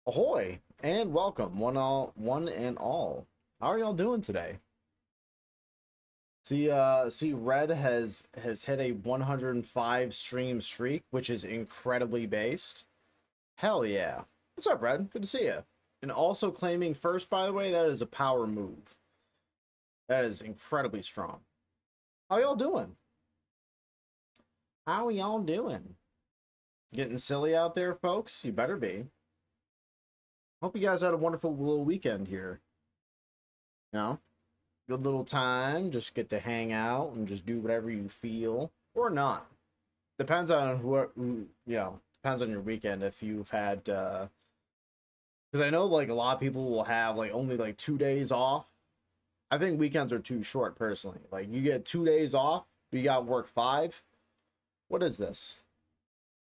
Ahoy and welcome, one and all. How are y'all doing today? See, Red has hit a 105 stream streak, which is incredibly based. Hell yeah! What's up, Red? Good to see you. And also claiming first, by the way, that is a power move. That is incredibly strong. How y'all doing? How y'all doing? Getting silly out there, folks? You better be. Hope you guys had a wonderful little weekend here. You know? Good little time, just get to hang out and just do whatever you feel or not. Depends on depends on your weekend. If you've had because I know like a lot of people will have like only like 2 days off. I think weekends are too short personally. Like you get 2 days off, but you got work five. What is this?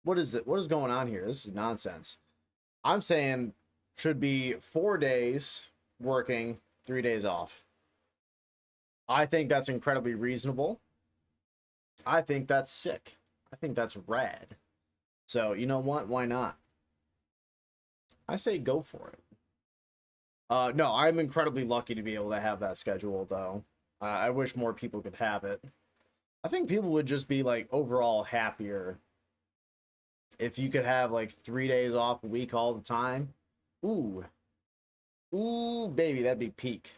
What is it? What is going on here? This is nonsense. I'm saying should be 4 days working, 3 days off. I think that's incredibly reasonable. I think that's sick. I think that's rad. So, you know what? Why not? I say go for it. No, I'm incredibly lucky to be able to have that schedule, though. I wish more people could have it. I think people would just be, like, overall happier if you could have, like, 3 days off a week all the time. Ooh. Ooh, baby, that'd be peak.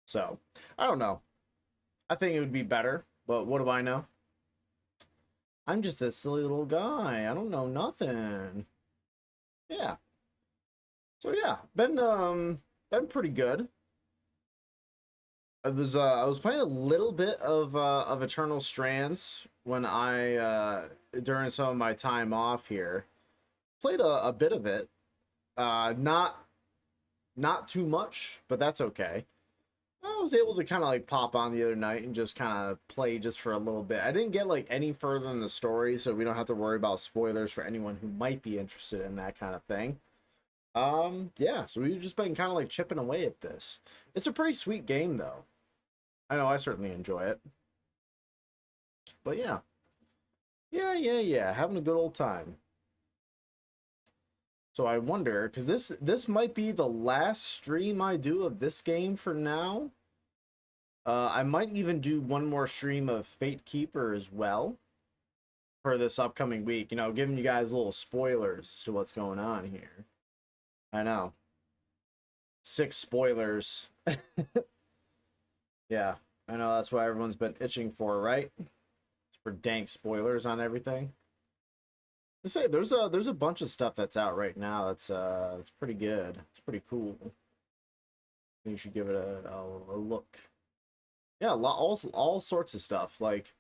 So, I don't know. I think it would be better, but what do I know? I'm just a silly little guy. I don't know nothing. Yeah. So yeah, been pretty good. I was playing a little bit of Eternal Strands when during some of my time off here. Played a bit of it. Not too much, but that's okay. I was able to kind of like pop on the other night and just kind of play just for a little bit. I didn't get like any further in the story, so we don't have to worry about spoilers for anyone who might be interested in that kind of thing. Yeah, so we've just been kind of like chipping away at this. It's a pretty sweet game though. I know I certainly enjoy it. But yeah. Yeah, having a good old time. So I wonder, because this might be the last stream I do of this game for now. I might even do one more stream of Fate Keeper as well for this upcoming week. You know, giving you guys little spoilers to what's going on here. I know. 6 spoilers. Yeah, I know that's what everyone's been itching for, right? It's for dank spoilers on everything. I say there's a bunch of stuff that's out right now that's pretty good. It's pretty cool. You should give it a look. Yeah, all sorts of stuff. Like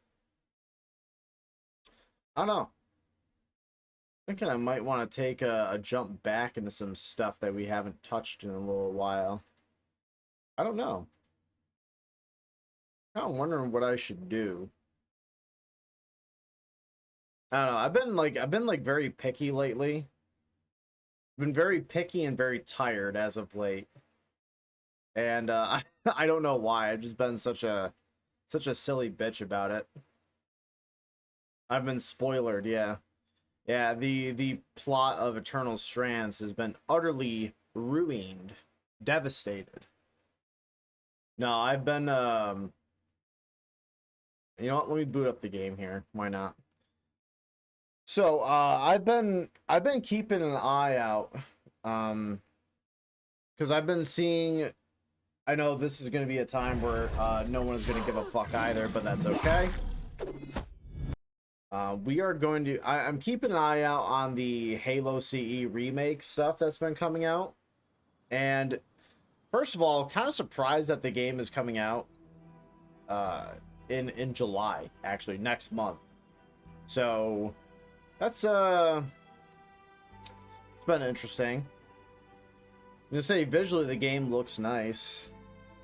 I don't know. Thinking I might want to take a jump back into some stuff that we haven't touched in a little while. I don't know. I'm wondering what I should do. I don't know. I've been like very picky lately. Been very picky and very tired as of late. And I don't know why. I've just been such a silly bitch about it. I've been spoilered, yeah. Yeah, the plot of Eternal Strands has been utterly ruined, devastated. No, I've been you know what? Let me boot up the game here. Why not? So, I've been keeping an eye out cuz I've been seeing I know this is going to be a time where no one is going to give a fuck either, but that's okay. We are going to I'm keeping an eye out on the Halo CE remake stuff that's been coming out. And first of all, kind of surprised that the game is coming out uh in July, actually next month. So that's it's been interesting. I'm gonna say visually the game looks nice.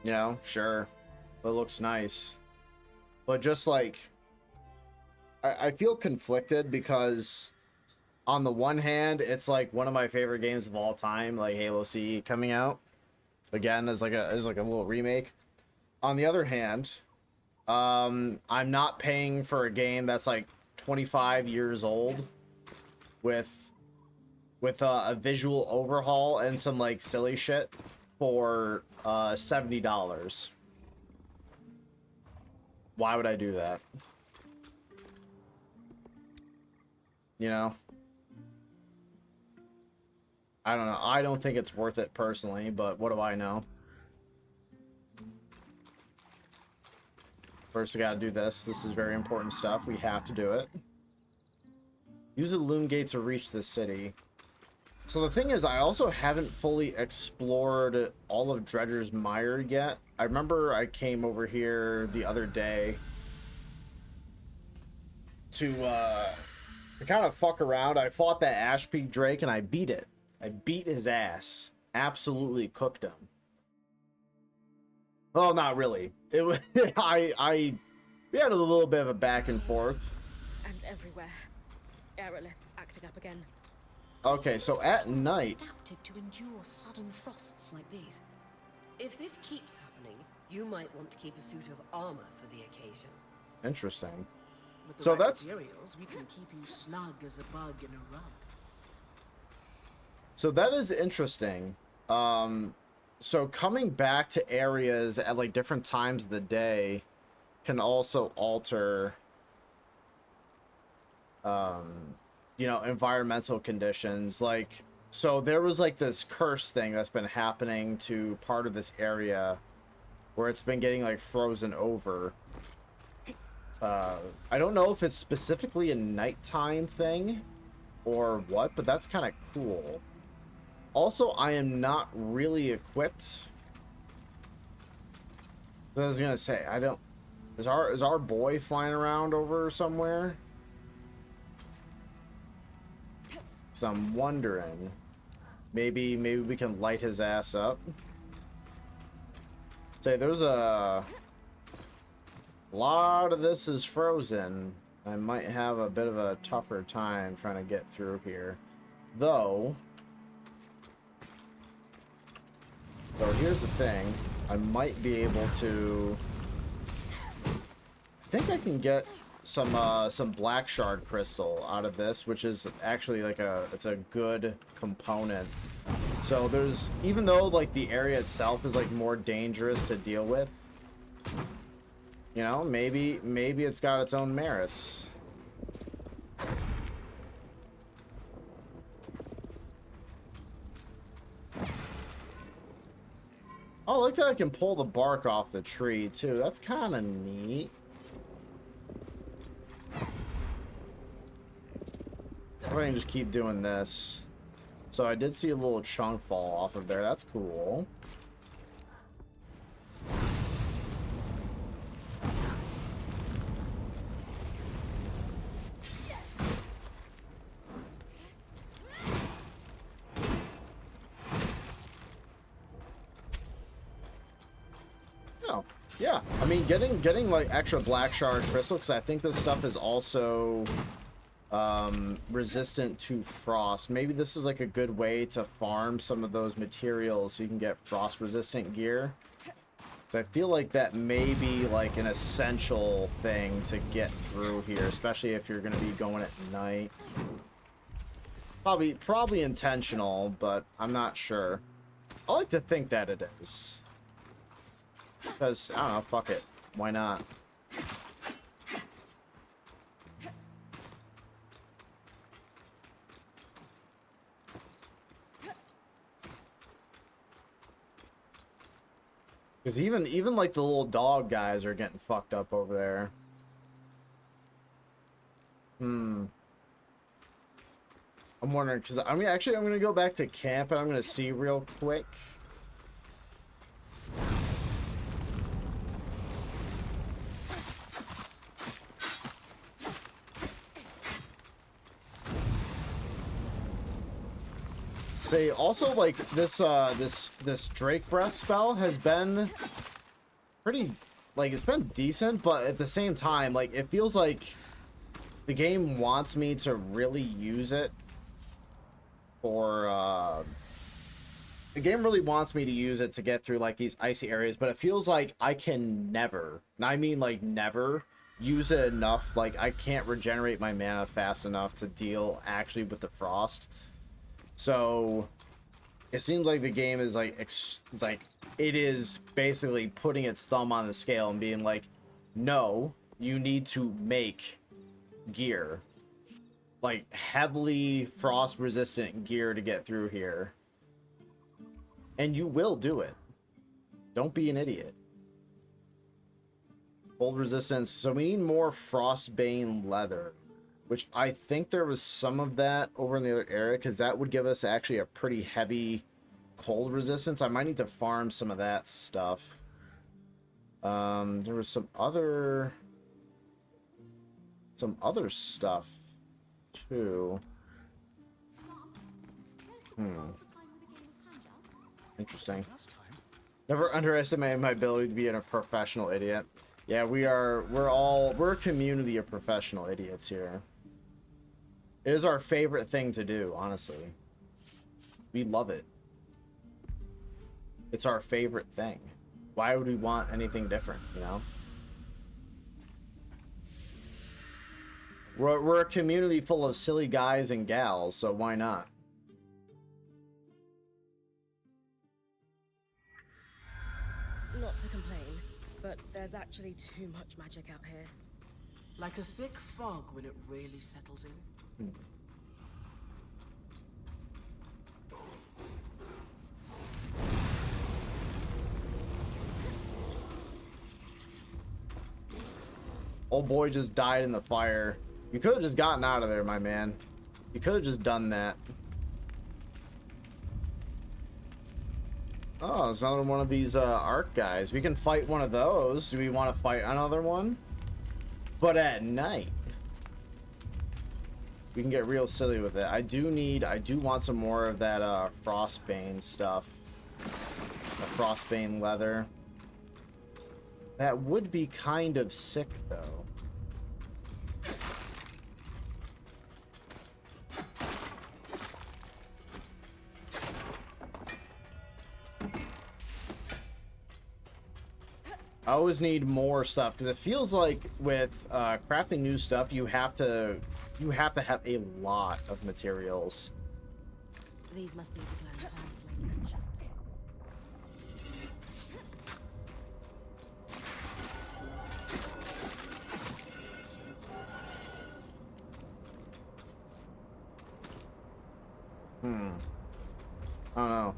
You know, sure. It looks nice. But just like I feel conflicted because on the one hand, it's like one of my favorite games of all time, like Halo CE coming out again as like a little remake. On the other hand, I'm not paying for a game that's like 25 years old with with a visual overhaul and some like silly shit for $70. Why would I do that? You know? I don't know. I don't think it's worth it personally, but what do I know? First, we gotta do this. This is very important stuff. We have to do it. Use the loom gate to reach the city. So the thing is, I also haven't fully explored all of Dredger's Mire yet. I remember I came over here the other day to kind of fuck around. I fought that Ash Peak Drake and I beat it. I beat his ass. Absolutely cooked him. Well, not really. It was we had a little bit of a back and forth. And everywhere, aeroliths acting up again. Okay, so at night, Adapted to endure sudden frosts like these. If this keeps happening, you might want to keep a suit of armor for the occasion. interesting. With the So right that's materials, we can keep you snug as a bug in a rug. so that is interesting. So coming back to areas at like different times of the day can also alter you know, environmental conditions. Like, so there was like this curse thing that's been happening to part of this area where it's been getting like frozen over. I don't know if it's specifically a nighttime thing or what, but that's kind of cool. Also, I am not really equipped. I was gonna say, I don't. Is our boy flying around over somewhere? So I'm wondering, maybe we can light his ass up. Say there's a lot of this is frozen. I might have a bit of a tougher time trying to get through here, though. So here's the thing, I might be able to. I think I can get some black shard crystal out of this, which is actually like it's a good component. So there's, even though like the area itself is like more dangerous to deal with, you know, maybe it's got its own merits. Oh, look that I can pull the bark off the tree too. That's kind of neat. I can just keep doing this. So I did see a little chunk fall off of there. That's cool. Oh, yeah. I mean, getting like extra black shard crystal, because I think this stuff is also resistant to frost. Maybe this is like a good way to farm some of those materials so you can get frost resistant gear. So I feel like that may be like an essential thing to get through here, especially if you're going to be going at night. Probably intentional, but I'm not sure. I like to think that it is. Because, I don't know, fuck it. Why not? Because even like the little dog guys are getting fucked up over there. I'm wondering, because I'm gonna go back to camp and I'm gonna see real quick. Say also, like, this Drake Breath spell has been pretty, like, it's been decent, but at the same time, like, it feels like the game wants me to really use it for the game really wants me to use it to get through like these icy areas, but it feels like I can never, and I mean like never, use it enough. Like, I can't regenerate my mana fast enough to deal actually with the frost. So it seems like the game is like it is basically putting its thumb on the scale and being like, no, you need to make gear, like heavily frost resistant gear to get through here, and you will do it. Don't be an idiot. Cold resistance, so we need more frostbane leather, which I think there was some of that over in the other area, because that would give us actually a pretty heavy cold resistance. I might need to farm some of that stuff. There was some other stuff too. Interesting. Never underestimate my ability to be a professional idiot. Yeah, we're a community of professional idiots here. It is our favorite thing to do, honestly. We love it. It's our favorite thing. Why would we want anything different, you know? We're a community full of silly guys and gals, so why not? Not to complain, but there's actually too much magic out here. Like a thick fog when it really settles in. Old boy just died in the fire. You could have just gotten out of there, my man. You could have just done that. Oh, it's another one of these arc guys. We can fight one of those. Do we want to fight another one? But at night. We can get real silly with it. I do want some more of that frostbane stuff. The frostbane leather. That would be kind of sick, though. I always need more stuff, because it feels like with crafting new stuff, you have to have a lot of materials. These must be the glowing plants Lady mentioned. I don't know.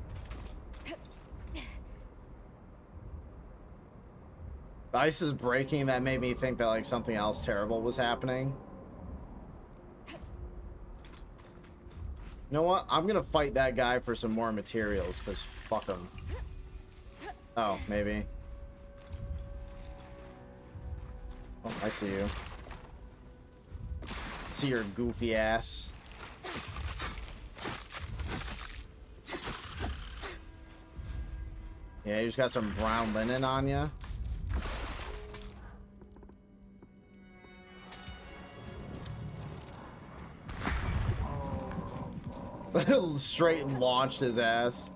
The ice is breaking. That made me think that like something else terrible was happening. You know what? I'm gonna fight that guy for some more materials, because fuck him. Oh, maybe. Oh, I see you. See your goofy ass. Yeah, you just got some brown linen on you. Straight launched his ass.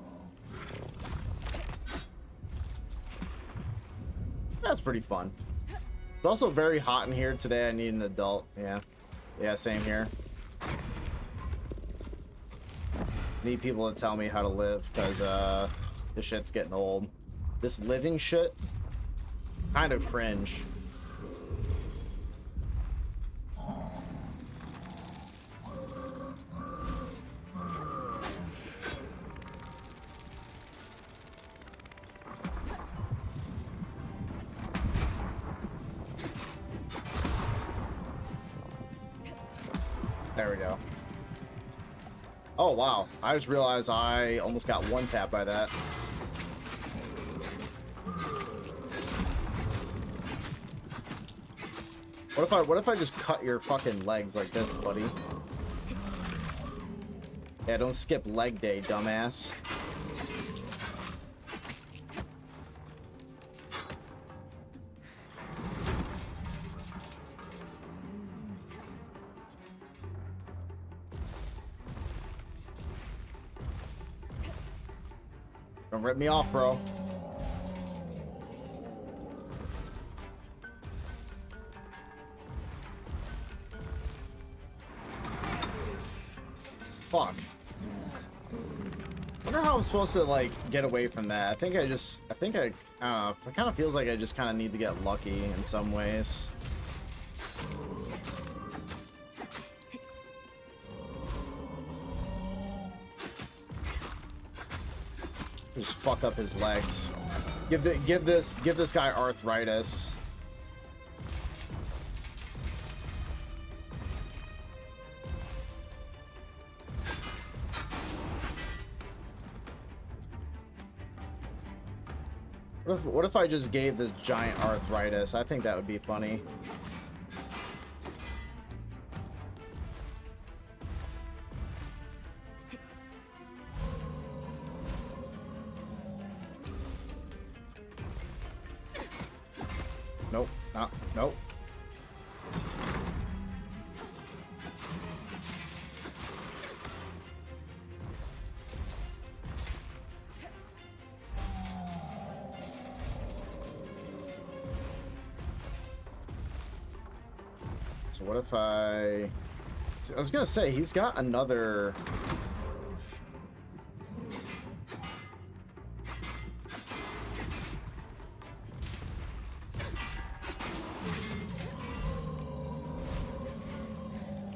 That's pretty fun. It's also very hot in here today. I need an adult. Yeah. Yeah, same here. Need people to tell me how to live, because this shit's getting old. This living shit, kind of cringe. There we go. Oh, wow. I just realized I almost got one tap by that. What if I just cut your fucking legs like this, buddy? Yeah, don't skip leg day, dumbass. Don't rip me off, bro. Fuck. Wonder how I'm supposed to like get away from that. I think I don't know. It kind of feels like I just kind of need to get lucky in some ways. Just fuck up his legs. Give this guy arthritis. What if I just gave this giant arthritis? I think that would be funny. Nope. Nope. So what if I was gonna say he's got another.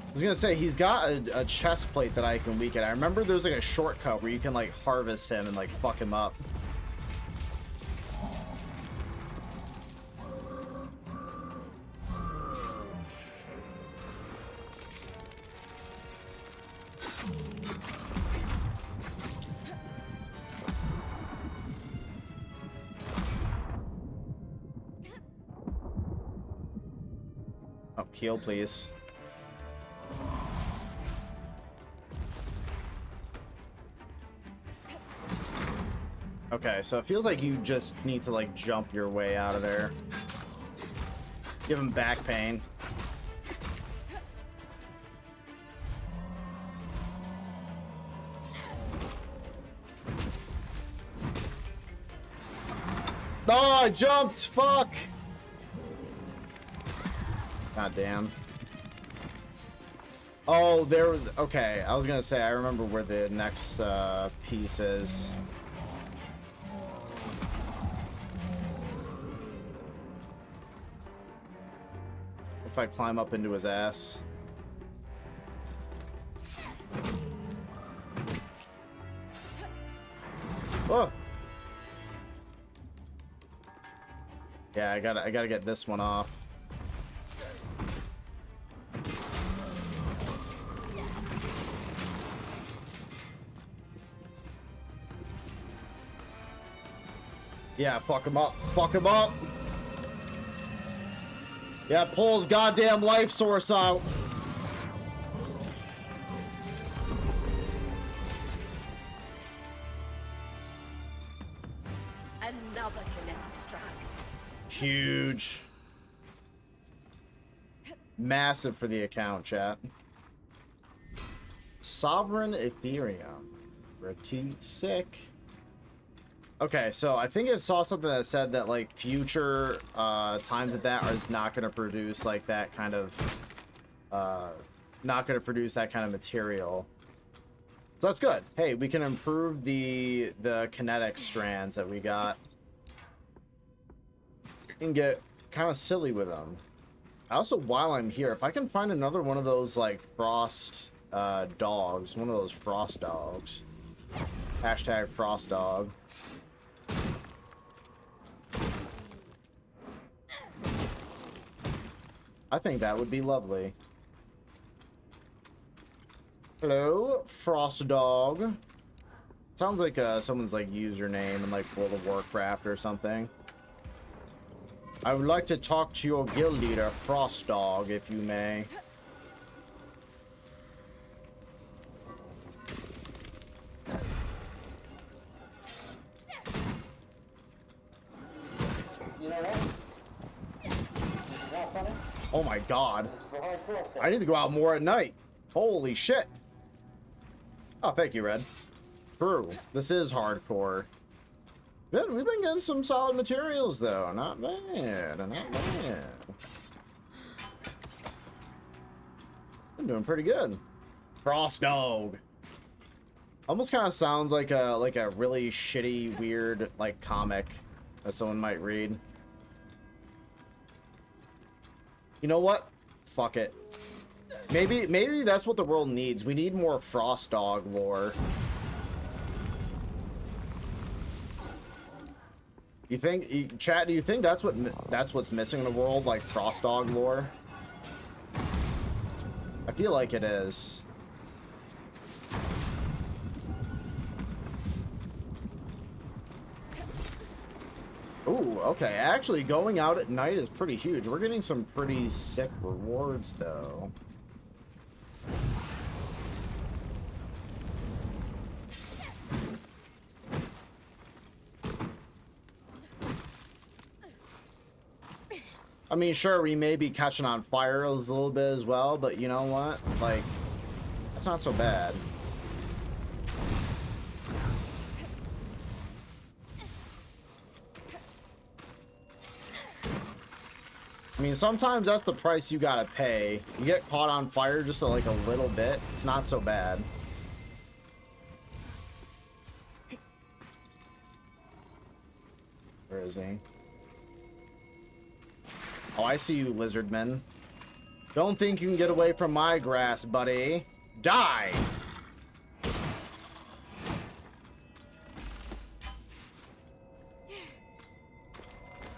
I was gonna say he's got a chest plate that I can weaken. I remember there's like a shortcut where you can like harvest him and like fuck him up. Oh, heal, please. Okay, so it feels like you just need to like jump your way out of there. Give him back pain. Oh, I jumped! Fuck! God damn. Oh, there was... Okay, I was gonna say, I remember where the next piece is. If I climb up into his ass. Oh! Yeah, I gotta get this one off. Yeah, fuck him up. Fuck him up. Yeah, pull his goddamn life source out. Another kinetic strand. Huge. Massive for the account, chat. Sovereign Ethereum. Pretty sick. Okay, so I think I saw something that said that like future times of that is not going to produce like that kind of not going to produce that kind of material. So that's good. Hey, we can improve the kinetic strands that we got and get kind of silly with them. Also, while I'm here, if I can find another one of those like frost dogs, one of those frost dogs. Hashtag frost dog. I think that would be lovely. Hello, Frost Dog. Sounds like someone's like username in like World of Warcraft or something. I would like to talk to your guild leader, Frost Dog, if you may. Oh my god. I need to go out more at night. Holy shit. Oh, thank you, Red. True. This is hardcore. We've been getting some solid materials, though. Not bad. Not bad. I'm doing pretty good. Frost Dog. Almost kind of sounds like a really shitty, weird like comic that someone might read. You know what? Fuck it. Maybe that's what the world needs. We need more Frost Dog lore. You think, chat? Do you think that's what's missing in the world, like Frost Dog lore? I feel like it is. Ooh, okay. Actually, going out at night is pretty huge. We're getting some pretty sick rewards, though. I mean, sure, we may be catching on fire a little bit as well, but you know what? Like, that's not so bad. I mean, sometimes that's the price you gotta pay. You get caught on fire just like a little bit. It's not so bad. Where is he? Oh, I see you, lizardmen. Don't think you can get away from my grass, buddy. Die!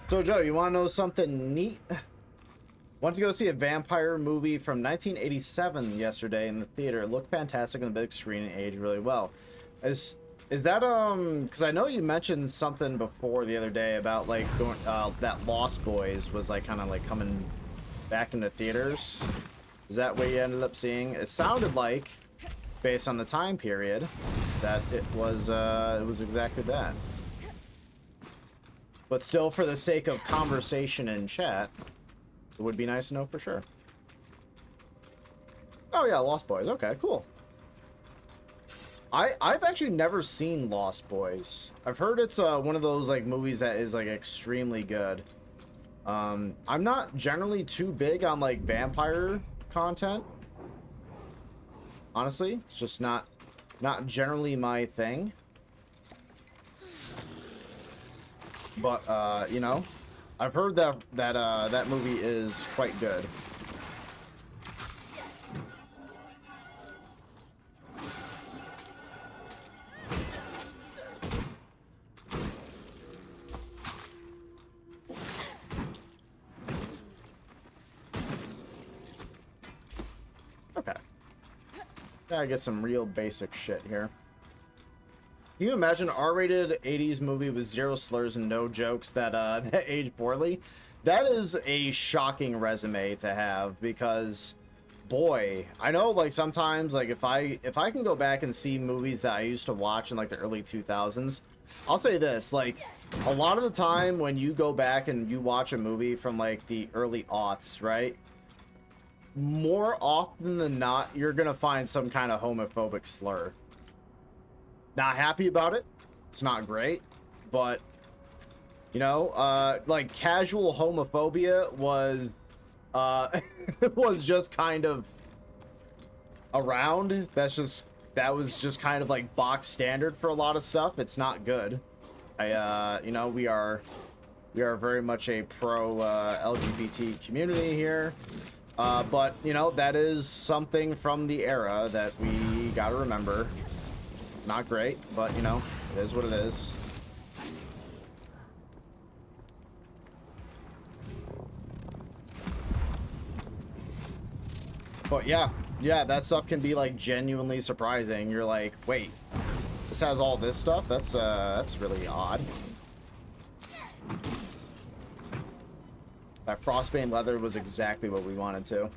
So, Joe, you want to know something neat? Went to go see a vampire movie from 1987 yesterday in the theater. It looked fantastic on the big screen and aged really well. Is that because I know you mentioned something before the other day about like going that Lost Boys was like kind of like coming back into theaters. Is that what you ended up seeing? It sounded like, based on the time period, that it was exactly that. But still, for the sake of conversation in chat, it would be nice to know for sure. Oh yeah, Lost Boys. Okay, cool. I've actually never seen Lost Boys. I've heard it's one of those like movies that is like extremely good. I'm not generally too big on like vampire content. Honestly, it's just not generally my thing. But you know, I've heard that movie is quite good. Okay. Gotta get some real basic shit here. Can you imagine an R-rated 80s movie with zero slurs and no jokes that that age poorly? That is a shocking resume to have because, boy, I know like sometimes like if I can go back and see movies that I used to watch in like the early 2000s, I'll say this, like a lot of the time when you go back and you watch a movie from like the early aughts, right? More often than not, you're gonna find some kind of homophobic slur. Not happy about it. It's not great, but you know, like casual homophobia was was just kind of around. That was just kind of like box standard for a lot of stuff. It's not good. You know, we are very much a pro LGBT community here. But you know, that is something from the era that we gotta remember. It's not great, but you know, it is what it is. But yeah, that stuff can be like genuinely surprising. You're like, wait, this has all this stuff? That's really odd. That frostbane leather was exactly what we wanted to.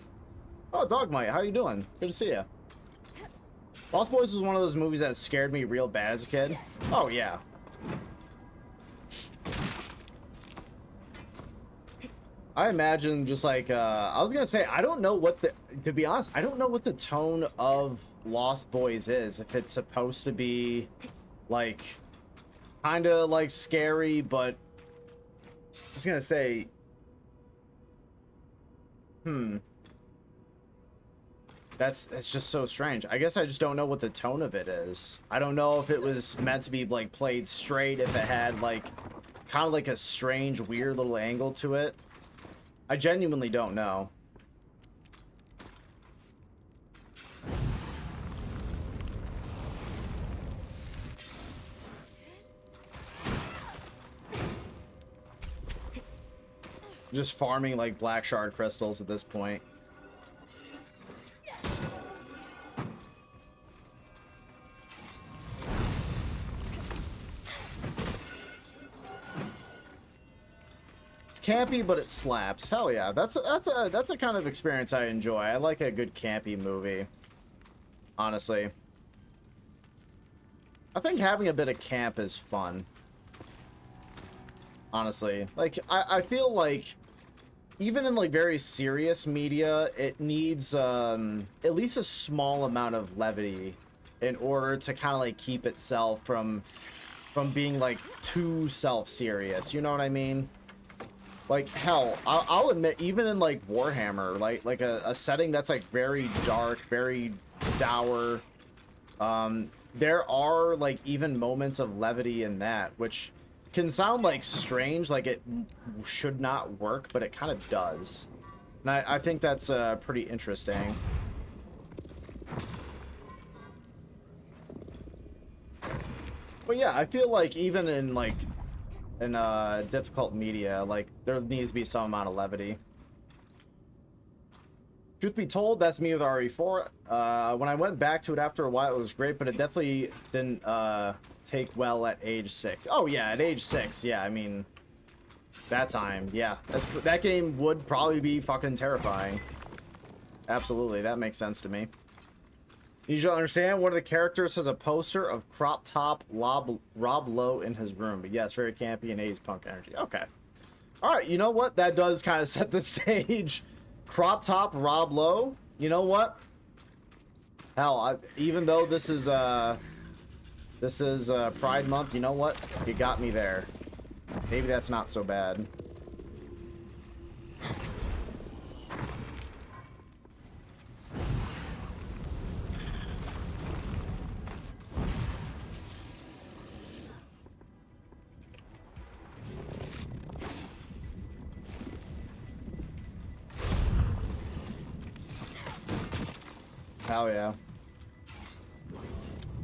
Oh, Dogmite, how you doing? Good to see you. Lost Boys was one of those movies that scared me real bad as a kid. Oh, yeah. I imagine just like, I was gonna say, I don't know what to be honest, I don't know what the tone of Lost Boys is. If it's supposed to be, like, kind of, like, scary, but I was gonna say, That's just so strange. I guess I just don't know what the tone of it is. I don't know if it was meant to be like played straight, if it had like kind of like a strange, weird little angle to it. I genuinely don't know. Just farming like black shard crystals at this point. It's campy, but it slaps. Hell yeah, that's a kind of experience I enjoy. I like a good campy movie. Honestly, I think having a bit of camp is fun. Honestly, like I feel like even in like very serious media, it needs at least a small amount of levity in order to kind of like keep itself from being like too self-serious. You know what I mean? Like hell, I'll admit, even in like Warhammer, like a setting that's like very dark, very dour, there are like even moments of levity in that, which can sound like strange, like it should not work, but it kind of does. And I think that's pretty interesting. But yeah, I feel like even in like in difficult media, like there needs to be some amount of levity. Truth be told, that's me with RE4. When I went back to it after a while, it was great, but it definitely didn't take well at age 6. Oh yeah, at age 6, yeah, I mean, that time, yeah. That game would probably be fucking terrifying. Absolutely, that makes sense to me. You should understand, one of the characters has a poster of Crop Top Rob Lowe in his room. But yes, very campy and 80s punk energy. Okay. Alright, you know what? That does kind of set the stage. Crop Top Rob Lowe. You know what? Hell, even though this is Pride Month, you know what? You got me there. Maybe that's not so bad. Hell yeah.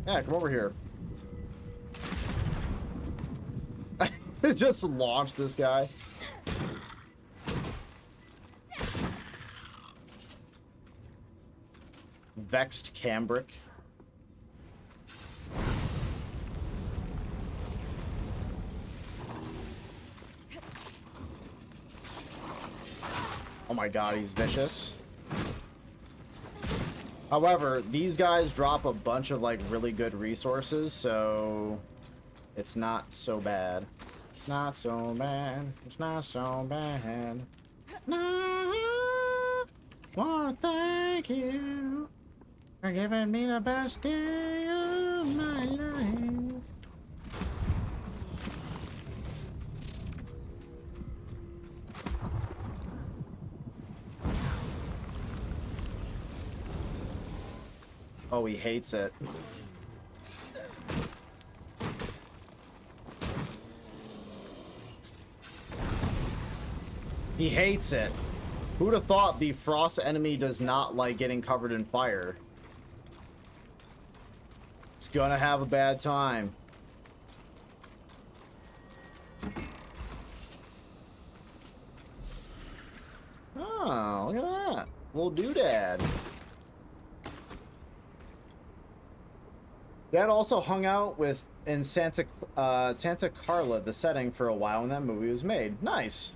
Yeah, come over here. Just launch this guy. Vexed Cambric. Oh my god, he's vicious. However, these guys drop a bunch of like really good resources, so it's not so bad. It's not so bad. It's not so bad. No, wanna thank you for giving me the best day of my life. Oh, he hates it. He hates it. Who'd have thought the frost enemy does not like getting covered in fire? It's gonna have a bad time. Oh, look at that. Little doodad. Dad also hung out with in Santa Carla, the setting, for a while when that movie was made. Nice.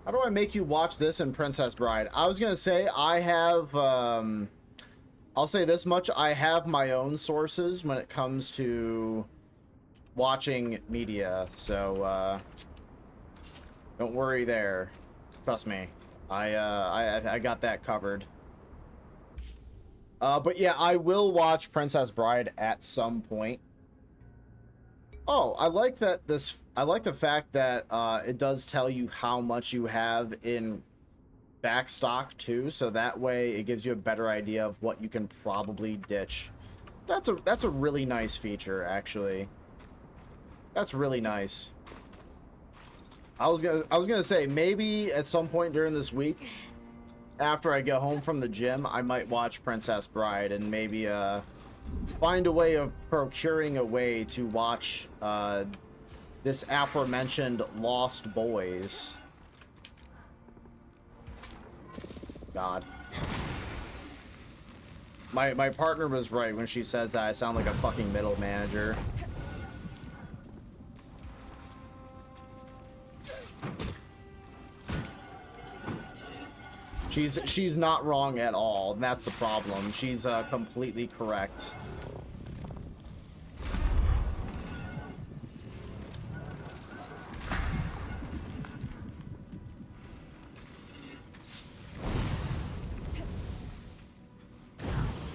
How do I make you watch this in Princess Bride? I was gonna say I have. I'll say this much: I have my own sources when it comes to watching media, so don't worry there. Trust me, I got that covered. But yeah, I will watch Princess Bride at some point. Oh, I like that I like the fact that it does tell you how much you have in back stock too, so that way it gives you a better idea of what you can probably ditch. That's a really nice feature, actually. That's really nice. I was gonna say, maybe at some point during this week, after I get home from the gym, I might watch Princess Bride and maybe find a way of procuring a way to watch this aforementioned Lost Boys. God. My partner was right when she says that I sound like a fucking middle manager. She's not wrong at all, and that's the problem. She's completely correct.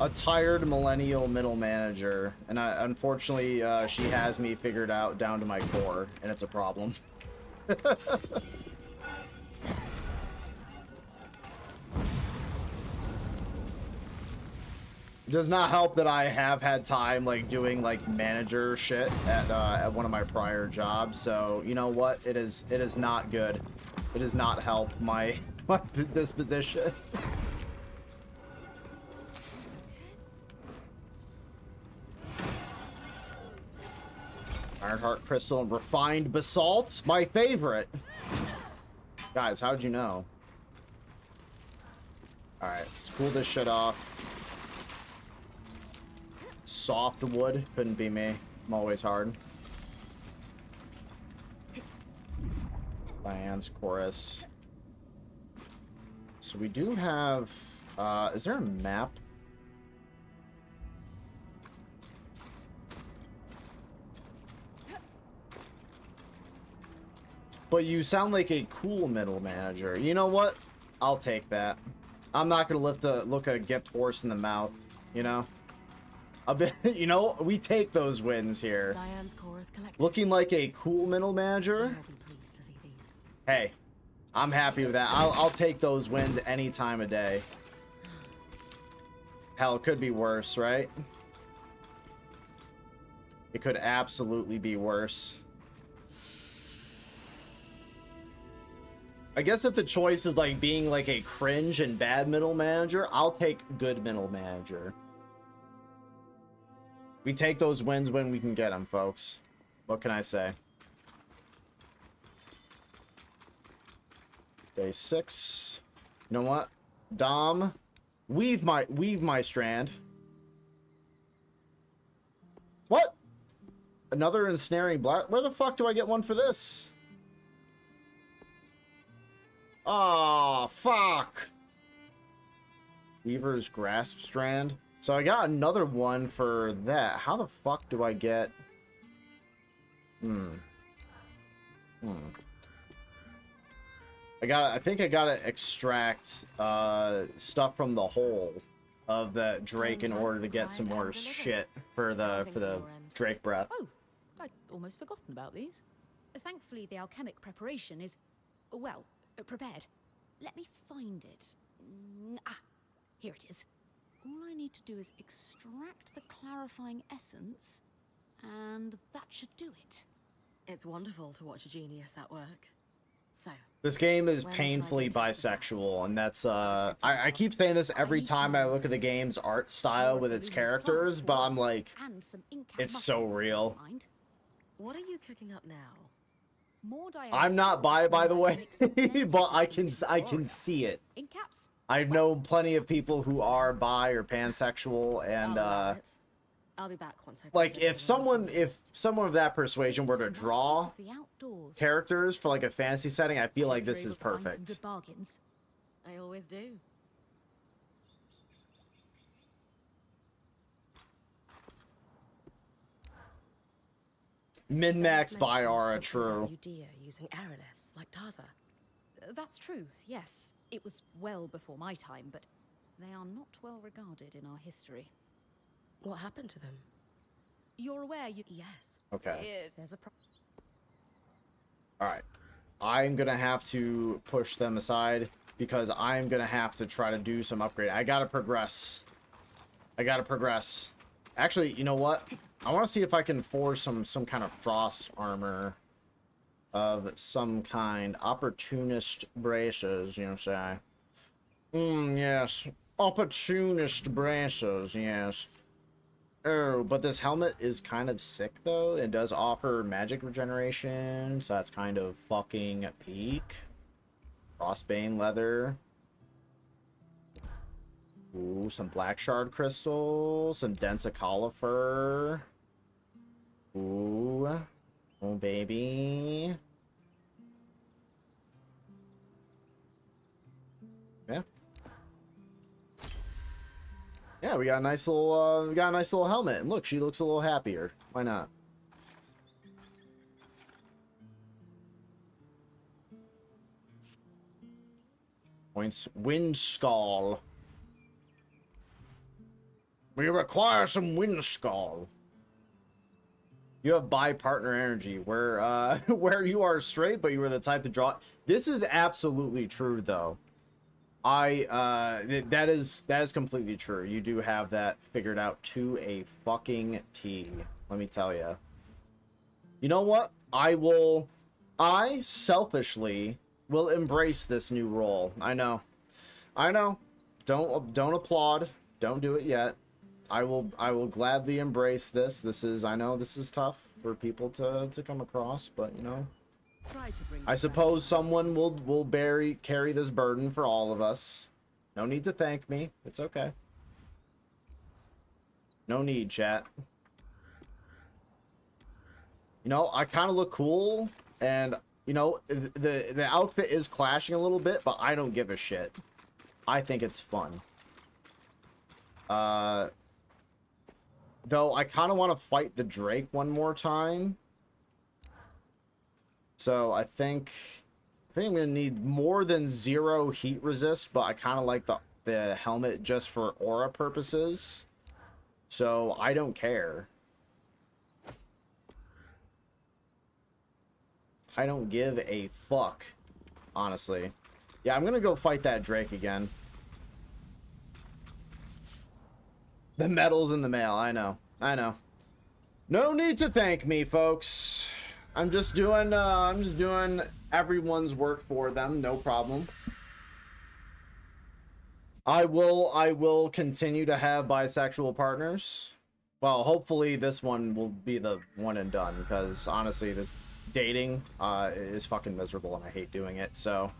A tired millennial middle manager, and unfortunately she has me figured out down to my core, and it's a problem. It does not help that I have had time like doing like manager shit at one of my prior jobs, so you know what, it is not good. It does not help my disposition. Ironheart crystal and refined basalt, my favorite. Guys, how'd you know? All right, let's cool this shit off. Soft wood couldn't be me. I'm always hard. Diane's chorus. So we do have. Is there a map? But you sound like a cool middle manager. You know what? I'll take that. I'm not gonna look a gift horse in the mouth. You know. A bit. You know, we take those wins here. Diane's chorus collected. Looking like a cool middle manager. I'll be pleased to see these. Hey, I'm happy with that. I'll take those wins any time of day. Hell, it could be worse, right? It could absolutely be worse. I guess if the choice is like being like a cringe and bad middle manager, I'll take good middle manager. We take those wins when we can get them, folks. What can I say? Day 6. You know what? Dom, weave my strand. What? Another ensnaring black. Where the fuck do I get one for this? Oh, fuck. Weaver's grasp strand. So I got another one for that. How the fuck do I get... I think I gotta extract stuff from the hole of the Drake in order to get some more shit for the Drake breath. Oh, I'd almost forgotten about these. Thankfully, the alchemic preparation is, well, prepared. Let me find it. Here it is. All I need to do is extract the clarifying essence, and that should do it. It's wonderful to watch a genius at work. So, This game is when can I painfully go test this out? bisexual, and that's I keep saying this every time I look at the game's art style with its characters, but I'm like, And some ink it's so mushrooms, real. keep in mind. what are you cooking up now? More I'm not diagonal by the means I way, mix up lens but with I some can see it. ink caps. I know plenty of people who are bi or pansexual, and I'll allow it. I'll be back once I like put it if someone of that persuasion were to Markets draw of the outdoors. characters for like a fantasy setting, I feel like this You're is able to find some perfect. good bargains. I always do. Min-max Seth by mentioned Aura, something true. about Udea using Aerolis like Tata. That's true, yes. It was well before my time, but they are not well regarded in our history. What happened to them? You're aware you... Yes. Okay. There's a All right. I'm gonna have to push them aside. because I'm gonna have to try to do some upgrade. I gotta progress. I gotta progress. Actually, you know what? I want to see if I can forge some kind of frost armor of some kind. Opportunist braces, you know, say. Yes. Opportunist braces, yes. Oh, but this helmet is kind of sick, though. It does offer magic regeneration, so that's kind of fucking peak. Frostbane leather. Ooh, some black shard crystals, some dense califer. Ooh. Oh, baby. Yeah. Yeah, we got a nice little helmet. And look, she looks a little happier. Why not? Points. Wind skull. We require some wind skull. You have bi-partner energy, where where you are straight, but you are the type to draw. This is absolutely true, though. That is completely true. You do have that figured out to a fucking T. Let me tell you. You know what? I selfishly will embrace this new role. I know. Don't applaud. Don't do it yet. I will gladly embrace this. I know this is tough for people to come across, but you know, I suppose someone will carry this burden for all of us. No need to thank me. It's okay. No need, chat. You know, I kind of look cool, and you know, the outfit is clashing a little bit, but I don't give a shit. I think it's fun. Though I kind of want to fight the Drake one more time. So I think I'm gonna need more than 0 heat resist, but I kind of like the helmet just for aura purposes. So I don't care. I don't give a fuck, honestly. Yeah, I'm gonna go fight that Drake again. The medal's in the mail. I know. No need to thank me, folks. I'm just doing everyone's work for them. No problem. I will continue to have bisexual partners. Well, hopefully this one will be the one and done, because honestly, this dating is fucking miserable and I hate doing it. So.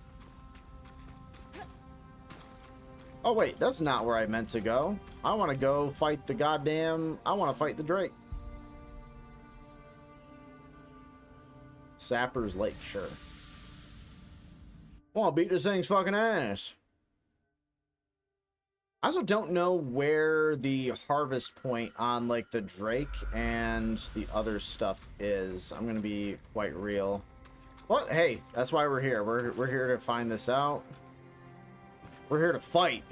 Oh wait, that's not where I meant to go. I want to go fight the I want to fight the Drake. Sapper's Lake, sure. I want to beat this thing's fucking ass. I also don't know where the harvest point on like the Drake and the other stuff is. I'm gonna be quite real. But hey, that's why we're here. We're here to find this out. We're here to fight.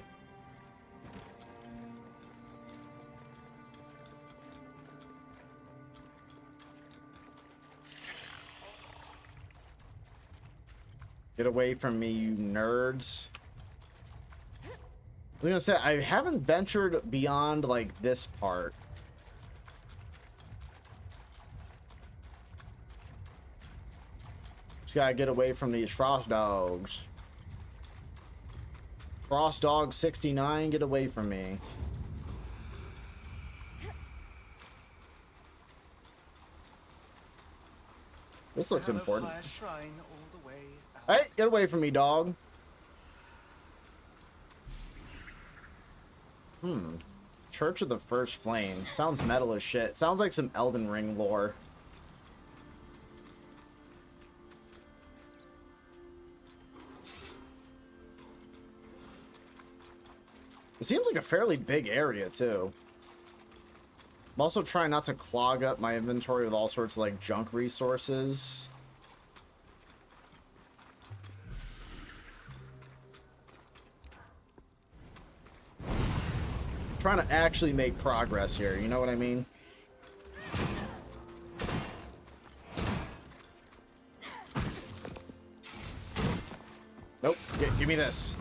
Get away from me, you nerds. I was gonna say, I haven't ventured beyond, like, this part. Just gotta get away from these frost dogs. Frost Dog 69, get away from me. This looks important. Hey, get away from me, dog. Church of the First Flame. Sounds metal as shit. Sounds like some Elden Ring lore. It seems like a fairly big area, too. I'm also trying not to clog up my inventory with all sorts of, like, junk resources. Trying to actually make progress here, you know what I mean? Nope. Give me this.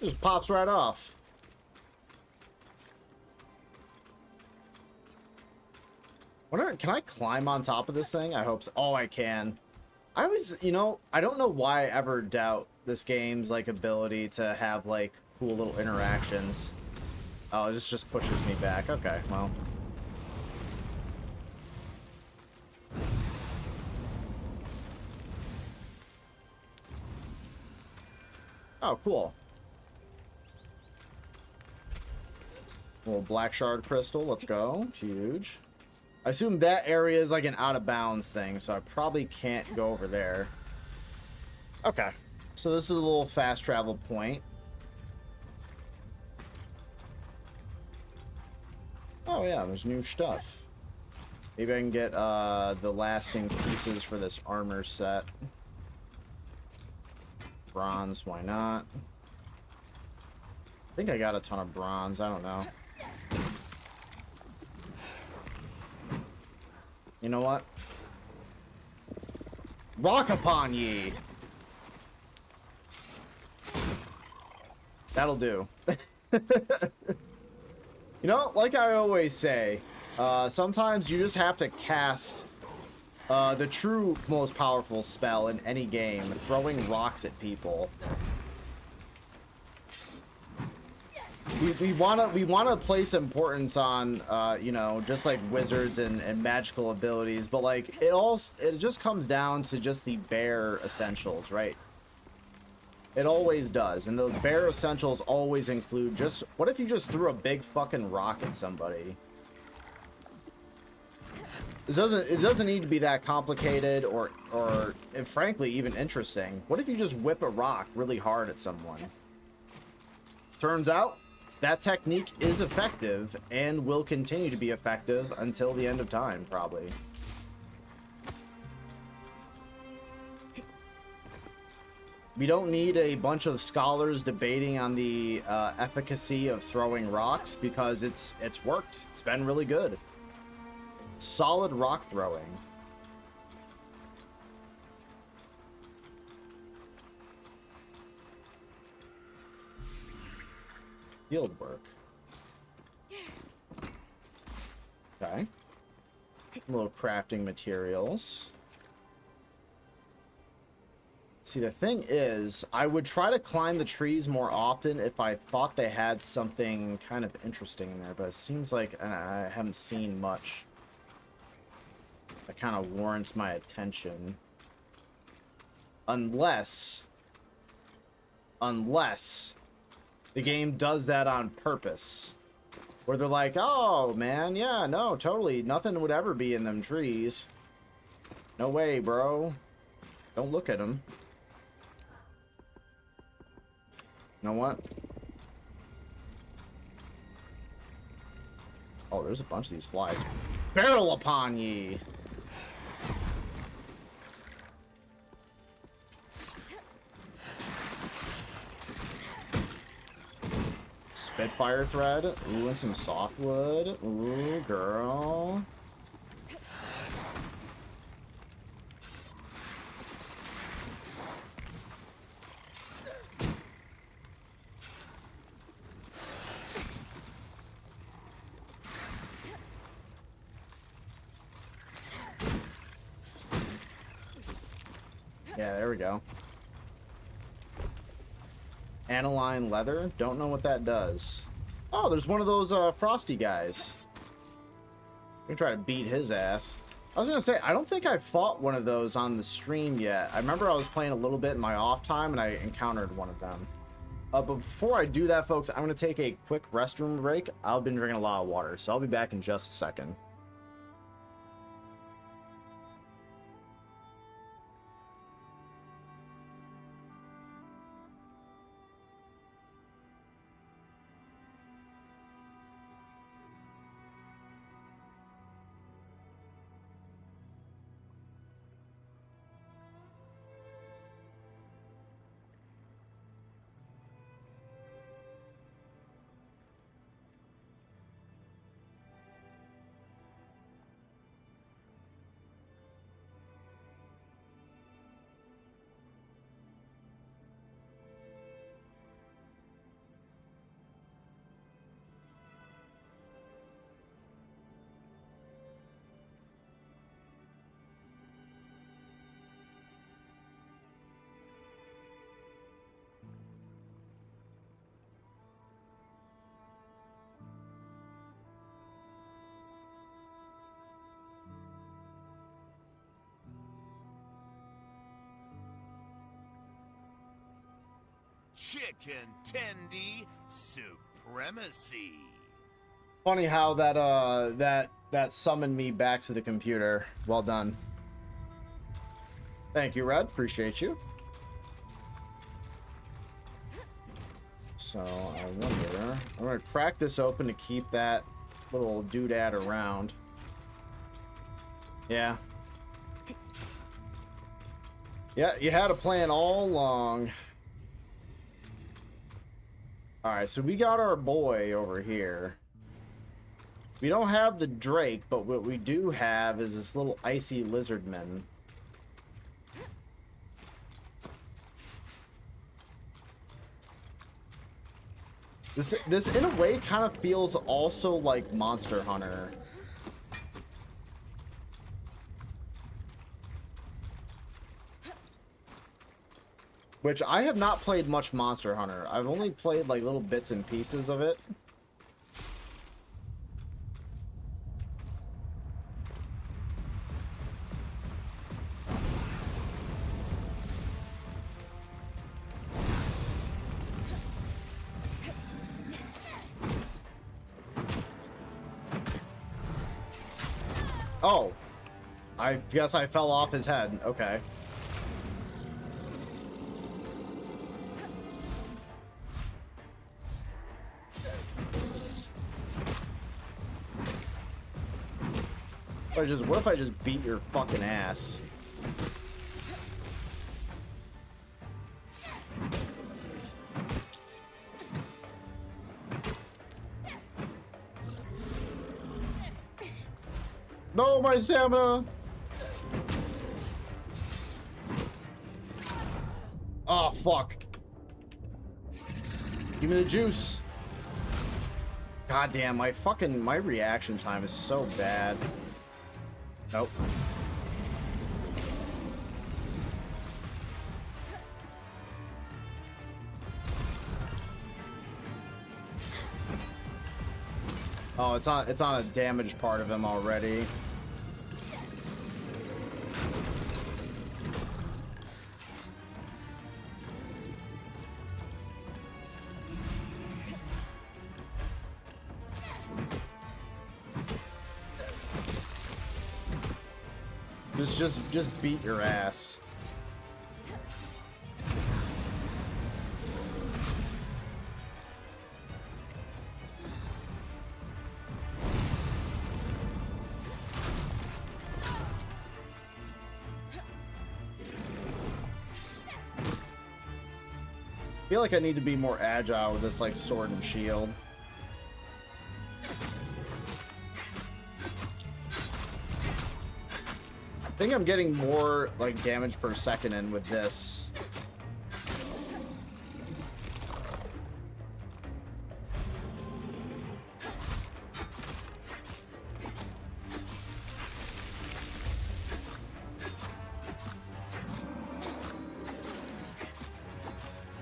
Just pops right off. Wonder, can I climb on top of this thing? I hope so. Oh, I can. I always, you know, I don't know why I ever doubt this game's, like, ability to have, like, cool little interactions. Oh, this just pushes me back. Okay, well. Oh, cool. Little black shard crystal. Let's go. Huge. I assume that area is like an out of bounds thing, so I probably can't go over there. Okay. So this is a little fast travel point. Oh yeah, there's new stuff. Maybe I can get the lasting pieces for this armor set. Bronze, why not? I think I got a ton of bronze, I don't know. You know what? Rock upon ye! That'll do. You know, like I always say, sometimes you just have to cast the true most powerful spell in any game, throwing rocks at people. We wanna place importance on you know, just like wizards and magical abilities, but like it just comes down to just the bare essentials, right? It always does, and those bare essentials always include just, what if you just threw a big fucking rock at somebody? It doesn't need to be that complicated or and frankly even interesting. What if you just whip a rock really hard at someone? Turns out that technique is effective and will continue to be effective until the end of time, probably. We don't need a bunch of scholars debating on the efficacy of throwing rocks, because it's worked. It's been really good. Solid rock throwing. Field work. Okay. Little crafting materials. See, the thing is, I would try to climb the trees more often if I thought they had something kind of interesting in there, but it seems like I haven't seen much that kind of warrants my attention. Unless the game does that on purpose. Where they're like, oh, man, yeah, no, totally, nothing would ever be in them trees. No way, bro. Don't look at them. You know what? Oh, there's a bunch of these flies. Barrel upon ye! Spitfire thread. Ooh, and some softwood. Ooh, girl. Yeah, there we go. Aniline leather. Don't know what that does. Oh, there's one of those frosty guys. We can try to beat his ass. I was gonna say, I don't think I fought one of those on the stream yet. I remember I was playing a little bit in my off time and I encountered one of them. But before I do that, folks, I'm gonna take a quick restroom break. I've been drinking a lot of water, so I'll be back in just a second. chicken tendy supremacy. Funny how that summoned me back to the computer. Well done. Thank you, Red. Appreciate you. So I wonder. I'm gonna crack this open to keep that little doodad around. Yeah. Yeah, you had a plan all along. Alright, so we got our boy over here. We don't have the Drake, but what we do have is this little icy lizardman. This in a way kind of feels also like Monster Hunter. Which I have not played much Monster Hunter. I've only played like little bits and pieces of it. Oh, I guess I fell off his head. Okay. What if I just beat your fucking ass? No, my stamina! Oh, fuck. Give me the juice. God damn, my reaction time is so bad. Nope. Oh, it's on a damaged part of him already. Just beat your ass. I feel like I need to be more agile with this like sword and shield. I think I'm getting more like damage per second in with this.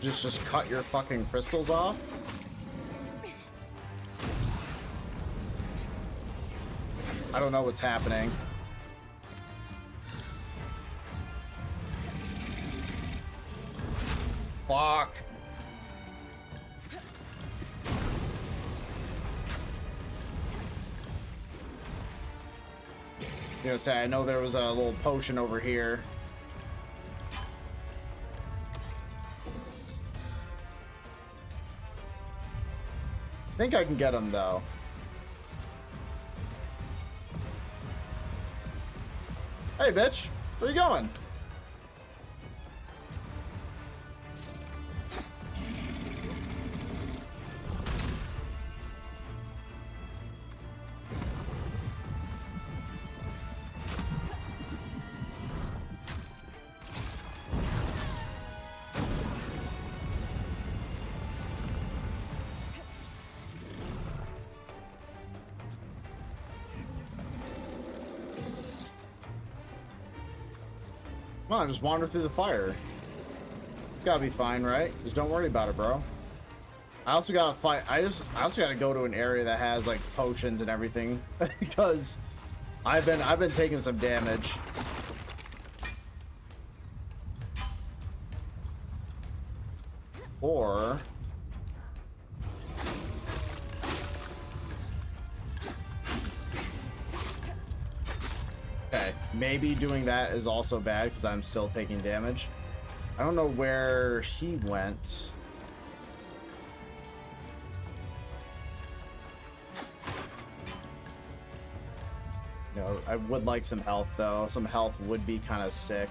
Just cut your fucking crystals off. I don't know what's happening. Fuck. You know, say I know there was a little potion over here. I think I can get him though. Hey, bitch, where you going? Come on, just wander through the fire. It's gotta be fine, right? Just don't worry about it, bro. I also gotta fight. I also gotta go to an area that has like potions and everything because I've been taking some damage. Or okay, maybe doing that is also bad because I'm still taking damage. I don't know where he went. You know, I would like some health though. Some health would be kind of sick.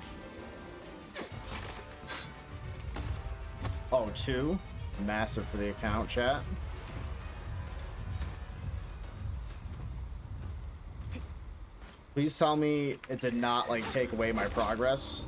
Oh, 2? Massive for the account, chat. Please tell me it did not, like, take away my progress.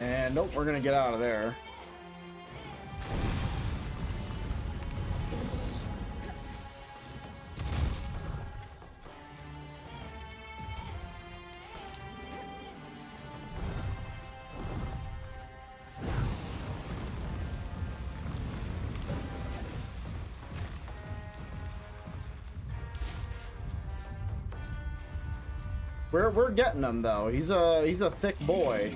And nope, we're gonna get out of there. We're getting him though. He's a thick boy.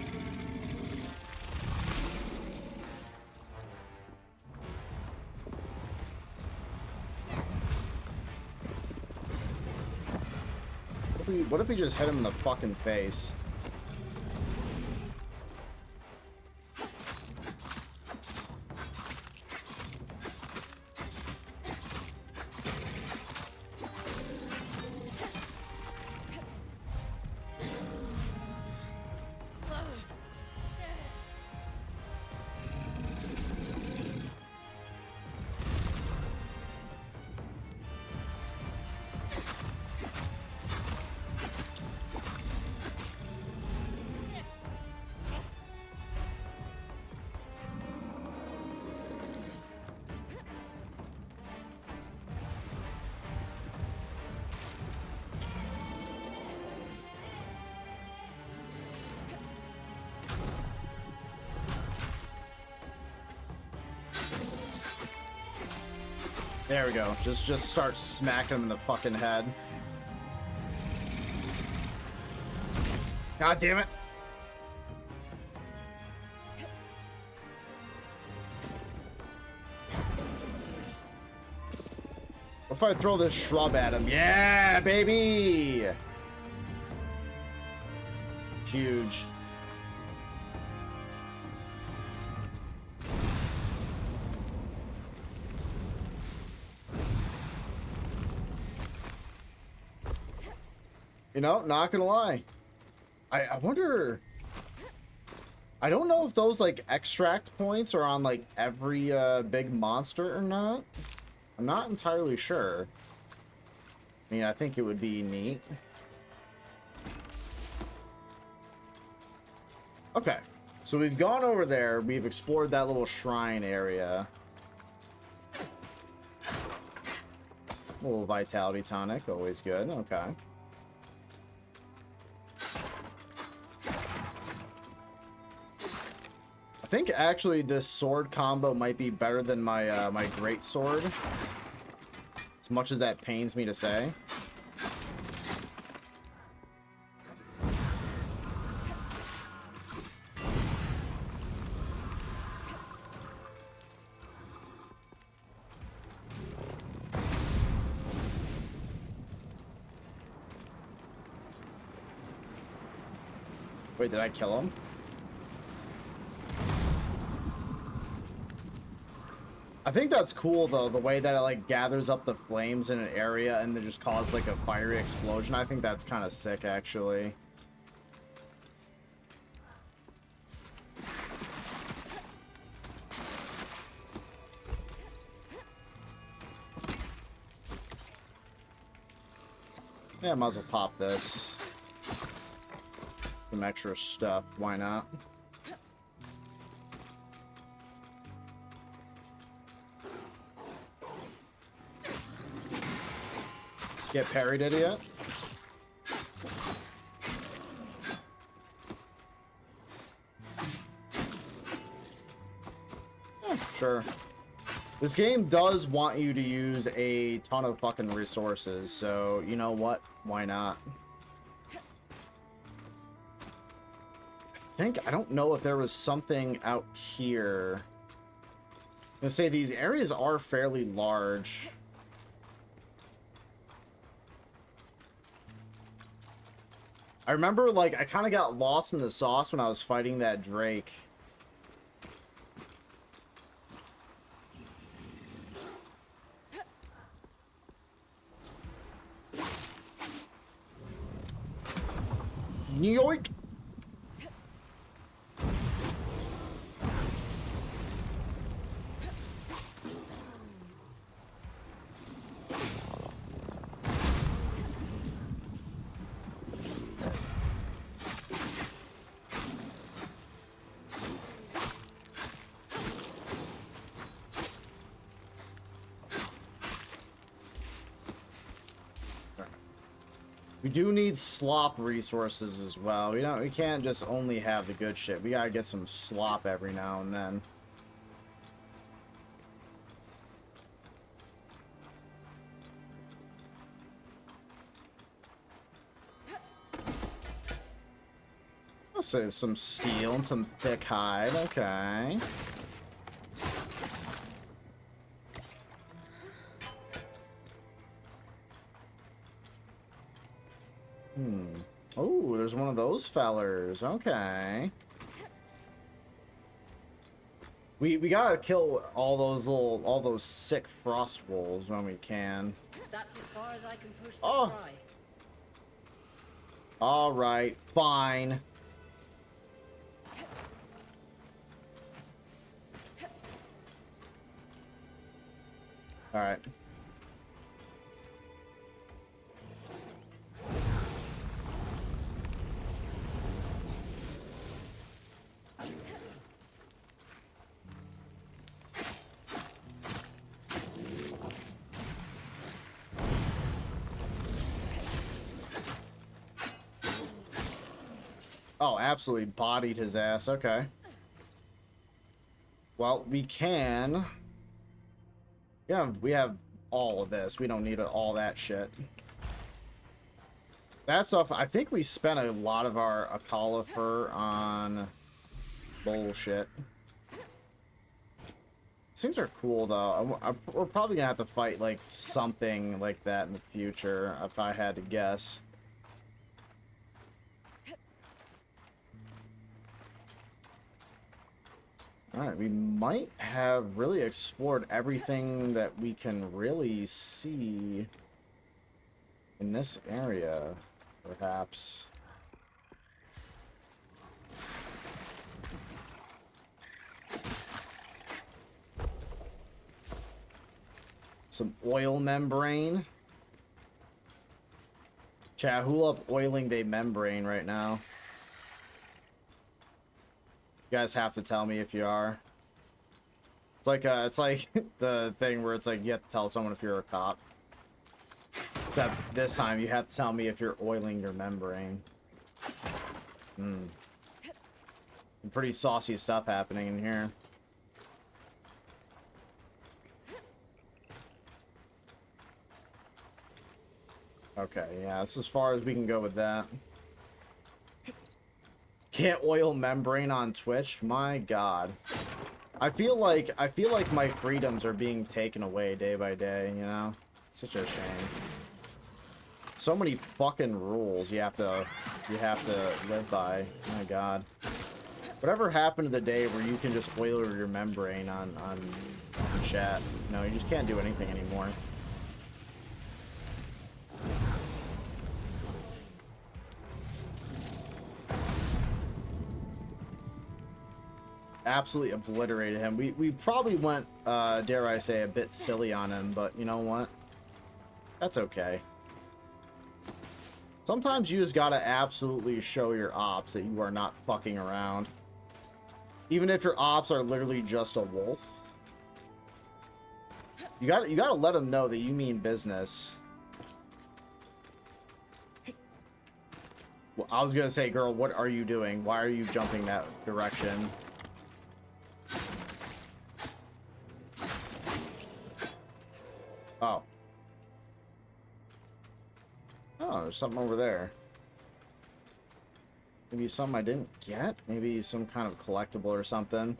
What if we just hit him in the fucking face? There we go. Just start smacking him in the fucking head. God damn it. What if I throw this shrub at him? Yeah, baby! Huge. You know, not gonna lie. I wonder... I don't know if those, like, extract points are on, like, every big monster or not. I'm not entirely sure. I mean, I think it would be neat. Okay. So we've gone over there. We've explored that little shrine area. A little vitality tonic. Always good. Okay. I think actually this sword combo might be better than my my great sword. As much as that pains me to say. Wait, did I kill him? I think that's cool though, the way that it like gathers up the flames in an area and then just causes like a fiery explosion. I think that's kind of sick actually. Yeah, might as well pop this. some extra stuff. Why not? Get parried, idiot. Sure. This game does want you to use a ton of fucking resources, so you know what? Why not? I don't know if there was something out here. I'm gonna say these areas are fairly large. I remember, like, I kind of got lost in the sauce when I was fighting that Drake. New York. We do need slop resources as well. We can't just only have the good shit. We gotta get some slop every now and then. I'll say some steel and some thick hide. Okay. Oh, there's one of those fellers. Okay. We gotta kill all those sick frost wolves when we can. That's as far as I can push the Oh. fry. All right, fine. All right. Oh, absolutely bodied his ass. Okay. Well, we can. We have all of this. We don't need all that shit. That stuff, I think we spent a lot of our Akala fur on bullshit. These things are cool, though. We're probably gonna have to fight, like, something like that in the future, if I had to guess. Alright, we might have really explored everything that we can really see in this area, perhaps. Some oil membrane. Chat, who up oiling the membrane right now? You guys have to tell me if you are. It's like the thing where it's like you have to tell someone if you're a cop. Except this time you have to tell me if you're oiling your membrane. Some pretty saucy stuff happening in here. Okay, yeah, that's as far as we can go with that. Can't oil membrane on Twitch? My God. I feel like my freedoms are being taken away day by day, you know? Such a shame. So many fucking rules you have to live by. My God. Whatever happened to the day where you can just oil your membrane on chat? No, you just can't do anything anymore. Absolutely obliterated him. We probably went, dare I say, a bit silly on him, but you know what? That's okay. Sometimes you just gotta absolutely show your ops that you are not fucking around. Even if your ops are literally just a wolf. You gotta let them know that you mean business. Well, I was gonna say, girl, what are you doing? Why are you jumping that direction? Oh. Oh, there's something over there. Maybe something I didn't get? Maybe some kind of collectible or something.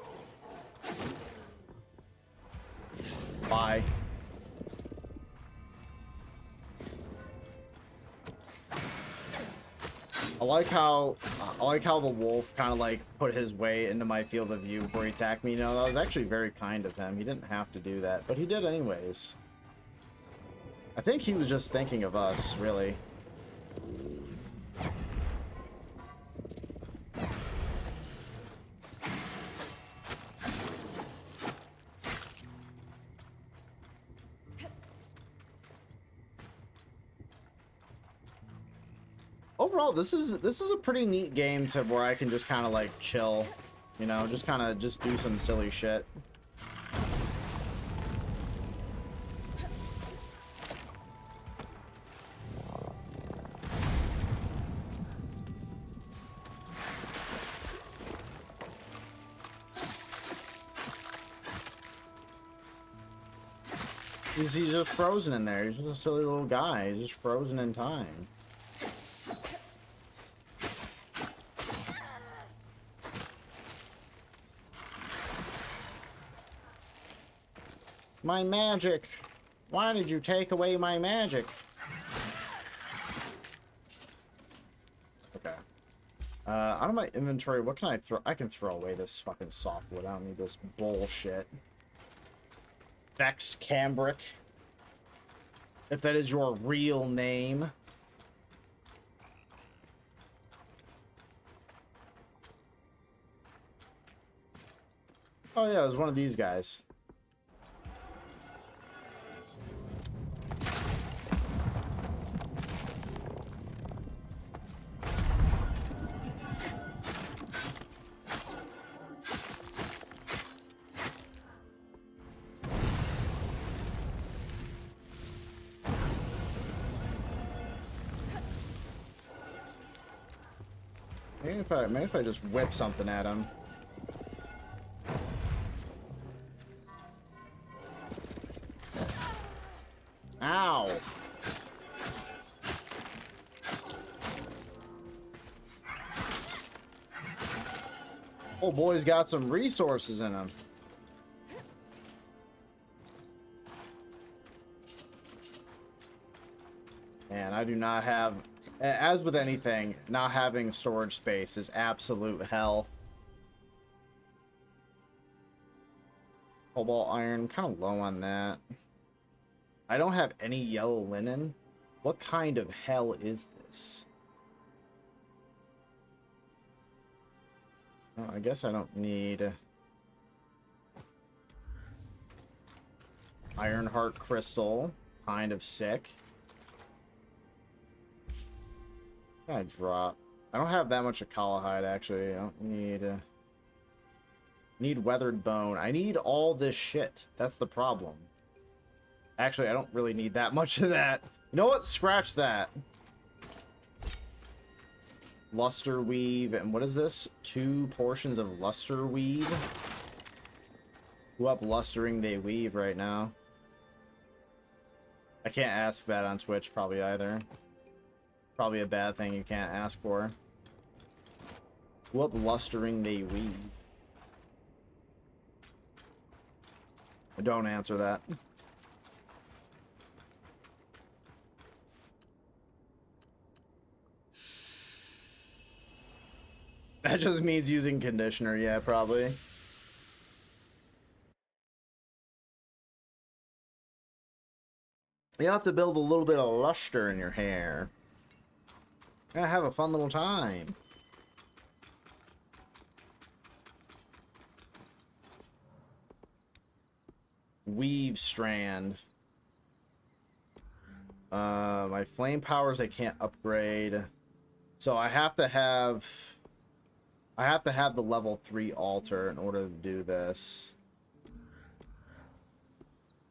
Bye. I like how the wolf kind of like put his way into my field of view before he attacked me. You know, that was actually very kind of him. He didn't have to do that, but he did anyways. I think he was just thinking of us, really. Overall, this is a pretty neat game to where I can just kind of like chill, you know, just do some silly shit. He's just frozen in there. He's just a silly little guy. He's just frozen in time. My magic. Why did you take away my magic? Okay. Out of my inventory, what can I throw? I can throw away this fucking softwood. I don't need this bullshit. Vexed Cambric. If that is your real name. Oh yeah, it was one of these guys. Maybe if I just whip something at him. Ow! Oh, boy's got some resources in him. Man, I do not have... As with anything, not having storage space is absolute hell. Cobalt iron, kind of low on that. I don't have any yellow linen. What kind of hell is this? Well, I guess I don't need... Ironheart crystal. Kind of sick. What can I drop? I don't have that much of Kalahide, actually. I don't need... Need weathered bone. I need all this shit. That's the problem. Actually, I don't really need that much of that. You know what? Scratch that. Luster weave. And what is this? 2 portions of luster weave. Who up lustering they weave right now? I can't ask that on Twitch probably either. Probably a bad thing you can't ask for. Who up lustering they weave? Don't answer that. That just means using conditioner, yeah, probably. You have to build a little bit of luster in your hair. Yeah, have a fun little time. Weave strand. My flame powers I can't upgrade. So I have to have the level 3 altar in order to do this.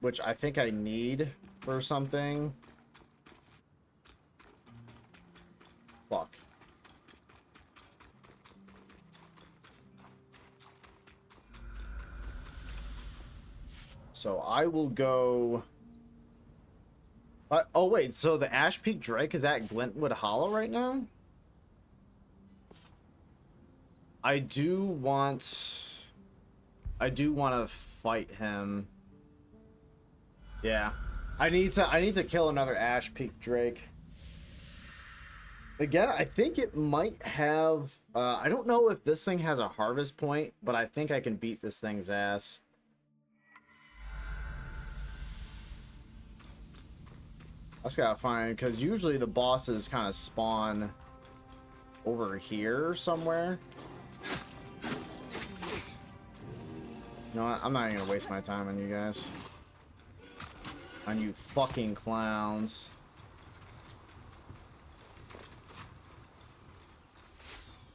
Which I think I need for something. Fuck. So I will go... oh wait, so the Ash Peak Drake is at Glintwood Hollow right now? I do want to fight him. Yeah. I need to kill another Ash Peak Drake. Again, I think it might have I don't know if this thing has a harvest point, but I think I can beat this thing's ass. I just gotta find, because usually the bosses kind of spawn over here somewhere. You know what? I'm not even gonna waste my time on you guys. On you fucking clowns.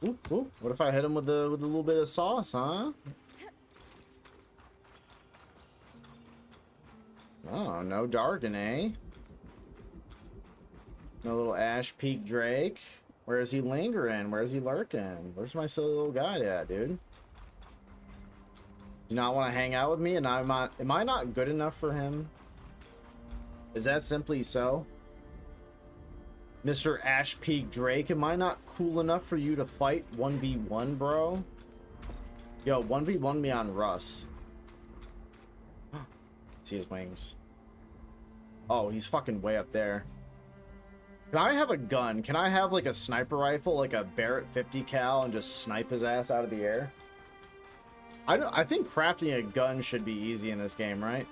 Ooh, ooh. What if I hit him with a little bit of sauce, huh? Oh, no Dargon, eh? No little Ash Peak Drake. Where is he lingering? Where is he lurking? Where's my silly little guy at, dude? Do you not want to hang out with me? And am I not good enough for him? Is that simply so? Mr. Ash Peak Drake, am I not cool enough for you to fight 1v1, bro? Yo, 1v1 me on Rust. See his wings. Oh, he's fucking way up there. Can I have a gun? Can I have like a sniper rifle, like a Barrett 50 cal, and just snipe his ass out of the air? I think crafting a gun should be easy in this game, right?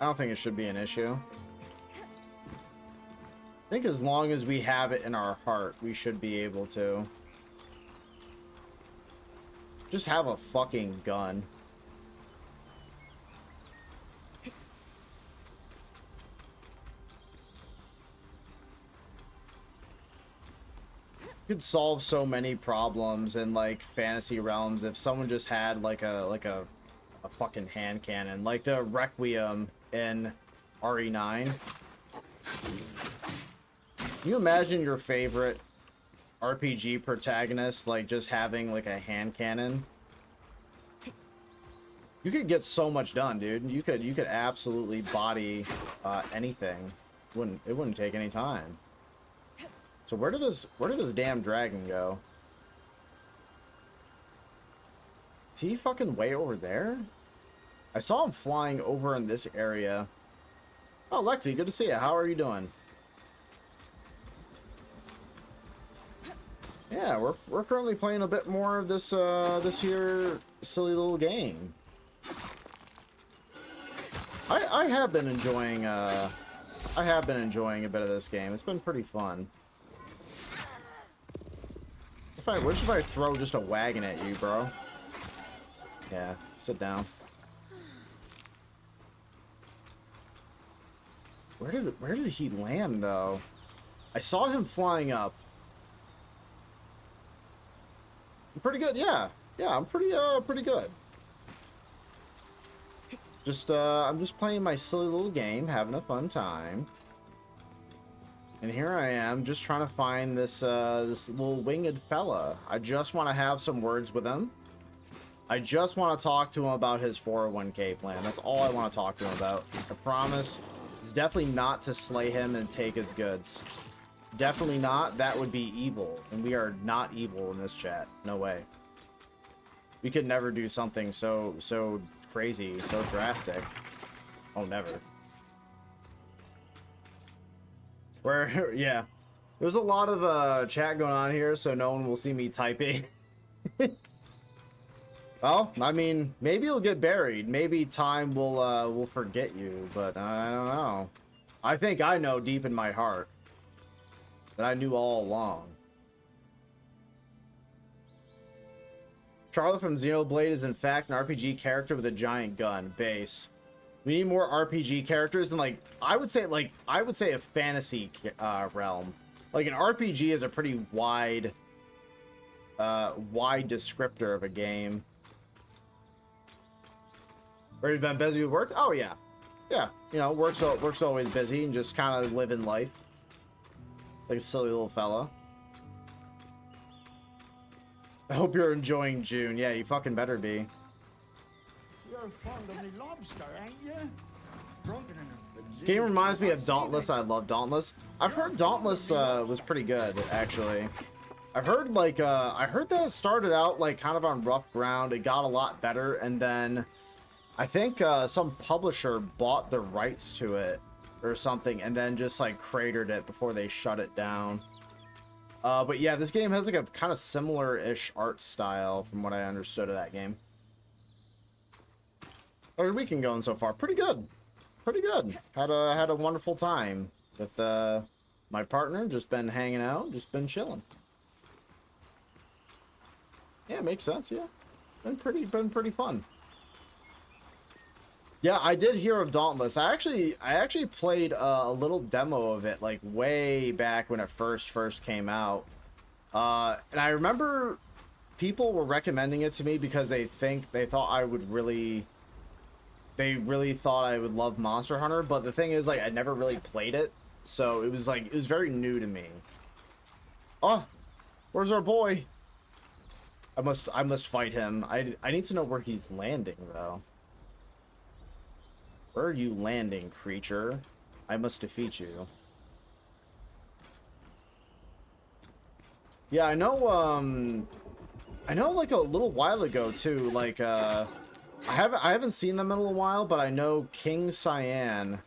I don't think it should be an issue. I think as long as we have it in our heart, we should be able to. Just have a fucking gun. Could solve so many problems in like fantasy realms if someone just had like a fucking hand cannon, like the Requiem in RE9. Can you imagine your favorite RPG protagonist like just having like a hand cannon? You could get so much done, dude. You could absolutely body anything. It wouldn't take any time. So where did this damn dragon go? Is he fucking way over there? I saw him flying over in this area. Oh, Lexi, good to see you. How are you doing? Yeah, we're currently playing a bit more of this this here silly little game. I have been enjoying a bit of this game. It's been pretty fun. What if I throw just a wagon at you, bro? Yeah, sit down. Where did he land though? I saw him flying up. I'm pretty good, yeah. Yeah, I'm pretty good. I'm just playing my silly little game, having a fun time. And here I am, just trying to find this this little winged fella. I just want to have some words with him. I just want to talk to him about his 401k plan. That's all I want to talk to him about. I promise. It's definitely not to slay him and take his goods. Definitely not. That would be evil. And we are not evil in this chat. No way. We could never do something so crazy, so drastic. Oh, never. Where, yeah. There's a lot of chat going on here, so no one will see me typing. Well, I mean, maybe you'll get buried. Maybe time will forget you, but I don't know. I think I know deep in my heart that I knew all along. Charlotte from Xenoblade is in fact an RPG character with a giant gun, based. We need more RPG characters, and like I would say a fantasy realm. Like an RPG is a pretty wide descriptor of a game. Already been busy with work? Oh yeah, yeah. You know, work's always busy and just kind of living life like a silly little fella. I hope you're enjoying June. Yeah, you fucking better be. You're fond of the lobster, ain't you? Drunken in This game reminds me of Dauntless. I love Dauntless. I've heard Dauntless was pretty good, actually. I've heard like I heard that it started out like kind of on rough ground. It got a lot better, and then I think some publisher bought the rights to it or something, and then just like cratered it before they shut it down. But yeah, this game has like a kind of similar-ish art style from what I understood of that game. How's your weekend going so far? Pretty good. Pretty good. Had a wonderful time with my partner. Just been hanging out, just been chilling. Yeah, makes sense. Yeah, been pretty fun. Yeah, I did hear of Dauntless. I actually played a little demo of it like way back when it first came out. And I remember people were recommending it to me because they thought I would really. They really thought I would love Monster Hunter, but the thing is, like, I never really played it, so it was like it was very new to me. Oh, where's our boy? I must fight him. I need to know where he's landing though. Where are you landing, creature? I must defeat you. Yeah, I know like a little while ago too, like I haven't seen them in a little while, but I know King Cyan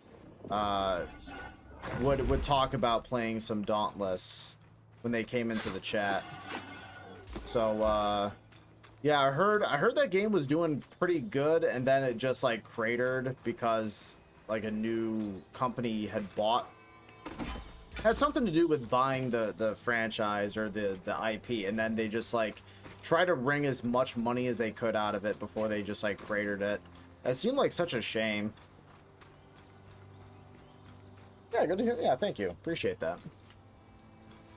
would talk about playing some Dauntless when they came into the chat. So yeah, I heard that game was doing pretty good, and then it just like cratered because like a new company had something to do with buying the franchise or the IP, and then they just like try to wring as much money as they could out of it before they just like cratered it. It seemed like such a shame. Yeah, good to hear. Yeah, thank you. Appreciate that.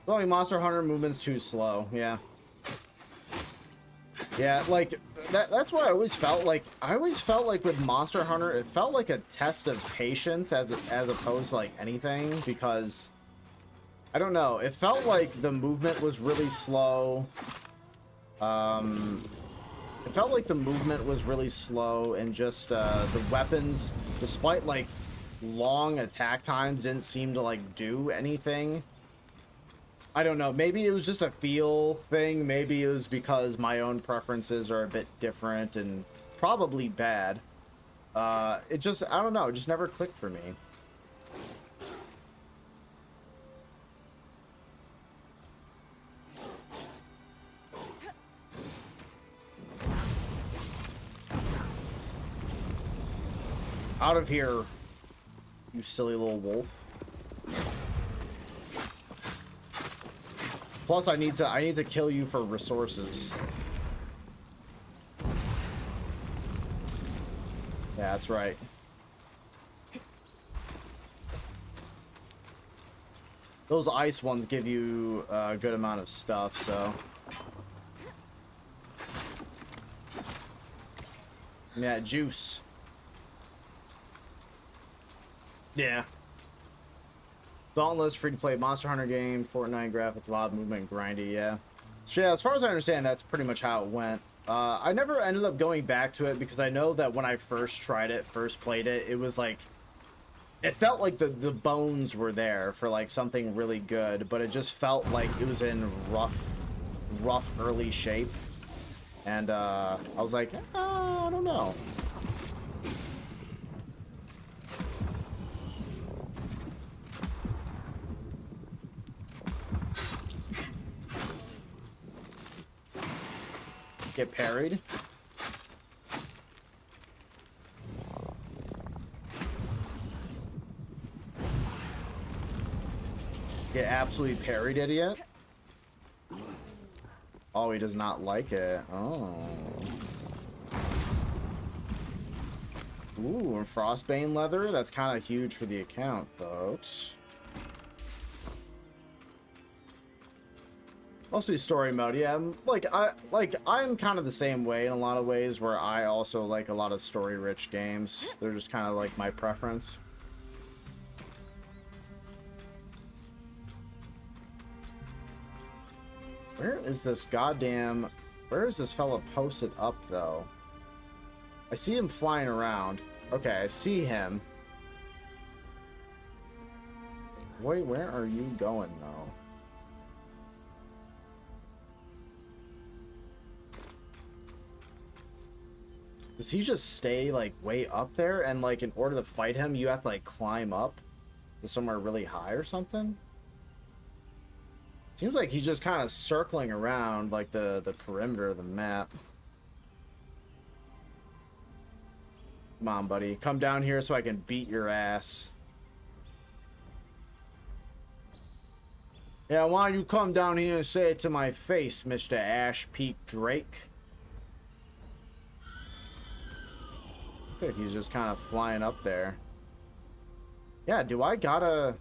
Only Monster Hunter movement's too slow. Yeah. Yeah, like that's what I always felt like. I always felt like with Monster Hunter, it felt like a test of patience as opposed to like anything, because I don't know, it felt like the movement was really slow. It felt like the movement was really slow, and just the weapons, despite like long attack times, didn't seem to like do anything. I don't know, maybe it was just a feel thing, maybe it was because my own preferences are a bit different and probably bad. It just, I don't know, it just never clicked for me. Out of here, you silly little wolf. Plus, I need to kill you for resources. Yeah, that's right. Those ice ones give you a good amount of stuff, so. Yeah, juice. Yeah. Dauntless, free-to-play Monster Hunter game, Fortnite graphics, a lot of movement, grindy, yeah. So yeah, as far as I understand, that's pretty much how it went. I never ended up going back to it because I know that when I first played it, it was like, it felt like the bones were there for like something really good, but it just felt like it was in rough early shape. And I was like, I don't know. Get parried. Get absolutely parried, idiot. Oh, he does not like it. Oh. Ooh, and Frostbane leather. That's kind of huge for the account, folks. Mostly story mode, yeah. I'm kind of the same way in a lot of ways, where I also like a lot of story-rich games. They're just kind of like my preference. Where is this goddamn... Where is this fella posted up, though? I see him flying around. Okay, I see him. Wait, where are you going, though? Does he just stay, like, way up there? And, like, in order to fight him, you have to, like, climb up to somewhere really high or something? Seems like he's just kind of circling around, like, the perimeter of the map. Come on, buddy. Come down here so I can beat your ass. Yeah, why don't you come down here and say it to my face, Mr. Ash Peak Drake? I think he's just kind of flying up there. Yeah, do I gotta...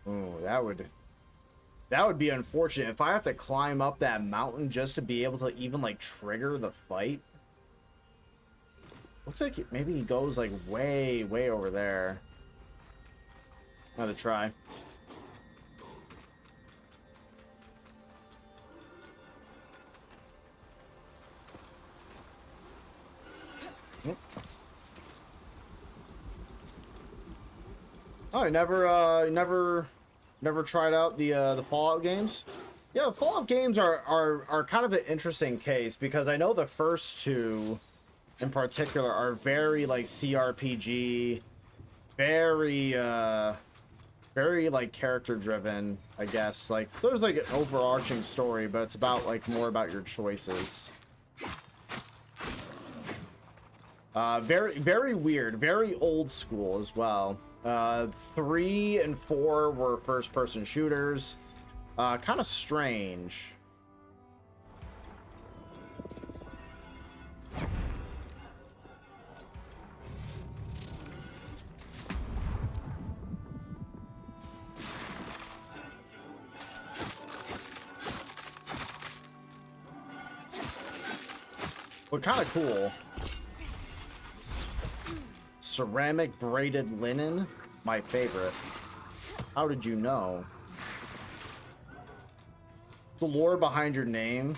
Oh, that would be unfortunate. If I have to climb up that mountain just to be able to even, like, trigger the fight. Looks like maybe he goes, like, way, way over there. Another try. Yep. Oh, you never tried out the Fallout games? Yeah, the Fallout games are kind of an interesting case, because I know the first two in particular are very, like, CRPG, very like character driven, I guess. Like, there's like an overarching story, but it's about, like, more about your choices. Very, very weird, very old school as well. 3 and 4 were first-person shooters. Kind of strange. But kind of cool. Ceramic braided linen, my favorite. How did you know? The lore behind your name.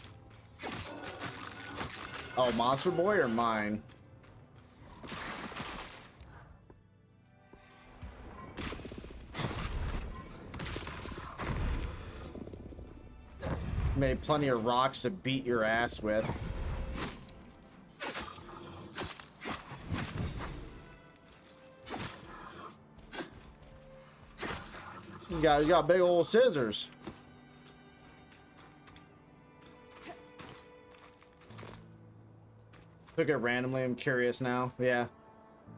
Oh, Monster Boy or mine? Made plenty of rocks to beat your ass with. You got big old scissors. Took it randomly. I'm curious now. Yeah,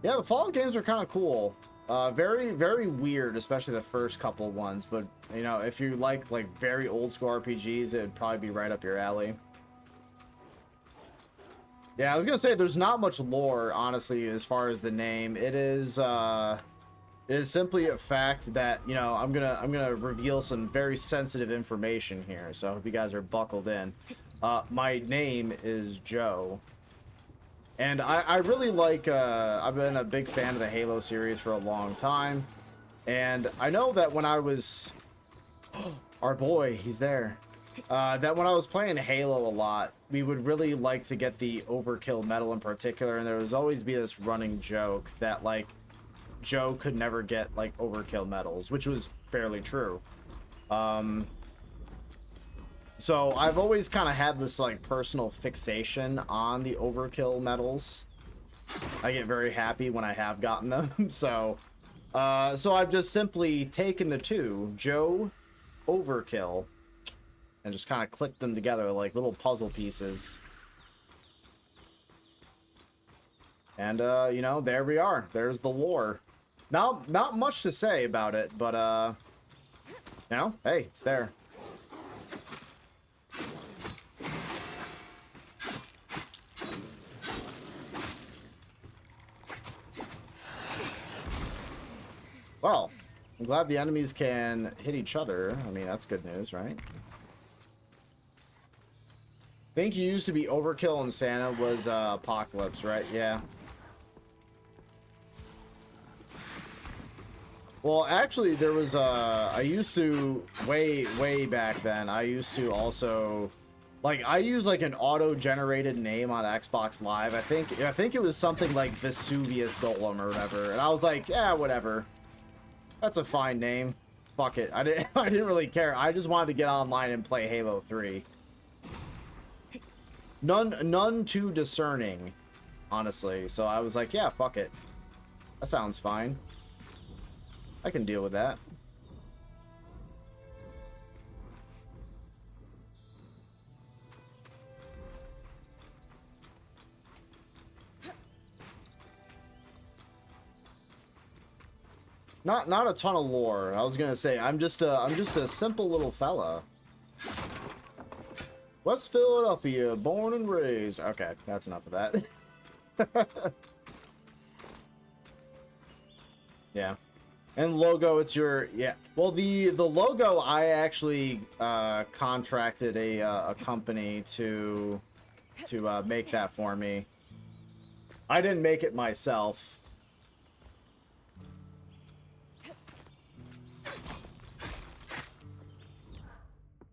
the Fallout games are kind of cool. Very, very weird, especially the first couple ones. But you know, if you like very old school RPGs, it'd probably be right up your alley. Yeah, I was gonna say there's not much lore, honestly, as far as the name. It is simply a fact that, you know, I'm gonna reveal some very sensitive information here, so I hope you guys are buckled in. My name is Joe, and I really like, I've been a big fan of the Halo series for a long time, and I know that when I was, our boy, he's there, that when I was playing Halo a lot, we would really like to get the overkill medal in particular, and there was always be this running joke that, like, Joe could never get, like, overkill medals, which was fairly true. So I've always kind of had this, like, personal fixation on the overkill medals. I get very happy when I have gotten them. So I've just simply taken the two, Joe Overkill, and just kind of clicked them together like little puzzle pieces. And, you know, there we are. There's the lore. Not much to say about it, but, you know, hey, it's there. Well, I'm glad the enemies can hit each other. I mean, that's good news, right? Think you used to be Overkill and Santa was Apocalypse, right? Yeah. Well, actually, there was I used to way back then. I used to also, like, I use like an auto-generated name on Xbox Live. I think it was something like Vesuvius Golem or whatever, and I was like, yeah, whatever. That's a fine name. Fuck it. I didn't really care. I just wanted to get online and play Halo 3. None too discerning, honestly. So I was like, yeah, fuck it. That sounds fine. I can deal with that. Not a ton of lore. I was gonna say I'm just a simple little fella. West Philadelphia, born and raised. Okay, that's enough of that. Yeah. And logo, it's your, yeah. Well, the logo, I actually contracted a company to make that for me. I didn't make it myself.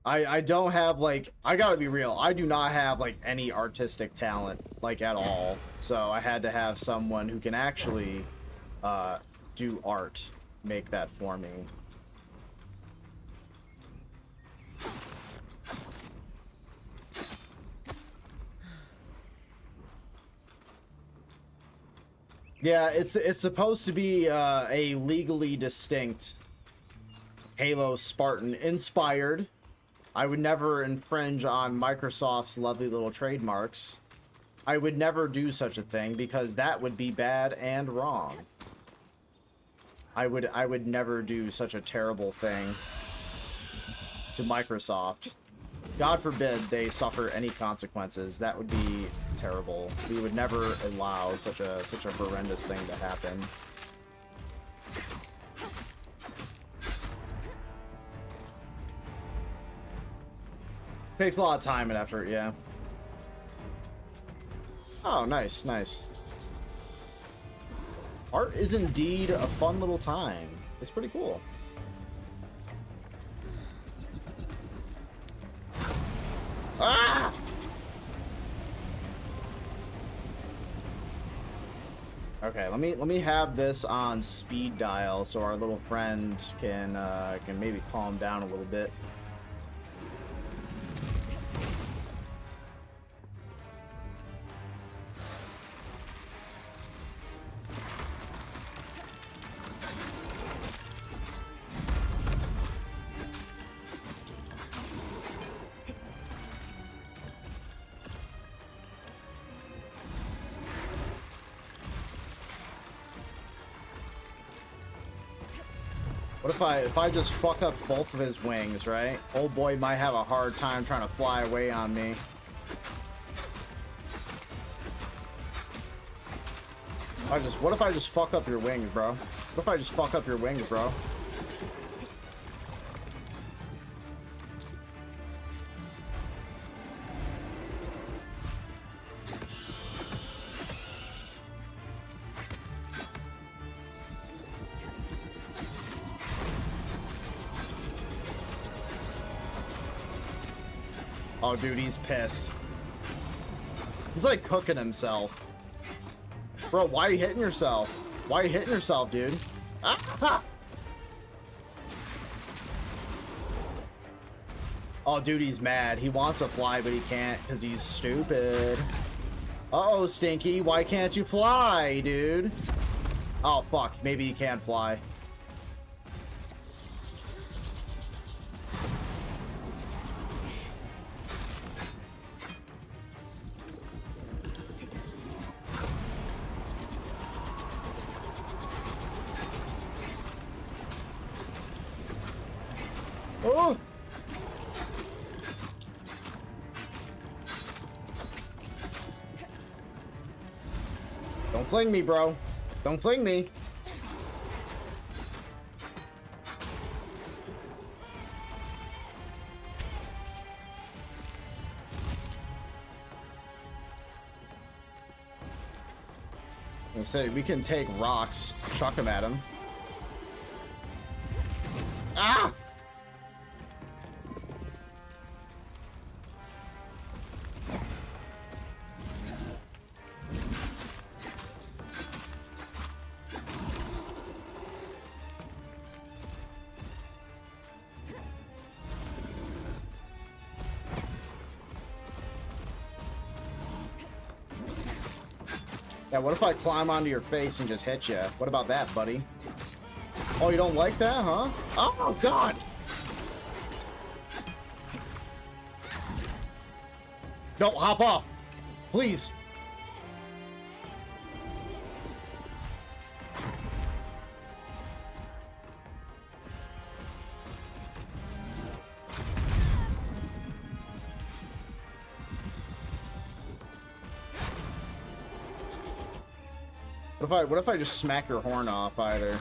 I don't have, like, I gotta be real, I do not have like any artistic talent, like, at all. So I had to have someone who can actually do art make that for me. Yeah, it's supposed to be a legally distinct Halo Spartan inspired. I would never infringe on Microsoft's lovely little trademarks. I would never do such a thing because that would be bad and wrong. I would never do such a terrible thing to Microsoft. God forbid they suffer any consequences. That would be terrible. We would never allow such a horrendous thing to happen. Takes a lot of time and effort, yeah. Oh, nice, nice. Art is indeed a fun little time. It's pretty cool. Ah! Okay, let me have this on speed dial so our little friend can maybe calm down a little bit. What if I just fuck up both of his wings, right? Old boy might have a hard time trying to fly away on me. What if I just fuck up your wings, bro? What if I just fuck up your wings, bro? Oh, dude, he's pissed. He's like cooking himself. Bro, why are you hitting yourself? Why are you hitting yourself, dude? Ah! Oh, dude, he's mad. He wants to fly, but he can't because he's stupid. Uh-oh, Stinky. Why can't you fly, dude? Oh, fuck. Maybe he can fly. Oh! Don't fling me, bro. Don't fling me. I say we can take rocks, chuck them at him. Ah! Yeah, what if I climb onto your face and just hit you? What about that, buddy? Oh, you don't like that, huh? Oh, God! No, hop off! Please! What if I just smack your horn off either?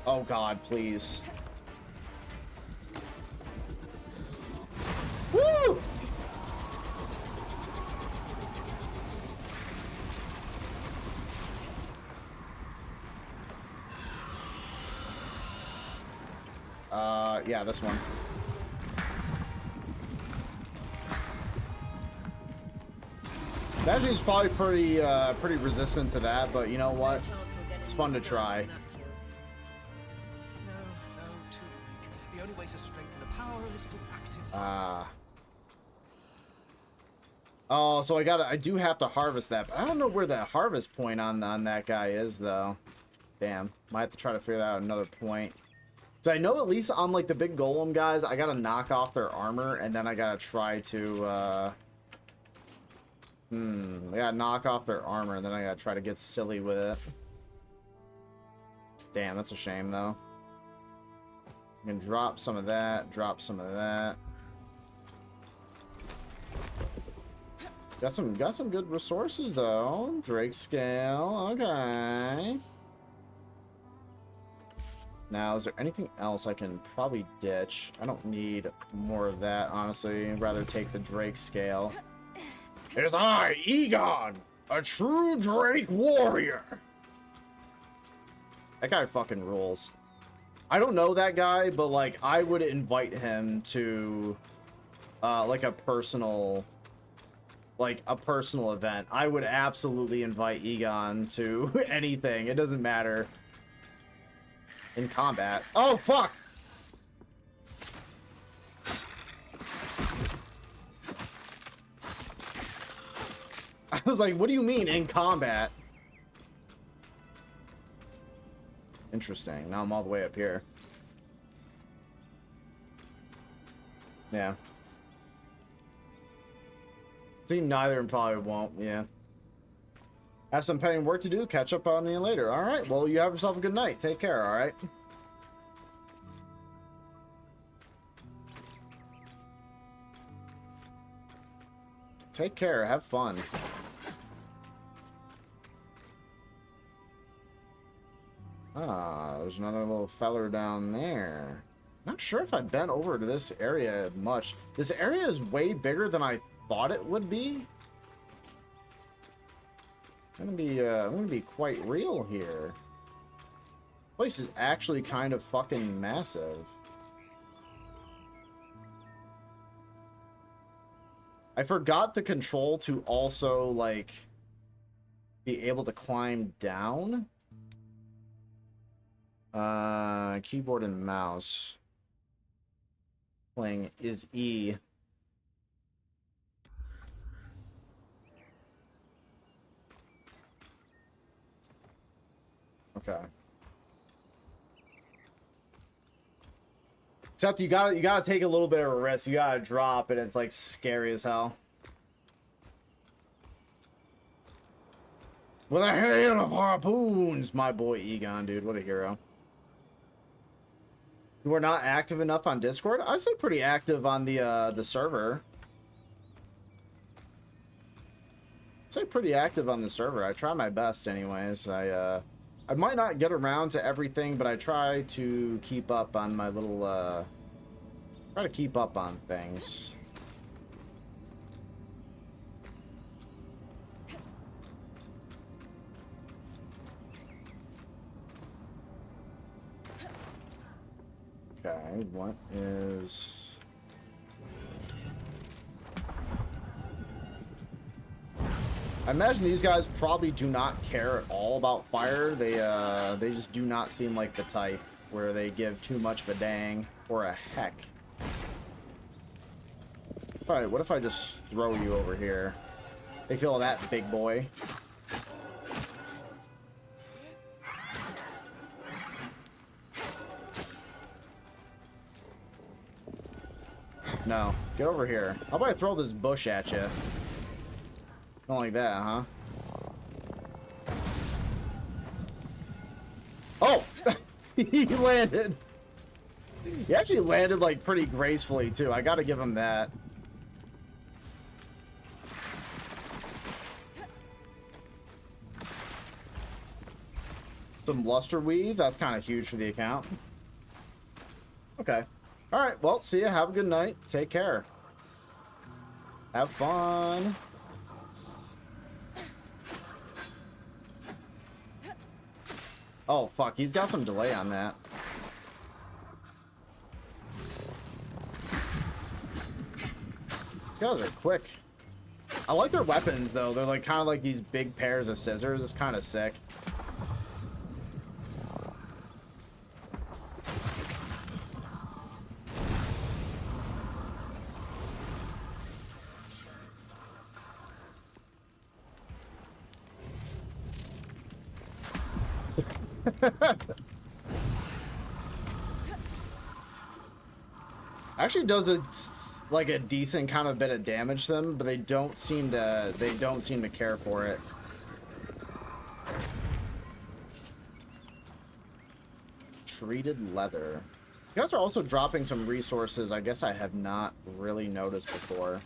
Oh God, please. Woo! Yeah, this one. Imagine he's probably pretty resistant to that, but you know what? It's fun to try. No, too weak. The only way to strengthen a power is through active harvest. Oh, so I do have to harvest that. But I don't know where the harvest point on that guy is though. Damn, might have to try to figure that out another point. So I know at least on like the big golem guys, I gotta knock off their armor and then I gotta try to I gotta knock off their armor and then I gotta try to get silly with it. Damn, that's a shame though. I can drop some of that, drop some of that. Got some good resources though. Drake scale, okay. Now, is there anything else I can probably ditch? I don't need more of that, honestly. I'd rather take the Drake scale. It is I, Egon, a true Drake warrior. That guy fucking rules. I don't know that guy, but like I would invite him to like a personal event. I would absolutely invite Egon to anything. It doesn't matter. In combat. Oh fuck! I was like, what do you mean in combat? Interesting. Now I'm all the way up here. Yeah. See, neither of them probably won't, yeah. Have some pending work to do. Catch up on you later. Alright, well, you have yourself a good night. Take care, alright? Take care. Have fun. Ah, there's another little feller down there. Not sure if I've been over to this area much. This area is way bigger than I thought it would be. I'm gonna be quite real here. Place is actually kind of fucking massive. I forgot the control to also like be able to climb down. Keyboard and mouse. Playing is E. Okay. Except you gotta take a little bit of a risk. You gotta drop, and it's like scary as hell. With a hail of harpoons, my boy Egon, dude, what a hero. You are not active enough on Discord. I say pretty active on the server. I say pretty active on the server. I try my best, anyways. I might not get around to everything, but I try to keep up on my little, try to keep up on things. Okay, what is... I imagine these guys probably do not care at all about fire. They just do not seem like the type where they give too much of a dang or a heck. What if I just throw you over here? They feel that, big boy. No, get over here. How about I throw this bush at you? Don't like that, huh? Oh! He landed! He actually landed, like, pretty gracefully, too. I gotta give him that. Some luster weave. That's kind of huge for the account. Okay. Alright, well, see ya. Have a good night. Take care. Have fun. Oh, fuck. He's got some delay on that. These guys are quick. I like their weapons, though. They're like kind of like these big pairs of scissors. It's kind of sick. Actually does like a decent kind of bit of damage to them, but they don't seem to care for it. Treated leather. You guys are also dropping some resources I guess I have not really noticed before.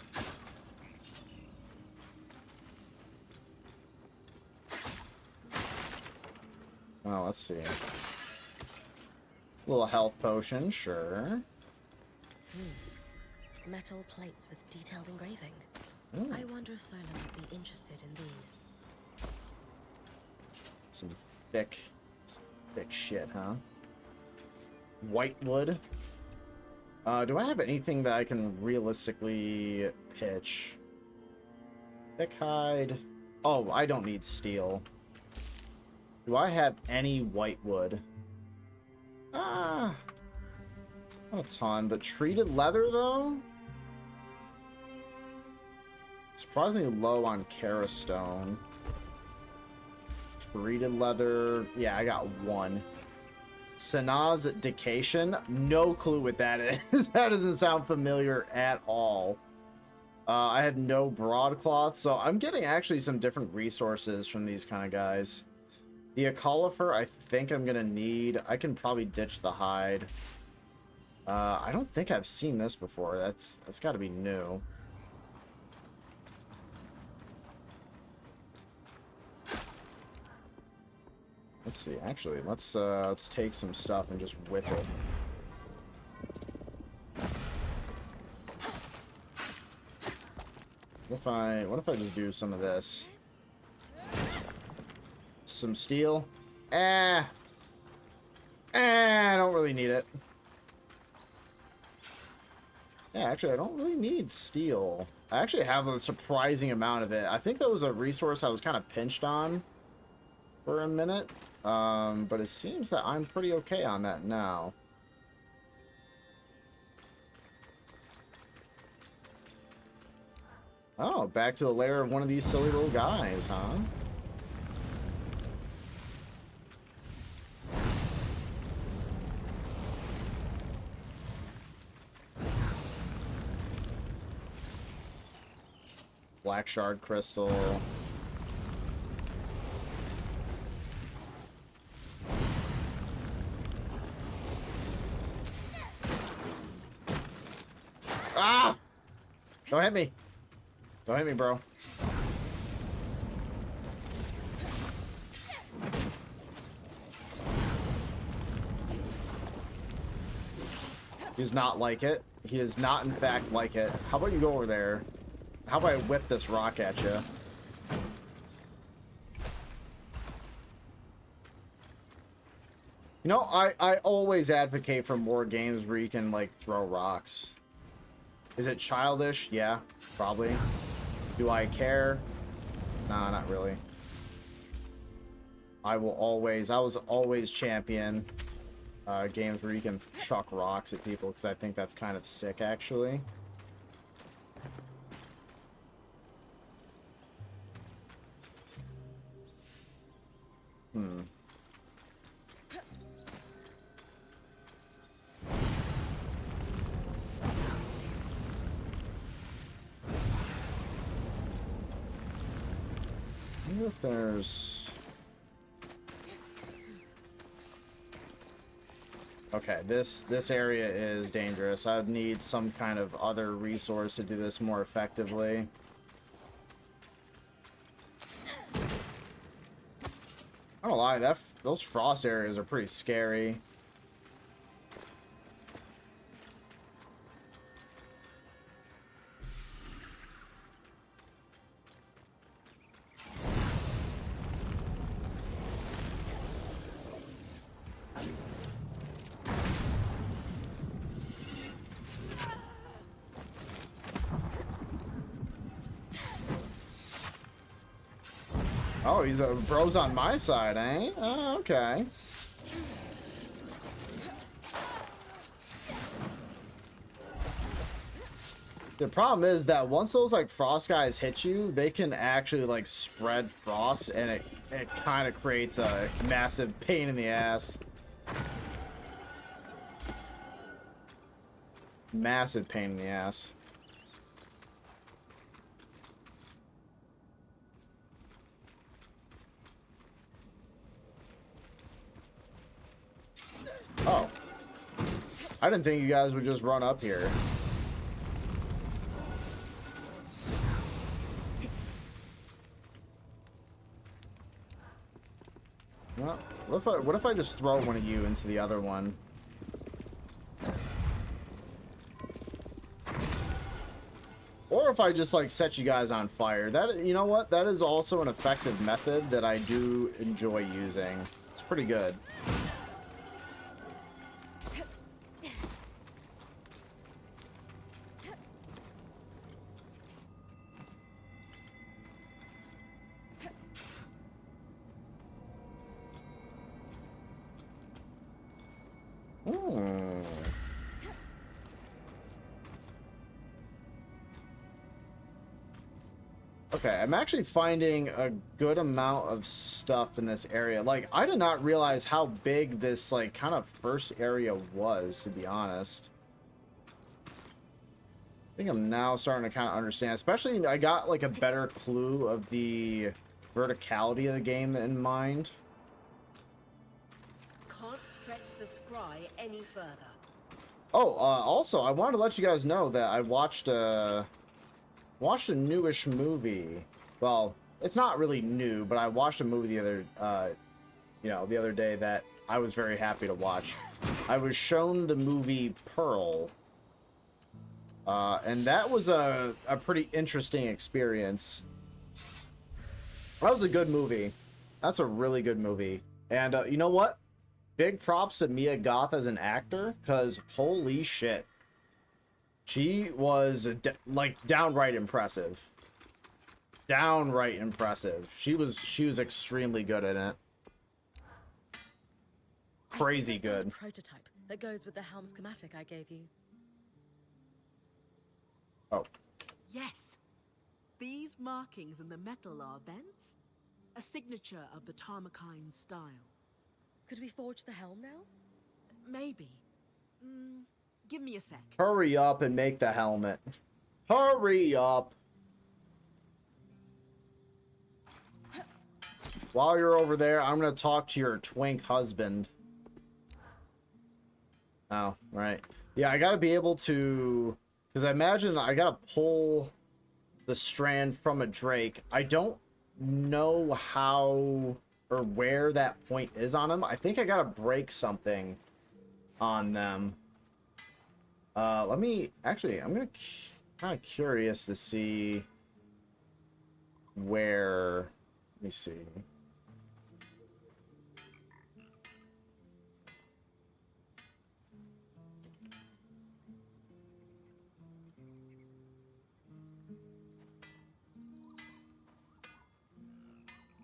Oh, let's see. Little health potion, sure. Metal plates with detailed engraving. Ooh. I wonder if Solar might be interested in these. Some thick shit, huh? White wood. Do I have anything that I can realistically pitch? Thick hide. Oh, I don't need steel. Do I have any white wood? Ah, not a ton, but treated leather though? Surprisingly low on Kerastone. Treated leather, yeah, I got one. Sanaz Decation, no clue what that is. That doesn't sound familiar at all. I have no broadcloth, so I'm getting actually some different resources from these kind of guys. The Acolifer, I think I'm gonna need. I can probably ditch the hide. I don't think I've seen this before. That's got to be new. Let's see. Actually, let's take some stuff and just whip it. What if I just do some of this? Some steel. I don't really need it. Yeah, actually, I don't really need steel. I actually have a surprising amount of it. I think that was a resource I was kind of pinched on for a minute. But it seems that I'm pretty okay on that now. Oh, back to the lair of one of these silly little guys, huh? Black shard crystal. Ah! Don't hit me. Don't hit me, bro. He does not like it. He does not, in fact, like it. How about you go over there? How about I whip this rock at you? You know, I always advocate for more games where you can, like, throw rocks. Is it childish? Yeah, probably. Do I care? Nah, not really. I was always champion games where you can chuck rocks at people, because I think that's kind of sick, actually. Hmm. I wonder if there's... Okay, this area is dangerous. I would need some kind of other resource to do this more effectively. I don't lie, those frost areas are pretty scary. Oh, he's a bro's on my side, eh? Oh, okay. The problem is that once those like frost guys hit you, they can actually like spread frost, and it kind of creates a massive pain in the ass. Massive pain in the ass. Oh. I didn't think you guys would just run up here. Well, what if I just throw one of you into the other one? Or if I just like set you guys on fire. That, you know what? That is also an effective method that I do enjoy using. It's pretty good. Okay, I'm actually finding a good amount of stuff in this area. Like, I did not realize how big this, like, kind of first area was, to be honest. I think I'm now starting to kind of understand. Especially, I got, like, a better clue of the verticality of the game in mind. Can't stretch the scry any further. Oh, also, I wanted to let you guys know that I watched a newish movie. Well, it's not really new, but I watched a movie the other day that I was very happy to watch. I was shown the movie Pearl, and that was a pretty interesting experience. That was a good movie. That's a really good movie. And you know what? Big props to Mia Goth as an actor, because holy shit. She was like downright impressive. Downright impressive. She was extremely good in it. Crazy good. Prototype that goes with the helm schematic I gave you. Oh. Yes. These markings in the metal are vents? A signature of the Tarmakine style. Could we forge the helm now? Maybe. Give me a sec. Hurry up and make the helmet. Hurry up. While you're over there, I'm going to talk to your twink husband. Oh, right. Yeah, I got to be able to... Because I imagine I got to pull the strand from a drake. I don't know how or where that point is on them. I think I got to break something on them. Let me... Actually, I'm going to... Kind of curious to see where... Let me see.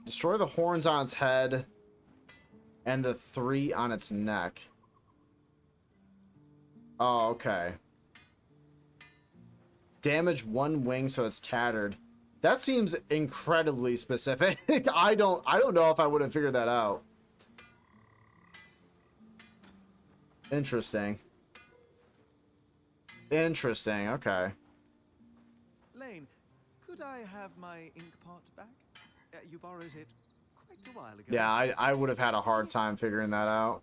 Destroy the horns on its head and the 3 on its neck. Oh, okay. Damage 1 wing so it's tattered. That seems incredibly specific. I don't know if I would have figured that out. Interesting. Interesting, okay. Lane, could I have my ink pot back? You borrowed it quite a while ago. Yeah, I would have had a hard time figuring that out.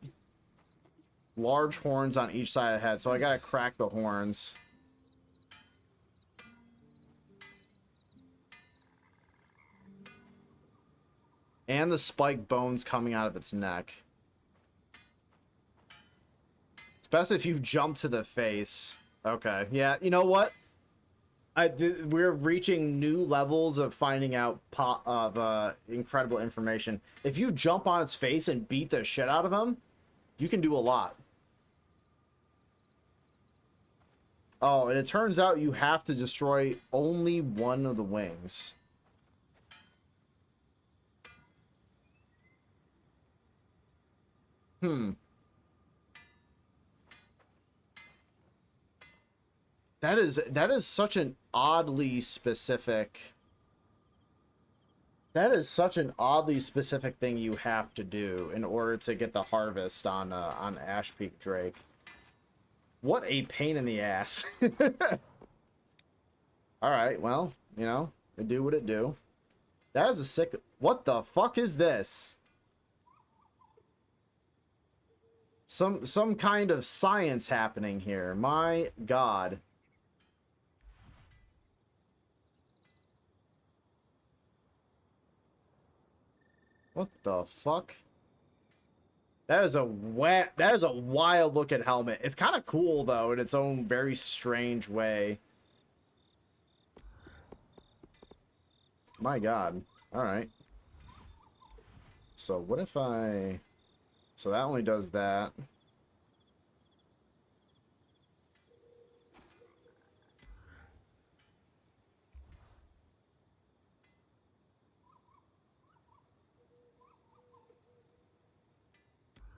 Large horns on each side of the head, so I gotta crack the horns. And the spiked bones coming out of its neck. Especially if you jump to the face. Okay, yeah, you know what? We're reaching new levels of finding out incredible information. If you jump on its face and beat the shit out of him, you can do a lot. Oh, and it turns out you have to destroy only one of the wings. That is such an oddly specific. That is such an oddly specific thing you have to do in order to get the harvest on Ash Peak Drake. What a pain in the ass. All right, well, you know, it do what it do. That is a sick. What the fuck is this? Some kind of science happening here. My God. What the fuck? That is a wild looking helmet. It's kind of cool though in its own very strange way. My God. All right. So what if I... So that only does that.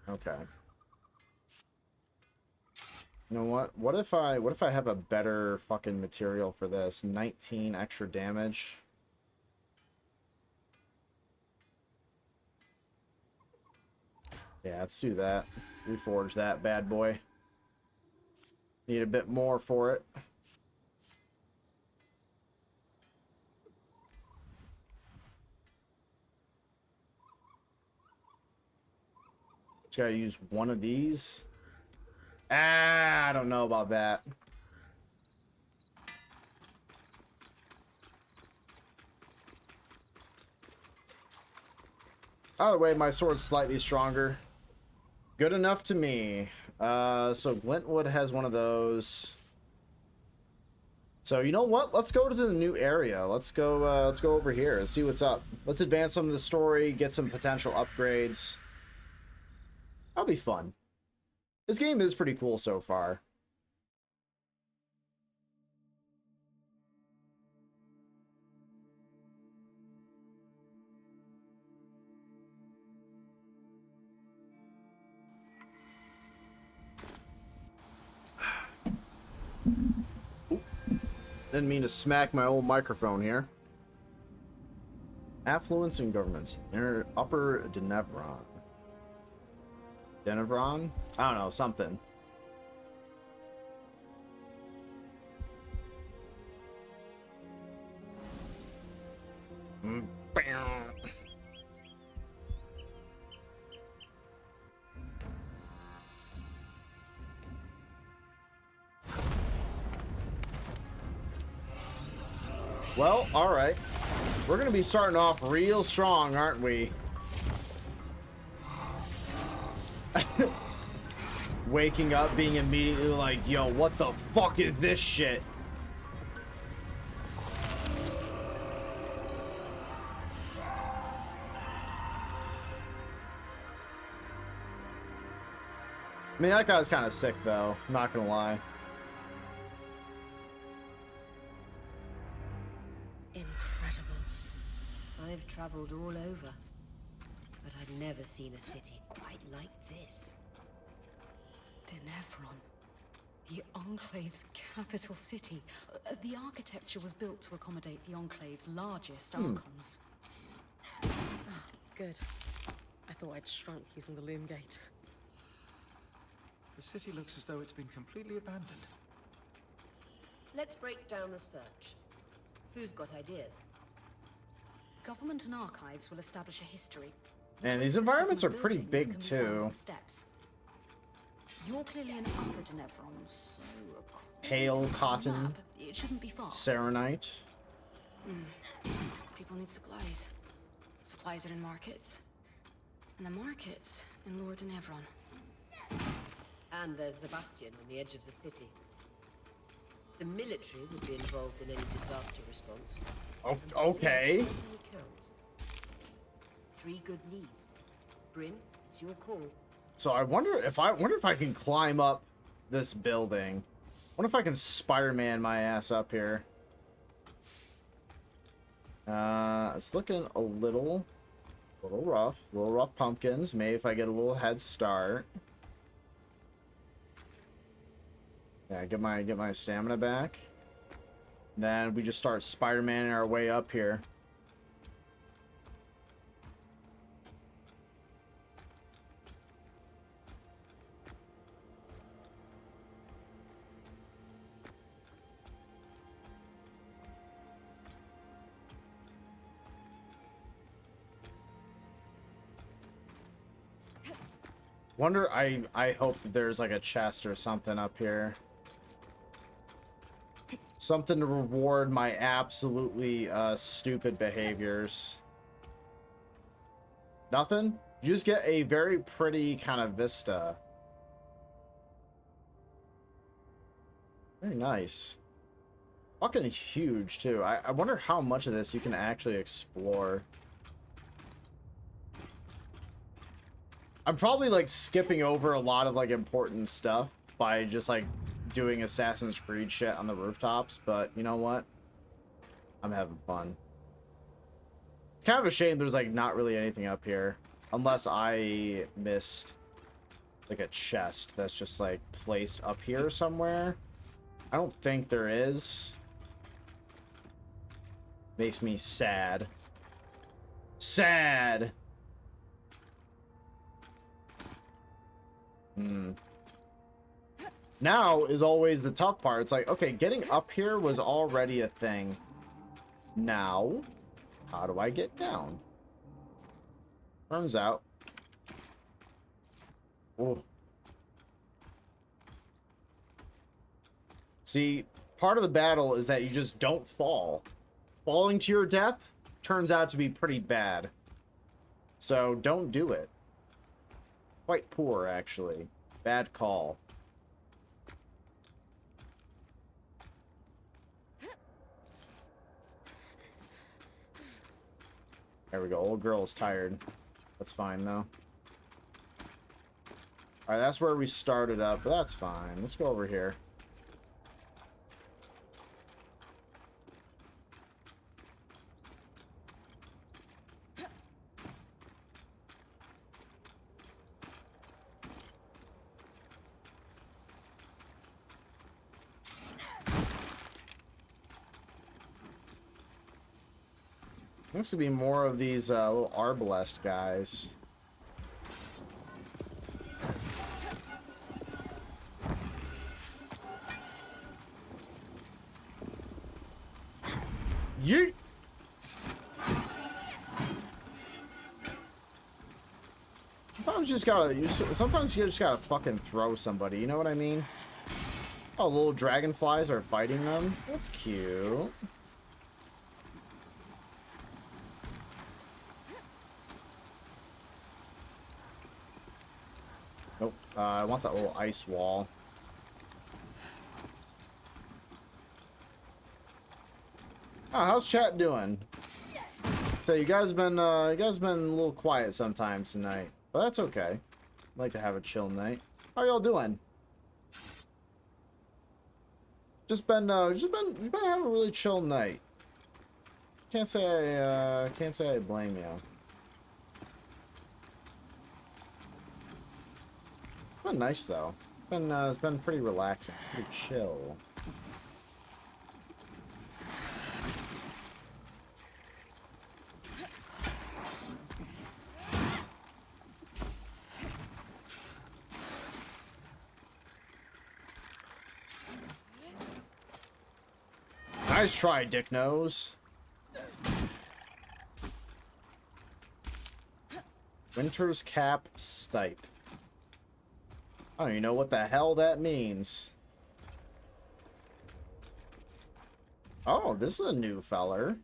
Okay. You know what? What if I have a better fucking material for this? 19 extra damage. Yeah, let's do that. Reforge that bad boy. Need a bit more for it. Just gotta use one of these. Ah, I don't know about that. Either way, my sword's slightly stronger. Good enough to me. So Glintwood has one of those. So you know what? Let's go to the new area. Let's go over here and see what's up. Let's advance some of the story, get some potential upgrades. That'll be fun. This game is pretty cool so far. Didn't mean to smack my old microphone here. Affluence in governments. Upper Denevron. Denevron? I don't know, something. Well, alright. We're gonna be starting off real strong, aren't we? Waking up, being immediately like, yo, what the fuck is this shit? I mean, that guy's kind of sick, though. I'm not gonna lie. Incredible. I've traveled all over, but I've never seen a city quite like this. Denevron. The Enclave's capital city. The architecture was built to accommodate the Enclave's largest archons. Oh, good. I thought I'd shrunk using the loom gate. The city looks as though it's been completely abandoned. Let's break down the search. Who's got ideas? Government and archives will establish a history. And these environments are pretty big too. Steps. You're clearly an upper Denevron, so Hail, cotton, map, it shouldn't be far. Serenite. People need supplies. Supplies are in markets. And the markets in Lord Denevron. And there's the bastion on the edge of the city. The military would be involved in any disaster response. Okay. And certainly counts. 3 good leads. Bryn, it's your call. So I wonder if I can climb up this building. I wonder if I can Spider-Man my ass up here. It's looking a little rough. Little rough pumpkins. Maybe if I get a little head start. Yeah, get my stamina back. Then we just start Spider-Maning our way up here. Wonder, I hope that there's like a chest or something up here. Something to reward my absolutely stupid behaviors. Nothing? You just get a very pretty kind of vista. Very nice. Fucking huge too. I wonder how much of this you can actually explore. I'm probably like skipping over a lot of like important stuff by just like doing Assassin's Creed shit on the rooftops, but you know what? I'm having fun. It's kind of a shame there's like not really anything up here, unless I missed like a chest that's just like placed up here somewhere. I don't think there is. Makes me sad. Sad. Now is always the tough part. It's like, okay, getting up here was already a thing. Now, how do I get down? Turns out. Oh. See, part of the battle is that you just don't fall. Falling to your death turns out to be pretty bad. So don't do it. Quite poor, actually. Bad call. There we go. Old girl is tired. That's fine, though. Alright, that's where we started up, but that's fine. Let's go over here. Looks to be more of these little arbalest guys. Yeet! Sometimes you just gotta fucking throw somebody, you know what I mean? Oh, little dragonflies are fighting them? That's cute. Nope. I want that little ice wall. Oh, how's chat doing? So you guys been a little quiet sometimes tonight, but that's okay. I like to have a chill night. How y'all doing? Just been having a really chill night. Can't say I blame you. It's been nice though. It's been pretty relaxing, pretty chill. Nice try, Dick Nose. Winter's Cap Stipe. I don't even know what the hell that means. Oh, this is a new feller.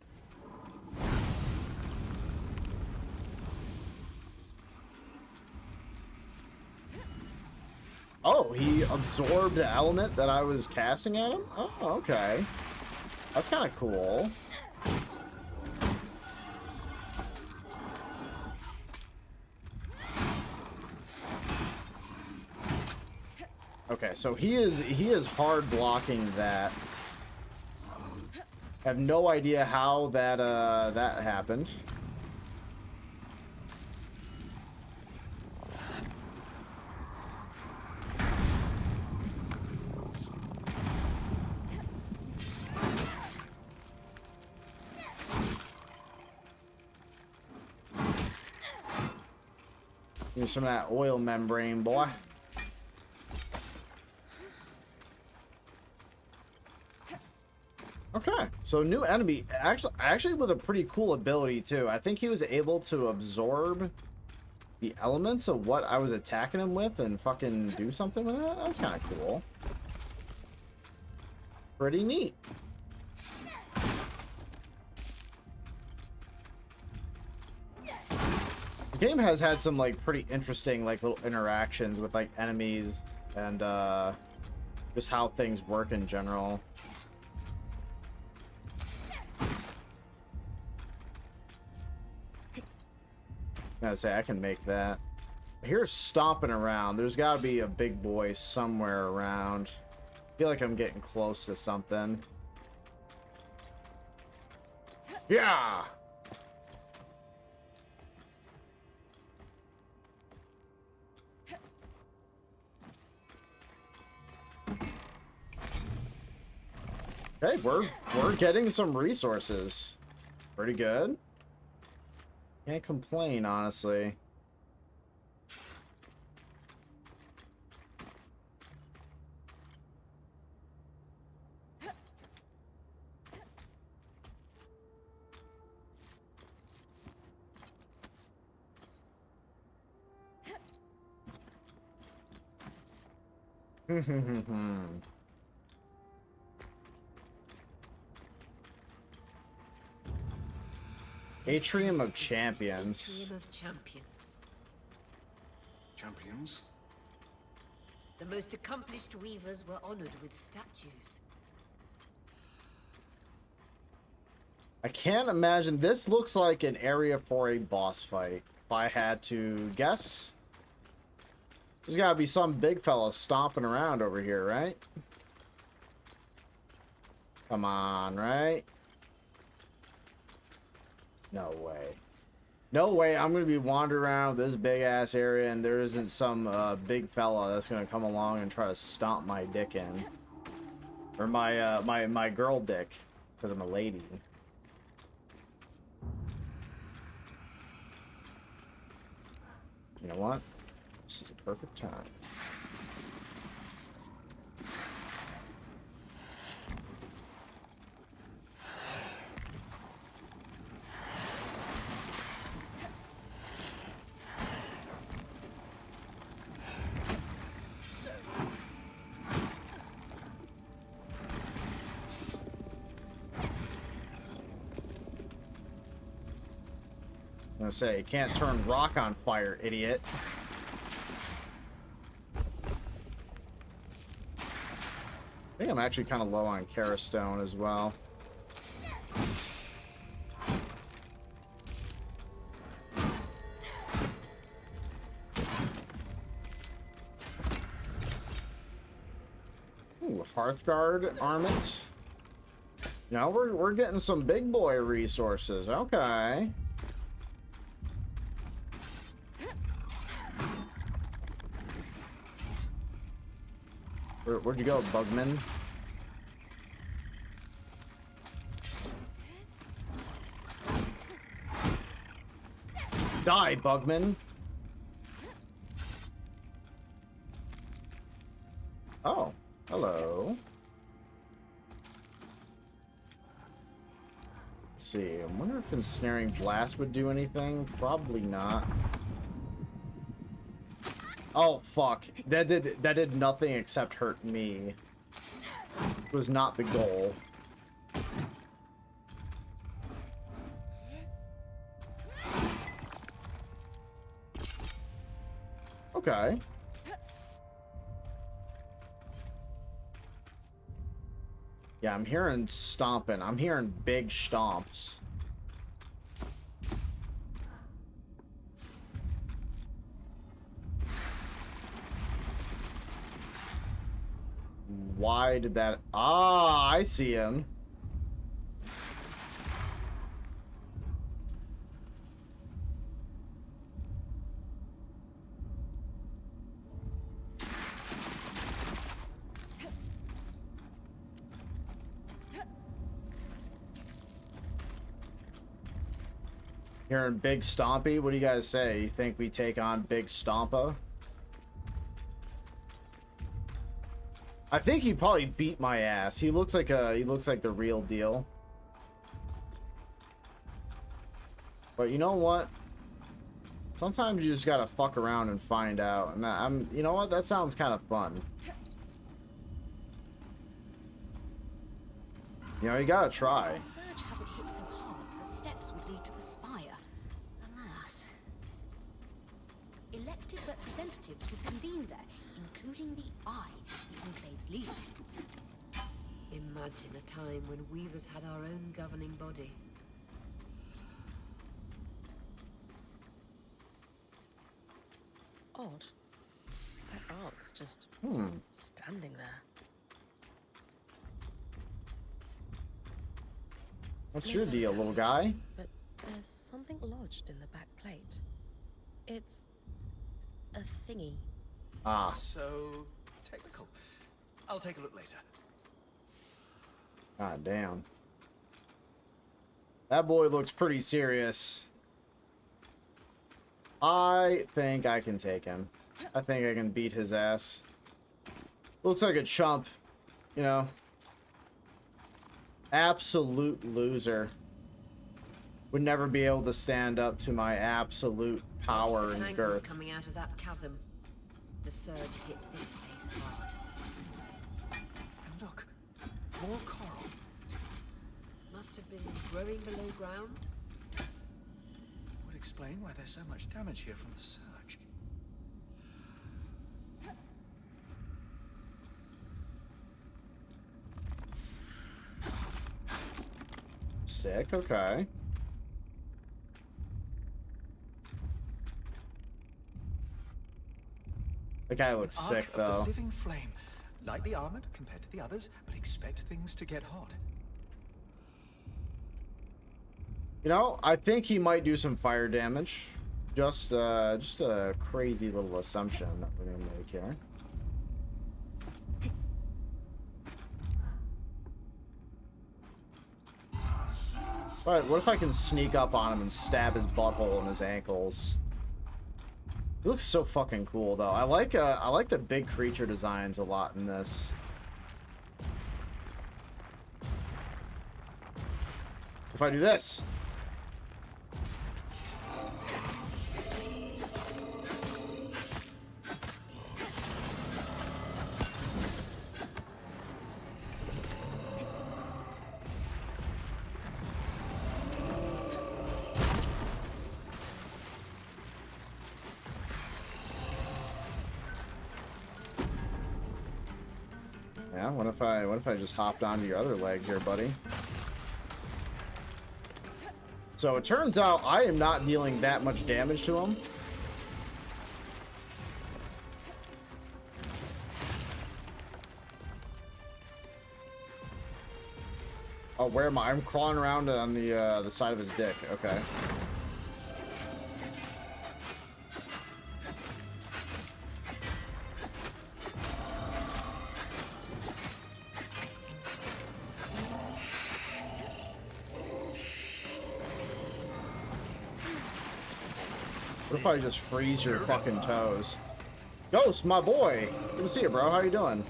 Oh, he absorbed the element that I was casting at him? Oh, okay. That's kind of cool. Okay, so he is hard blocking that. I have no idea how that that happened. Give me some of that oil membrane, boy. Okay, so new enemy, actually with a pretty cool ability too. I think he was able to absorb the elements of what I was attacking him with and fucking do something with that. That's kind of cool. Pretty neat. This game has had some like pretty interesting like little interactions with like enemies and just how things work in general. I say I can make that. Here's stomping around. There's got to be a big boy somewhere around. I feel like I'm getting close to something. Yeah. Okay, we're getting some resources. Pretty good. Can't complain, honestly. Atrium of Champions. Atrium of Champions. Champions? The most accomplished weavers were honored with statues. I can't imagine. This looks like an area for a boss fight. If I had to guess. There's gotta be some big fella stomping around over here, right? Come on, right? No way. No way I'm gonna be wandering around this big ass area and there isn't some big fella that's gonna come along and try to stomp my dick in. Or my my girl dick. Because I'm a lady. You know what? This is a perfect time. I'm gonna say, you can't turn rock on fire, idiot. I think I'm actually kind of low on Kerastone as well. Ooh, Hearthguard Armament. Now we're getting some big boy resources. Okay. Where'd you go, Bugman? Die, Bugman. Oh, hello. Let's see. I wonder if ensnaring blast would do anything. Probably not. Oh fuck! That did nothing except hurt me. It was not the goal. Okay. Yeah, I'm hearing stomping. I'm hearing big stomps. Why did that... Ah, I see him. Hearing Big Stompy? What do you guys say? You think we take on Big Stompa? I think he probably beat my ass. He looks like the real deal. But you know what? Sometimes you just gotta fuck around and find out. And you know what? That sounds kind of fun. You know, you gotta try. If the surge hadn't hit so hard, the steps would lead to the spire. Alas. Elected representatives would convene there, including the Eye, the Enclave's leader. Imagine a time when Weavers had our own governing body. Odd. That ark's just standing there. What's your deal, little guy? But there's something lodged in the back plate. It's a thingy. Ah. So technical. I'll take a look later. God damn. That boy looks pretty serious. I think I can take him. I think I can beat his ass. Looks like a chump, you know. Absolute loser. Would never be able to stand up to my absolute power Watch the and tangles girth. coming out of that chasm. The surge hit this place hard. And look, more coral. Must have been growing below ground. Would explain why there's so much damage here from the surge. Sick, okay. The guy looks Arc sick, of the though. living flame. Lightly armored compared to the others, but expect things to get hot. You know, I think he might do some fire damage. Just a crazy little assumption that we're gonna make here. Alright, what if I can sneak up on him and stab his butthole and his ankles? He looks so fucking cool, though. I like the big creature designs a lot in this. If I do this. Yeah, what if I just hopped onto your other leg here, buddy? So it turns out I am not dealing that much damage to him. Oh, where am I? I'm crawling around on the side of his dick. Okay. What if I just freeze your fucking toes? Ghost, my boy! Good to see you, bro. How you doing?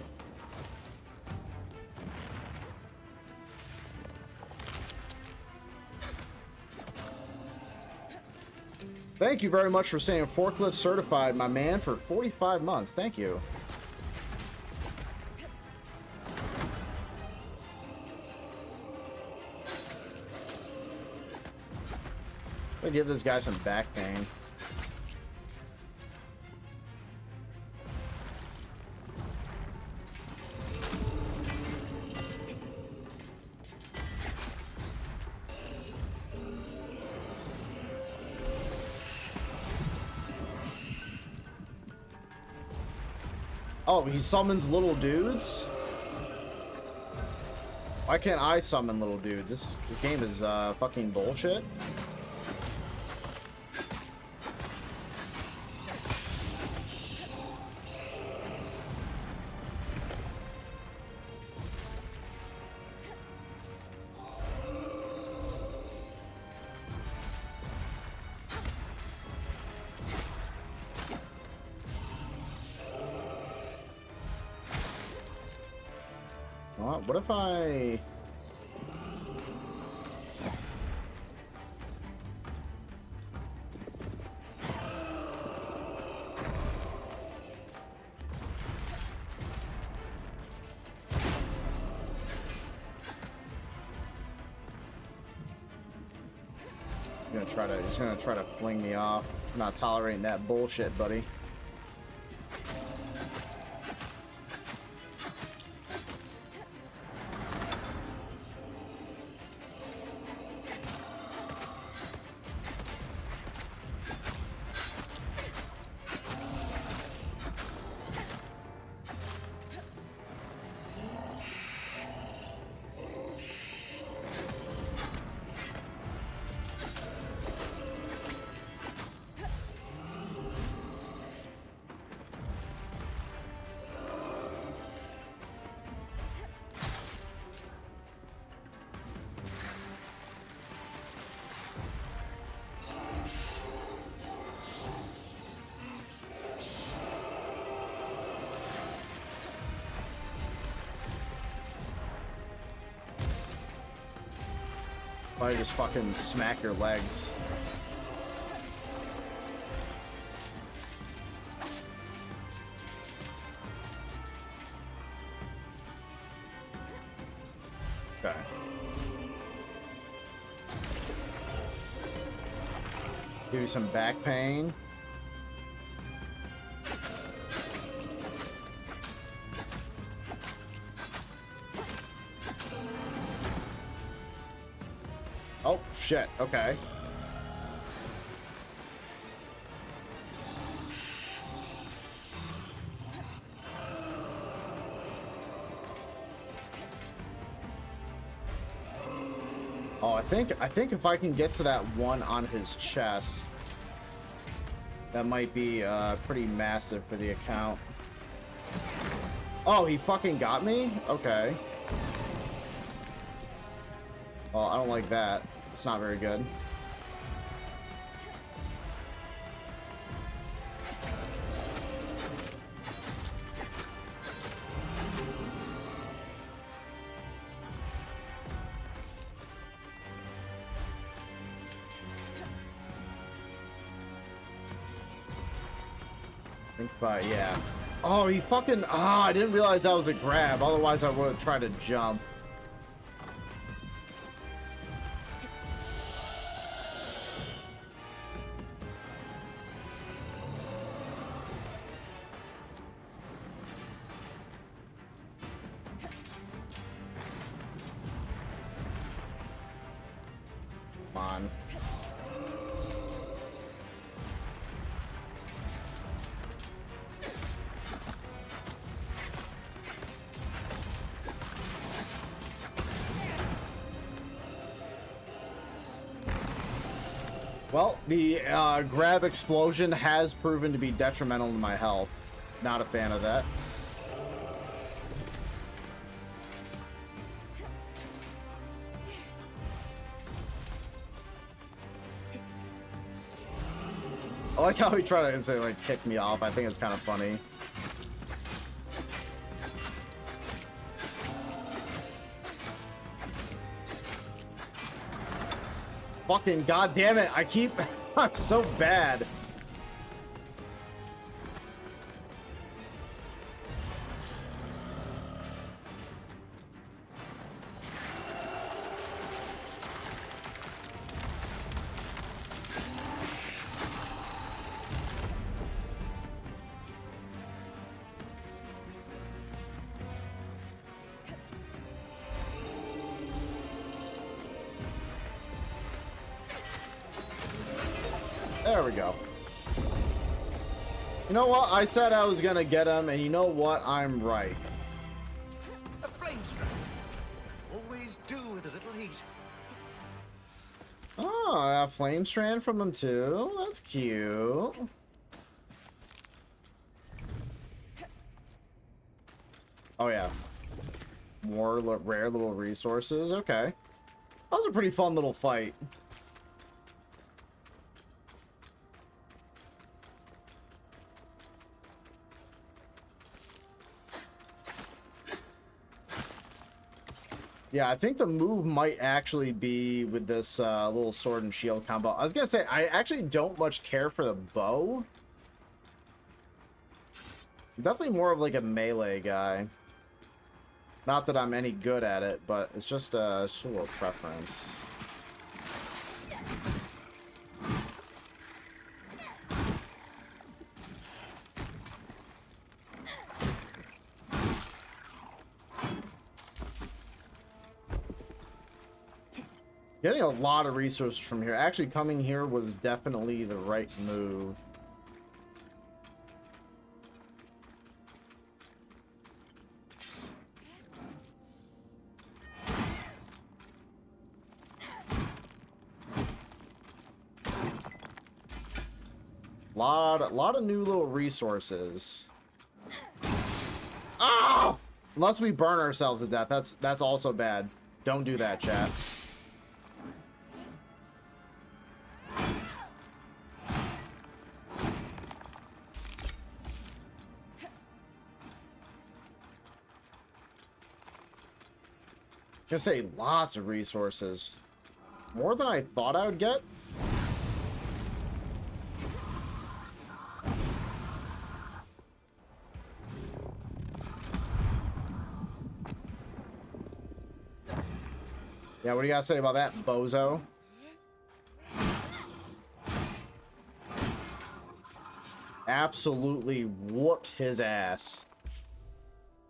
Thank you very much for saying forklift certified, my man, for 45 months. Thank you. I'm gonna give this guy some back pain. Oh, he summons little dudes? Why can't I summon little dudes? This game is fucking bullshit. What if I... He's gonna try to fling me off. I'm not tolerating that bullshit, buddy. Probably just fucking smack your legs. Okay. Give you some back pain. Oh, shit. Okay. Oh, I think if I can get to that one on his chest, that might be pretty massive for the account. Oh, he fucking got me? Okay. Well, I don't like that. It's not very good. I think yeah. Oh, he fucking... Ah, I didn't realize that was a grab. Otherwise, I would have tried to jump. On. Well, the grab explosion has proven to be detrimental to my health. Not a fan of that. I like how he tried to say, like, kick me off. I think it's kind of funny. Fucking goddamn it! I keep... I'm so bad. There we go. You know what? I said I was gonna get him, and you know what? I'm right. A flame strand. Always do with a little heat. Oh, I got flame strand from him too. That's cute. Oh yeah. More rare little resources. Okay. That was a pretty fun little fight. Yeah, I think the move might actually be with this little sword and shield combo. I was gonna say, I actually don't much care for the bow. Definitely more of like a melee guy. Not that I'm any good at it, but it's just a sort of preference. Getting a lot of resources from here. Actually, coming here was definitely the right move. Lot of new little resources. Ah! Unless we burn ourselves to death. That's also bad. Don't do that, chat. I say lots of resources. More than I thought I would get. Yeah, what do you gotta say about that, bozo? Absolutely whooped his ass.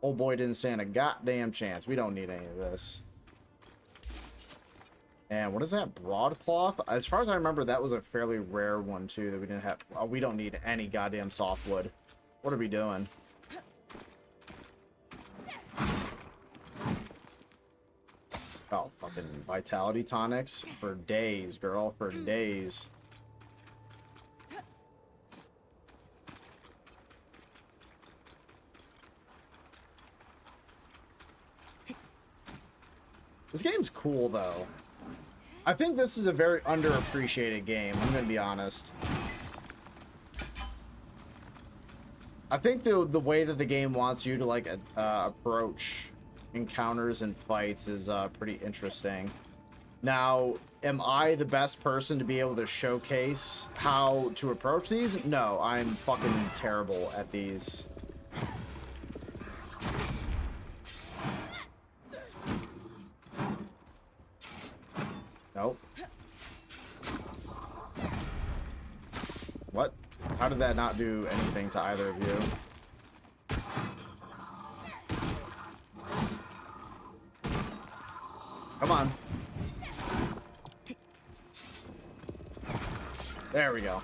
Old boy didn't stand a goddamn chance. We don't need any of this. And what is that? Broadcloth? As far as I remember, that was a fairly rare one, too, that we didn't have. Oh, we don't need any goddamn softwood. What are we doing? Oh, fucking vitality tonics for days, girl, for days. This game's cool, though. I think this is a very underappreciated game, I'm gonna be honest. I think the way that the game wants you to, like, approach encounters and fights is pretty interesting. Now, am I the best person to be able to showcase how to approach these? No, I'm fucking terrible at these. Nope. What? How did that not do anything to either of you? Come on. There we go.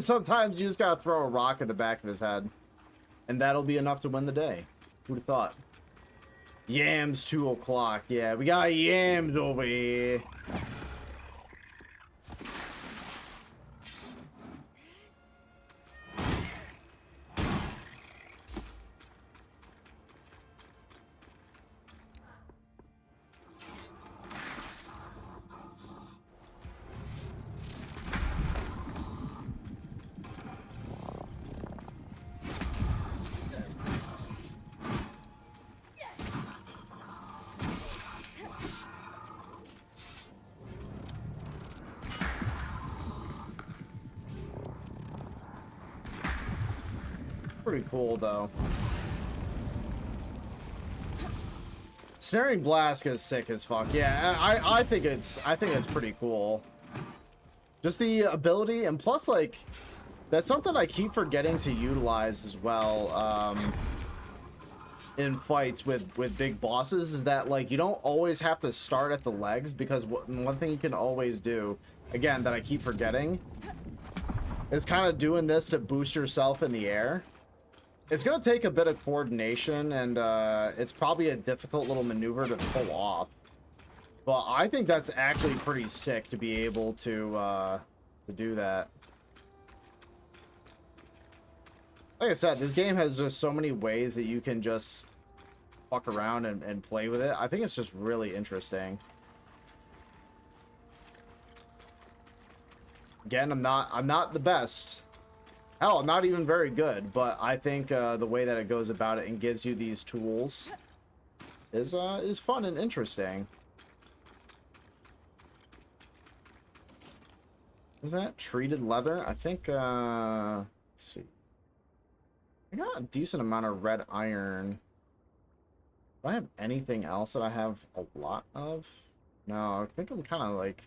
Sometimes you just gotta throw a rock at the back of his head. And that'll be enough to win the day. Who'd have thought? Yams 2 o'clock. Yeah, we got yams over here. Pretty cool though. Snaring Blast is sick as fuck. Yeah, I think it's pretty cool. Just the ability, and plus like that's something I keep forgetting to utilize as well in fights with big bosses, is that like you don't always have to start at the legs, because one thing you can always do, again, that I keep forgetting, is kind of doing this to boost yourself in the air. It's going to take a bit of coordination, and it's probably a difficult little maneuver to pull off. But I think that's actually pretty sick to be able to do that. Like I said, this game has just so many ways that you can just fuck around and play with it. I think it's just really interesting. Again, I'm not the best. Hell, I'm not even very good, but I think the way that it goes about it and gives you these tools is fun and interesting. Is that treated leather? I think let's see. I got a decent amount of red iron. Do I have anything else that I have a lot of? No, I think I'm kind of like,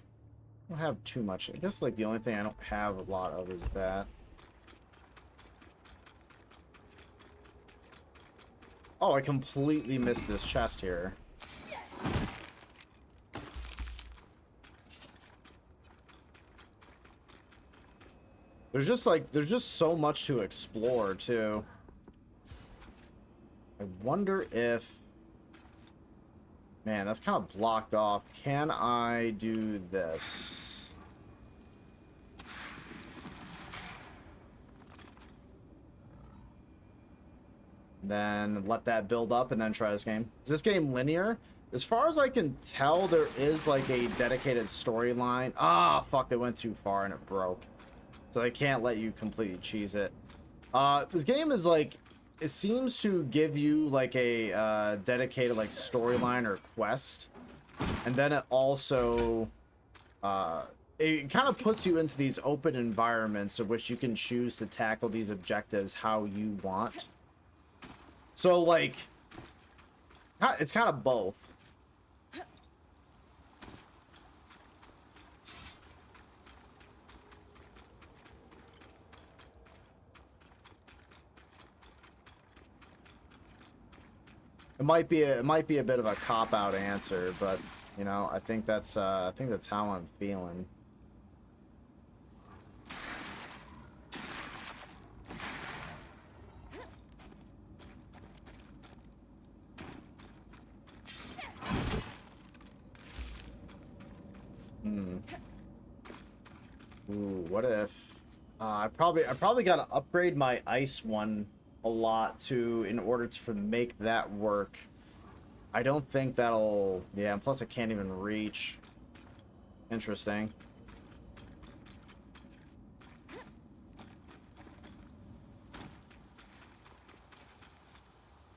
I don't have too much. I guess like the only thing I don't have a lot of is that. Oh, I completely missed this chest here. There's just so much to explore too. I wonder if, man, that's kind of blocked off. Can I do this? Then let that build up and then try this game. Is this game linear? As far as I can tell, there is like a dedicated storyline. Ah, fuck, they went too far and it broke. So they can't let you completely cheese it. This game is like, it seems to give you like a dedicated like storyline or quest. And then it also, it kind of puts you into these open environments of which you can choose to tackle these objectives how you want. So like, it's kind of both. It might be a bit of a cop-out answer, but you know, I think that's how I'm feeling. Ooh, what if I probably gotta upgrade my ice one a lot in order to make that work. I don't think that'll, yeah, and plus I can't even reach. Interesting.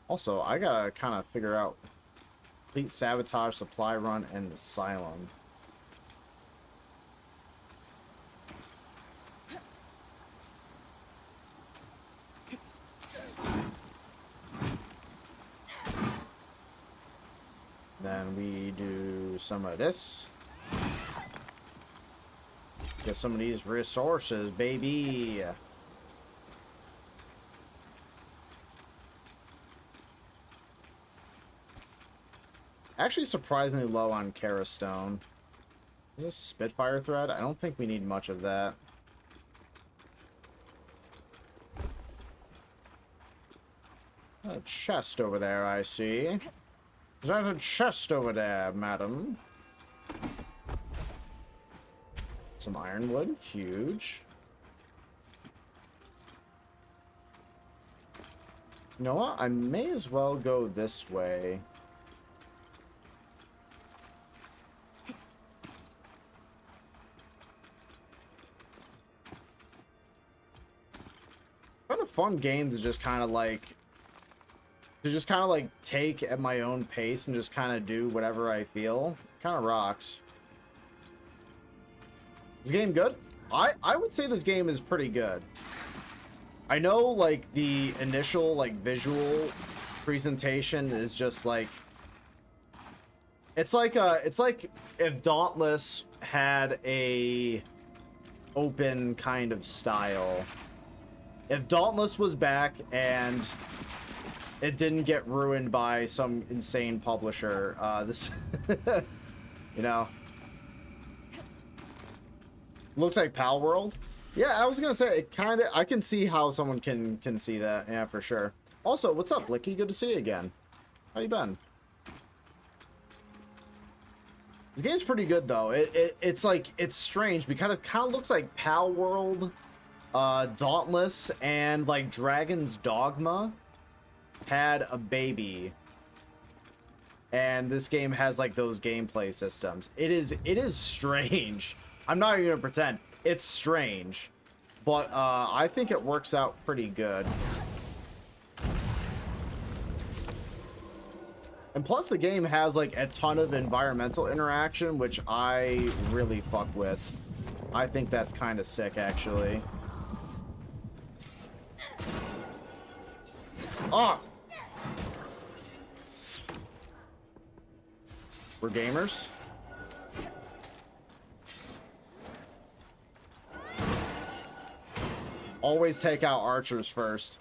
Also, I gotta kind of figure out complete sabotage, supply run, and asylum. Then we do some of this. Get some of these resources, baby. Actually surprisingly low on Kerastone. This Spitfire thread? I don't think we need much of that. A chest over there, I see. Is that a chest over there, madam? Some ironwood, huge. You know what? I may as well go this way. What a fun game to just kind of like take at my own pace and just kind of do whatever I feel. Kind of rocks. This game good? I would say this game is pretty good. I know, like, the initial, like, visual presentation is just, like... It's like if Dauntless had a open kind of style. If Dauntless was back and it didn't get ruined by some insane publisher, this... you know... Looks like Pal World. Yeah, I was gonna say, it kind of... I can see how someone can see that. Yeah, for sure. Also, what's up, Licky? Good to see you again. How you been? This game's pretty good, though. It's like... It's strange, because it kind of looks like Pal World, Dauntless, and, like, Dragon's Dogma had a baby. And this game has, like, those gameplay systems. It is strange. I'm not even gonna pretend. It's strange. But, I think it works out pretty good. And plus, the game has, like, a ton of environmental interaction, which I really fuck with. I think that's kind of sick, actually. Ah! We're gamers. Always take out archers first.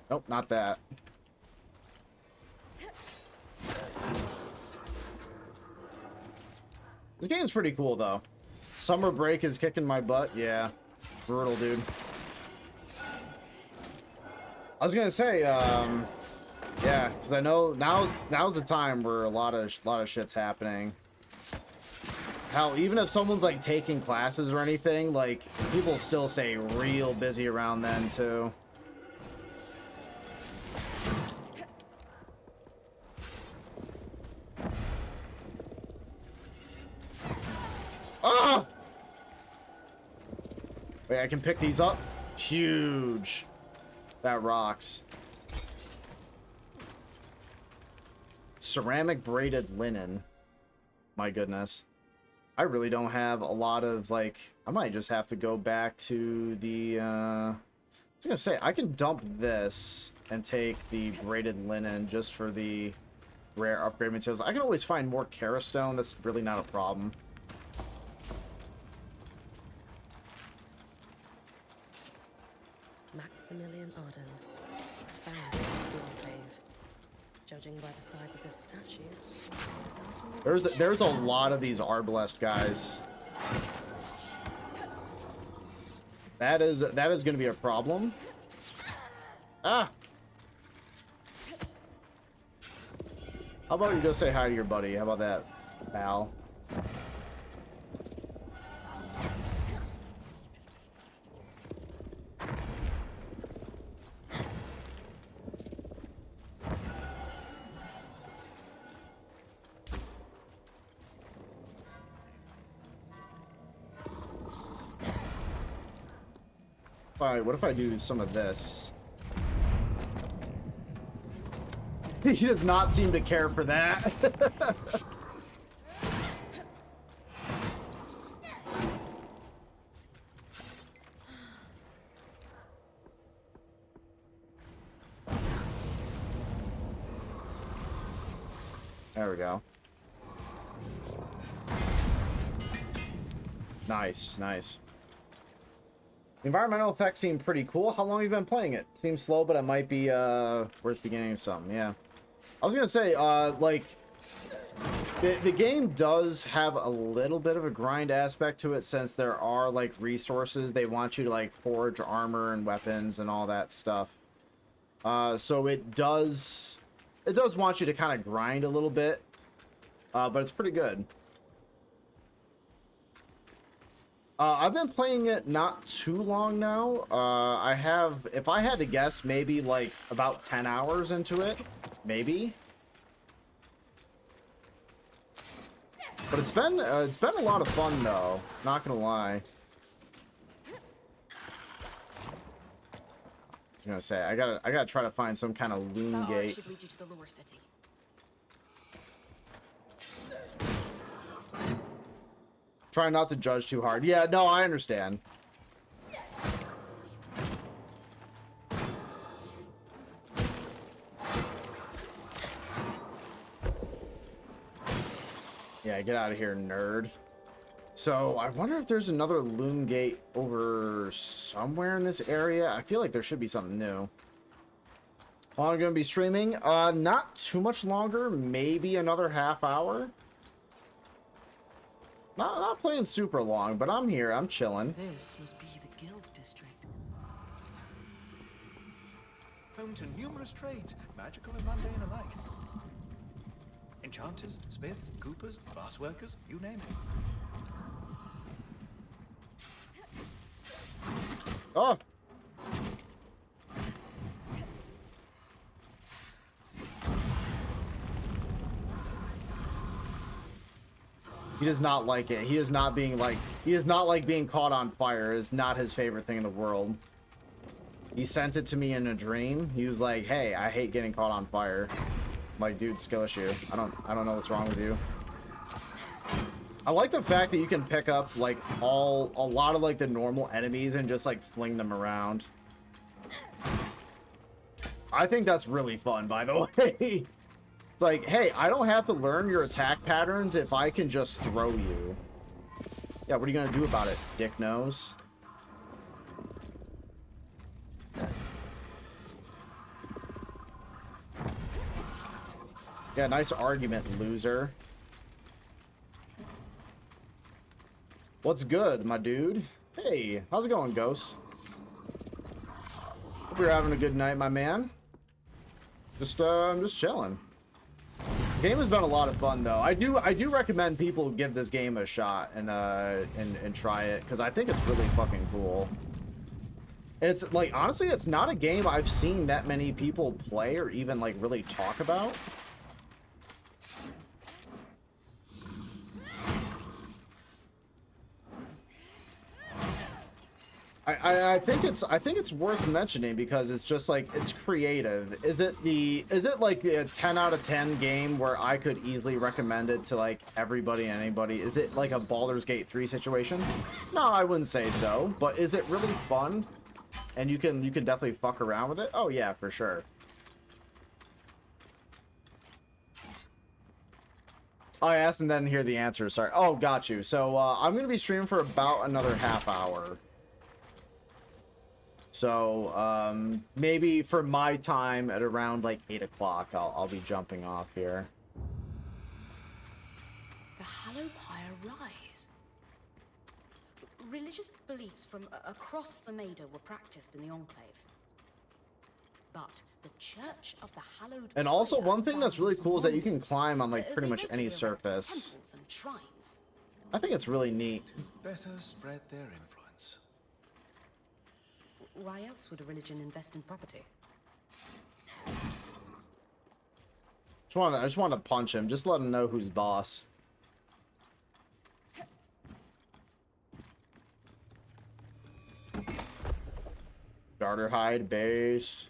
Nope, not that. This game's pretty cool, though. Summer Break is kicking my butt. Yeah. Brutal, dude. I was gonna say, yeah, because I know now's the time where a lot of shit's happening. Hell, even if someone's like taking classes or anything, like people still stay real busy around then too. Ah! Wait, I can pick these up? Huge. That rocks. Ceramic braided linen. My goodness. I really don't have a lot of, like... I might just have to go back to the, I was gonna say, I can dump this and take the braided linen just for the rare upgrade materials. I can always find more Kerastone. That's really not a problem. Maximilian Arden, found in the enclave. Judging by the size of this statue, There's a lot of these Arbalest guys. That is going to be a problem. Ah. How about you go say hi to your buddy? How about that, pal? What if I do some of this? He does not seem to care for that. There we go. Nice, nice. The environmental effects seem pretty cool. How long have you been playing it? Seems slow, but it might be worth beginning of something. Yeah. I was gonna say, like, the game does have a little bit of a grind aspect to it, since there are like resources they want you to like forge armor and weapons and all that stuff. So it does want you to kind of grind a little bit, but it's pretty good. I've been playing it not too long now. I have, if I had to guess, maybe like about 10 hours into it, maybe. But it's been a lot of fun though, not gonna lie. I was gonna say, I gotta try to find some kind of loom gate. Should lead you to the lower city. Try not to judge too hard. Yeah, no, I understand. Yeah, get out of here, nerd. So, I wonder if there's another loom gate over somewhere in this area. I feel like there should be something new. Well, I'm going to be streaming. Not too much longer. Maybe another half hour. Not playing super long, but I'm here. I'm chilling. This must be the guild district. Home to numerous trades, magical and mundane alike. Enchanters, smiths, coopers, glass workers, you name it. Oh! He does not like it. He is not being like, he is not like being caught on fire. It is not his favorite thing in the world. He sent it to me in a dream. He was like, hey, I hate getting caught on fire. I'm like, dude, skill issue. I don't know what's wrong with you. I like the fact that you can pick up like a lot of like the normal enemies and just like fling them around. I think that's really fun, by the way. It's like, hey, I don't have to learn your attack patterns if I can just throw you. Yeah, what are you gonna do about it, dick nose? Yeah, nice argument, loser. What's good, my dude? Hey, how's it going, Ghost? Hope you're having a good night, my man. I'm just chilling. The game has been a lot of fun, though. I do recommend people give this game a shot and try it, because I think it's really fucking cool. And it's like, honestly, it's not a game I've seen that many people play or even like really talk about. I think it's worth mentioning because it's just like, it's creative. Is it like a 10 out of 10 game where I could easily recommend it to like everybody and anybody? Is it like a Baldur's Gate 3 situation? No, I wouldn't say so, but is it really fun? And you can definitely fuck around with it? Oh yeah, for sure. Oh, I asked and then hear the answer, sorry. Oh, got you. So I'm gonna be streaming for about another half hour. So, maybe for my time at around like 8 o'clock, I'll be jumping off here. The hallowed pyre rise. Religious beliefs from across the Maida were practiced in the Enclave. But the Church of the Hallowed And also, Pyre one thing that's really values cool is that you can monuments. climb on like pretty They much any regularly erect surface. temples and shrines. I think it's really neat. Better spread their influence. Why else would a religion invest in property? I just want to punch him. Just let him know who's boss. Starter hide based.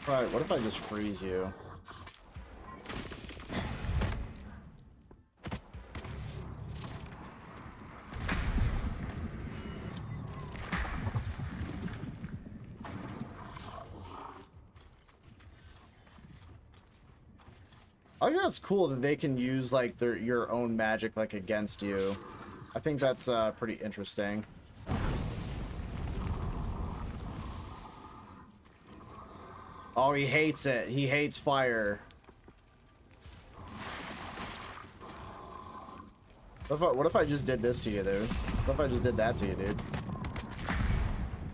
Right, what if I just freeze you? I think that's cool that they can use like your own magic like against you. I think that's pretty interesting. Oh, he hates it. He hates fire. What if I just did this to you, dude? What if I just did that to you, dude?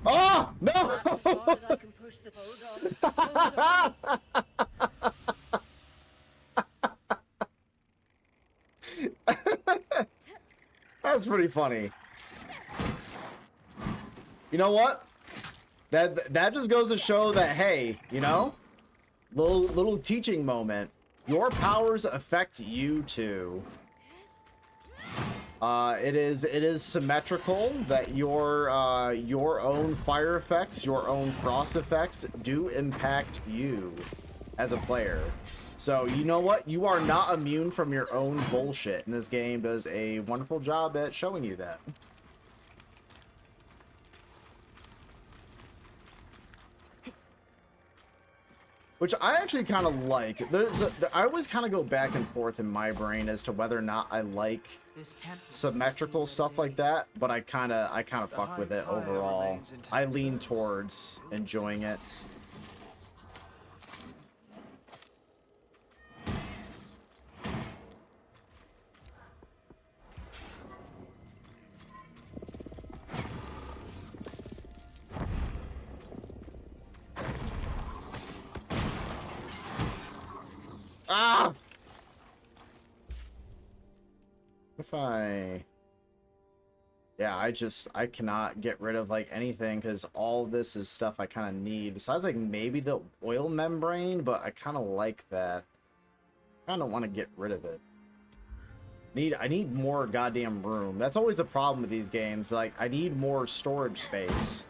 Oh! No! As far as I can push the... Hold on. Hold on. That's pretty funny. You know what? That just goes to show that, hey, you know, little teaching moment. Your powers affect you too. It is symmetrical that your own fire effects, your own frost effects do impact you as a player. So, you know what? You are not immune from your own bullshit, and this game does a wonderful job at showing you that. Which I actually kind of like. I always kind of go back and forth in my brain as to whether or not I like symmetrical stuff like that, but I kind of fuck with it overall. I lean towards enjoying it. Ah! If I... Yeah, I cannot get rid of, like, anything, because all this is stuff I kind of need. Besides, like, maybe the oil membrane, but I kind of like that. I kind of want to get rid of it. I need more goddamn room. That's always the problem with these games. Like, I need more storage space.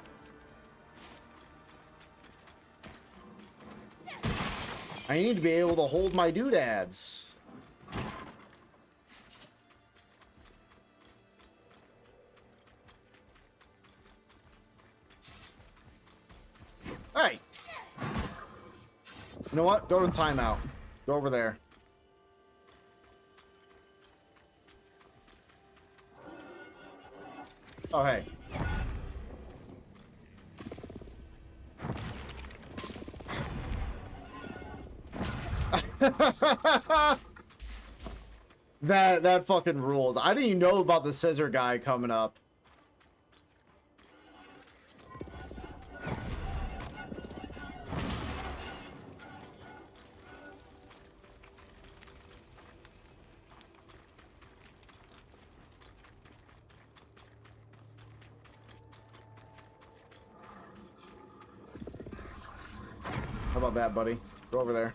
I need to be able to hold my doodads. Hey! You know what? Go to timeout. Go over there. Oh, hey. That fucking rules. I didn't even know about the scissor guy coming up. How about that, buddy? Go over there.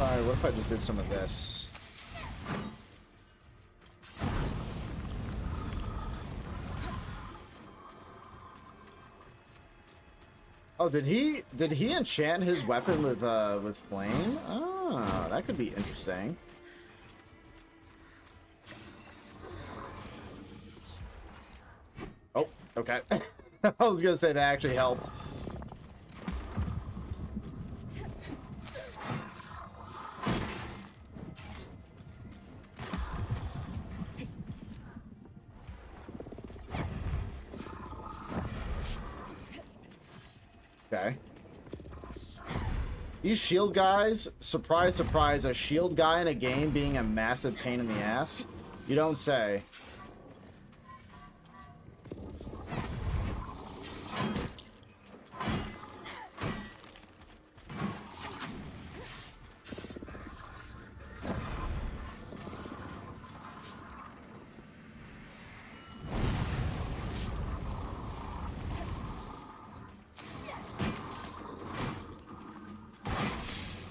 Alright, what if I just did some of this? Oh, did he enchant his weapon with flame? Ah, that could be interesting. Oh, okay. I was gonna say that actually helped. Okay. These shield guys, surprise, surprise, a shield guy in a game being a massive pain in the ass? You don't say.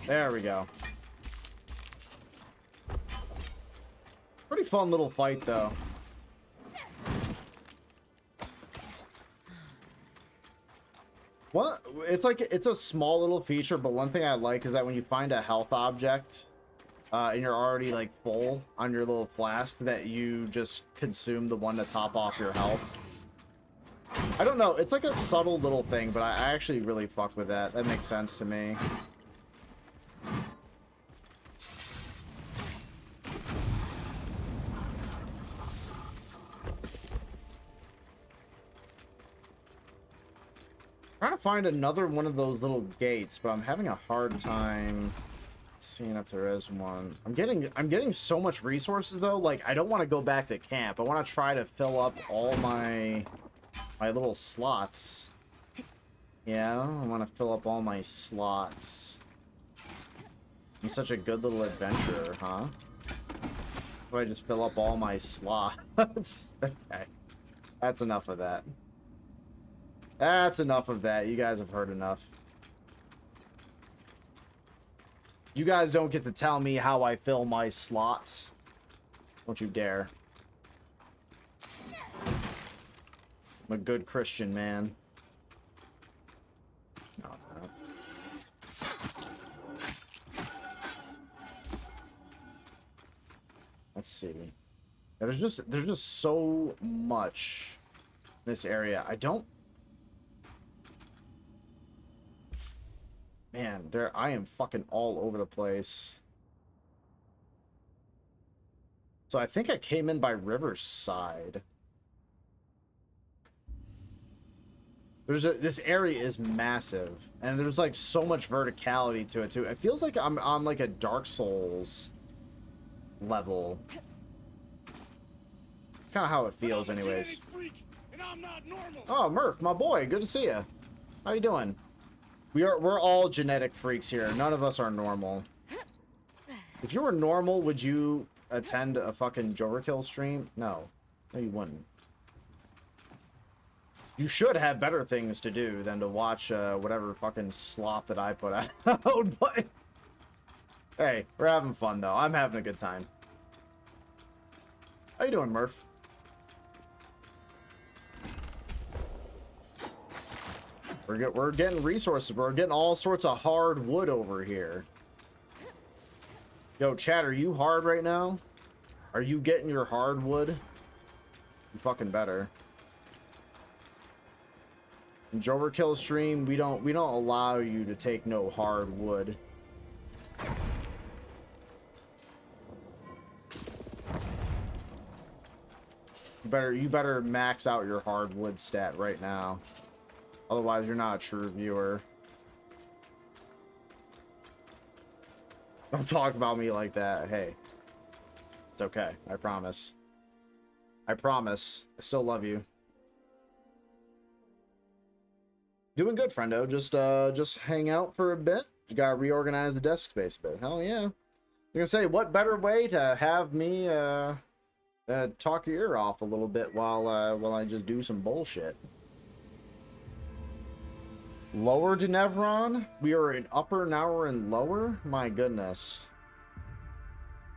There we go. Pretty fun little fight, though. What? It's like, it's a small little feature, but one thing I like is that when you find a health object, and you're already, like, full on your little flask, that you just consume the one to top off your health. I don't know. It's like a subtle little thing, but I actually really fuck with that. That makes sense to me. Trying to find another one of those little gates, but I'm having a hard time seeing if there is one. I'm getting so much resources though. Like, I don't want to go back to camp. I want to try to fill up all my little slots. Yeah, I want to fill up all my slots. I'm such a good little adventurer, huh? So I just fill up all my slots. Okay. That's enough of that. That's enough of that. You guys have heard enough. You guys don't get to tell me how I fill my slots. Don't you dare. I'm a good Christian man. No, no. Let's see. Yeah, there's just so much in this area. I don't. Man, I am fucking all over the place. So I think I came in by Riverside. This area is massive, and there's like so much verticality to it too. It feels like I'm on like a Dark Souls level. It's kind of how it feels, anyways. Oh, Murph, my boy, good to see you. How you doing? We're all genetic freaks here. None of us are normal. If you were normal, would you attend a fucking j0everkill stream? No. No, you wouldn't. You should have better things to do than to watch whatever fucking slop that I put out. But hey, we're having fun though. I'm having a good time. How you doing, Murph? We're getting resources. We're getting all sorts of hard wood over here. Yo, chat, are you hard right now? Are you getting your hardwood? You fucking better. In j0everkill stream, we don't allow you to take no hardwood. You better max out your hardwood stat right now. Otherwise, you're not a true viewer. Don't talk about me like that. Hey. It's okay. I promise. I promise. I still love you. Doing good, friendo. Just hang out for a bit. You gotta reorganize the desk space a bit. Hell yeah. You're gonna say, what better way to have me talk your ear off a little bit while I just do some bullshit. Lower Denevron? We are in upper, now we're in lower? My goodness.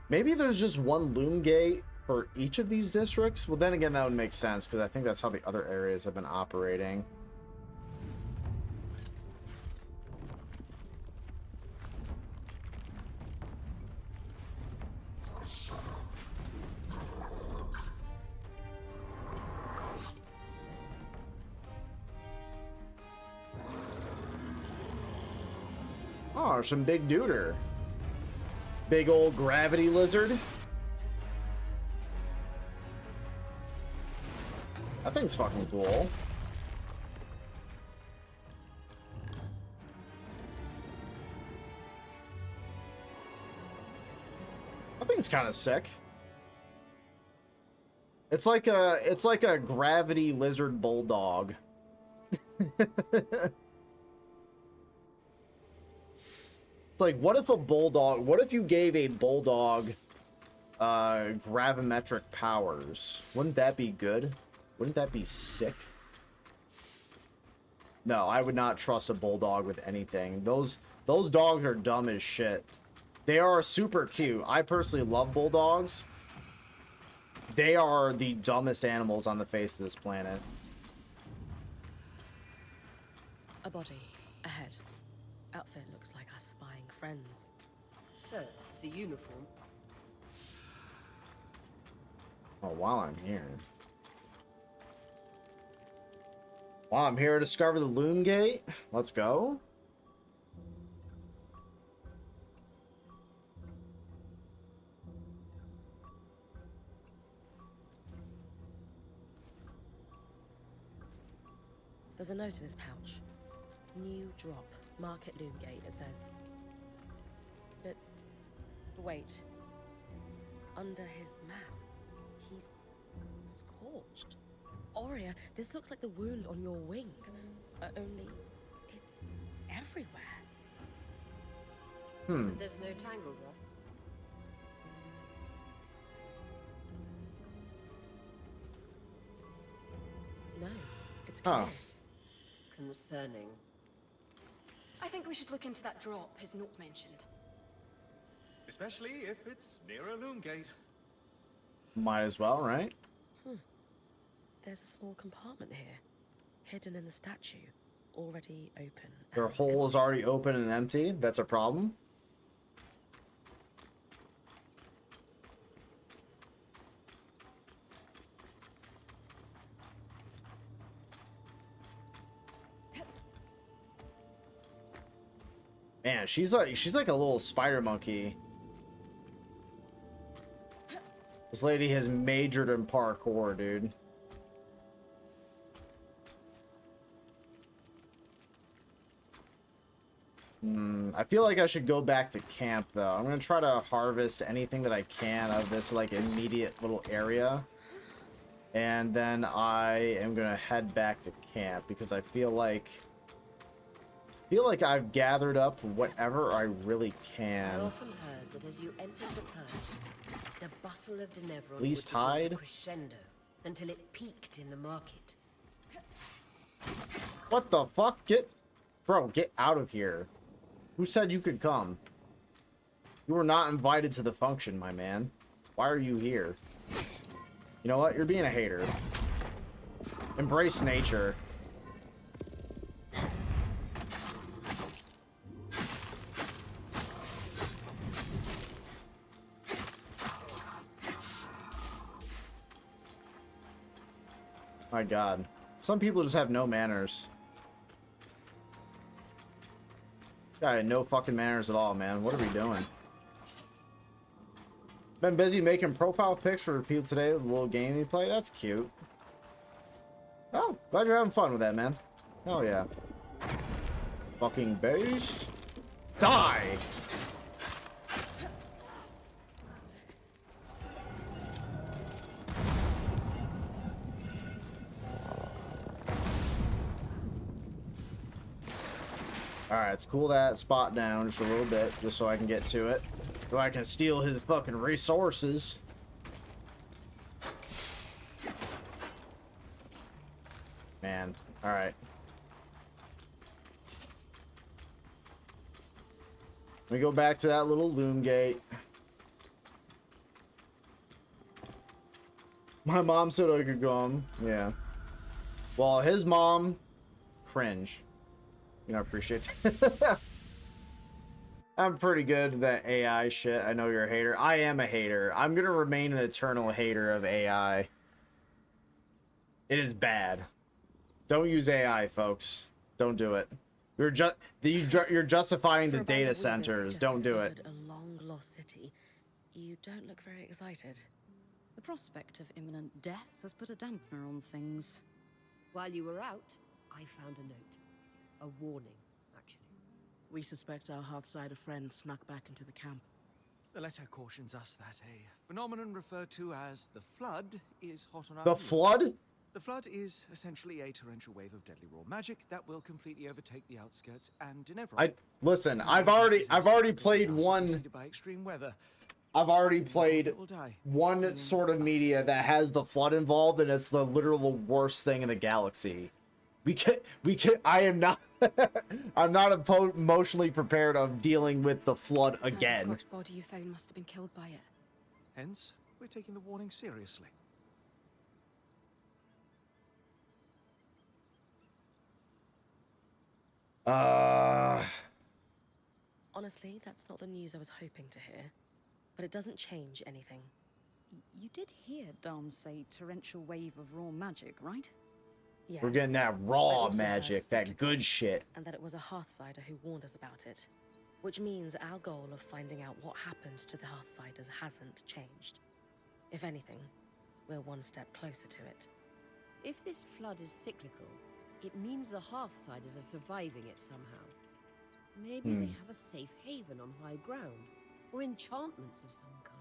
Maybe there's just one loom gate for each of these districts? Well, then again, that would make sense, because I think that's how the other areas have been operating. Oh, some big duder. Big old gravity lizard. That thing's fucking cool. That thing's kind of sick. It's like a gravity lizard bulldog. It's like, what if you gave a bulldog gravimetric powers? Wouldn't that be good? Wouldn't that be sick? No, I would not trust a bulldog with anything. Those dogs are dumb as shit. They are super cute. I personally love bulldogs. They are the dumbest animals on the face of this planet. A body ahead. Outfit looks like our spying friends. So, it's a uniform. Oh, while I'm here. While I'm here to discover the loom gate, let's go. There's a note in his pouch. New drop. Market loom gate, it says. But wait. Under his mask, he's scorched. Aurea, this looks like the wound on your wing. Only it's everywhere. But there's no tangle there. Oh. Concerning. I think we should look into that drop his note mentioned. Especially if it's near a loom gate. Might as well, right? There's a small compartment here, hidden in the statue, already open. Their and hole is empty. already open and empty. That's a problem. Man, she's like a little spider monkey. This lady has majored in parkour, dude. I feel like I should go back to camp, though. I'm gonna try to harvest anything that I can of this, like, immediate little area. And then I am gonna head back to camp, because I feel like I've gathered up whatever I really I can. often heard that as you entered the purge, the bustle of Denevron Least would begin hide. to crescendo until it peaked in the market. What the fuck? Bro, get out of here. Who said you could come? You were not invited to the function, my man. Why are you here? You know what? You're being a hater. Embrace nature. My God. Some people just have no manners. Guy had no fucking manners at all, man. What are we doing? Been busy making profile pics for people today with a little game we play. That's cute. Oh, glad you're having fun with that, man. Hell yeah. Fucking beast. Die! Alright, let's cool that spot down just a little bit, just so I can get to it. So I can steal his fucking resources. Man, alright. Let me go back to that little loom gate. My mom said I could come. Yeah. Well, his mom, cringe. You know, appreciate it. I'm pretty good at that AI shit. I know you're a hater. I am a hater. I'm gonna remain an eternal hater of AI. It is bad. Don't use AI, folks. Don't do it. You're justifying the For a band data of weavers who centers. just Don't do it. discovered a long-lost city, you don't look very excited. The prospect of imminent death has put a dampener on things. While you were out, I found a note. A warning, actually. We suspect our Hearthsider friend snuck back into the camp. The letter cautions us that a phenomenon referred to as the Flood is hot on our The heels. flood? The Flood is essentially a torrential wave of deadly raw magic that will completely overtake the outskirts and Denevron. Listen. I've already played one. Preceded by extreme weather. I've already played It will die. one sort of media that has the flood involved, and it's the literal worst thing in the galaxy. I am not, I'm not emotionally prepared of dealing with the flood The again. Scotch body you found must have been killed by it. Hence, we're taking the warning seriously. Honestly, that's not the news I was hoping to hear. But it doesn't change anything. You did hear Dom say torrential wave of raw magic, right? Yes, We're getting that I raw also heard magic, that cyclical, good shit. and that it was a Hearthsider who warned us about it. Which means our goal of finding out what happened to the Hearthsiders hasn't changed. If anything, we're one step closer to it. If this flood is cyclical, it means the Hearthsiders are surviving it somehow. Maybe they have a safe haven on high ground, or enchantments of some kind.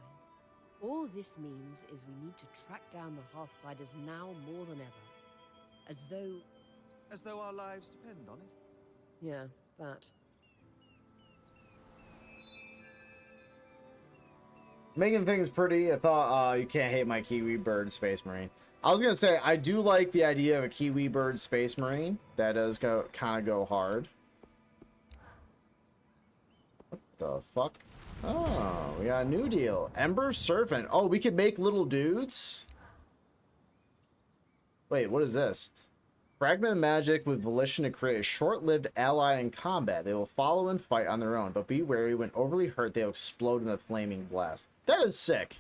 All this means is we need to track down the Hearthsiders now more than ever. As though our lives depend on it. Yeah, that. Making things pretty. I thought you can't hate my Kiwi Bird Space Marine. I was gonna say I do like the idea of a Kiwi Bird Space Marine. That does kind of go hard. What the fuck? Oh, we got a new deal. Ember Serpent. Oh, we can make little dudes? Wait, what is this? Fragment of magic with volition to create a short-lived ally in combat. They will follow and fight on their own, but be wary when overly hurt, they'll explode in a flaming blast. That is sick.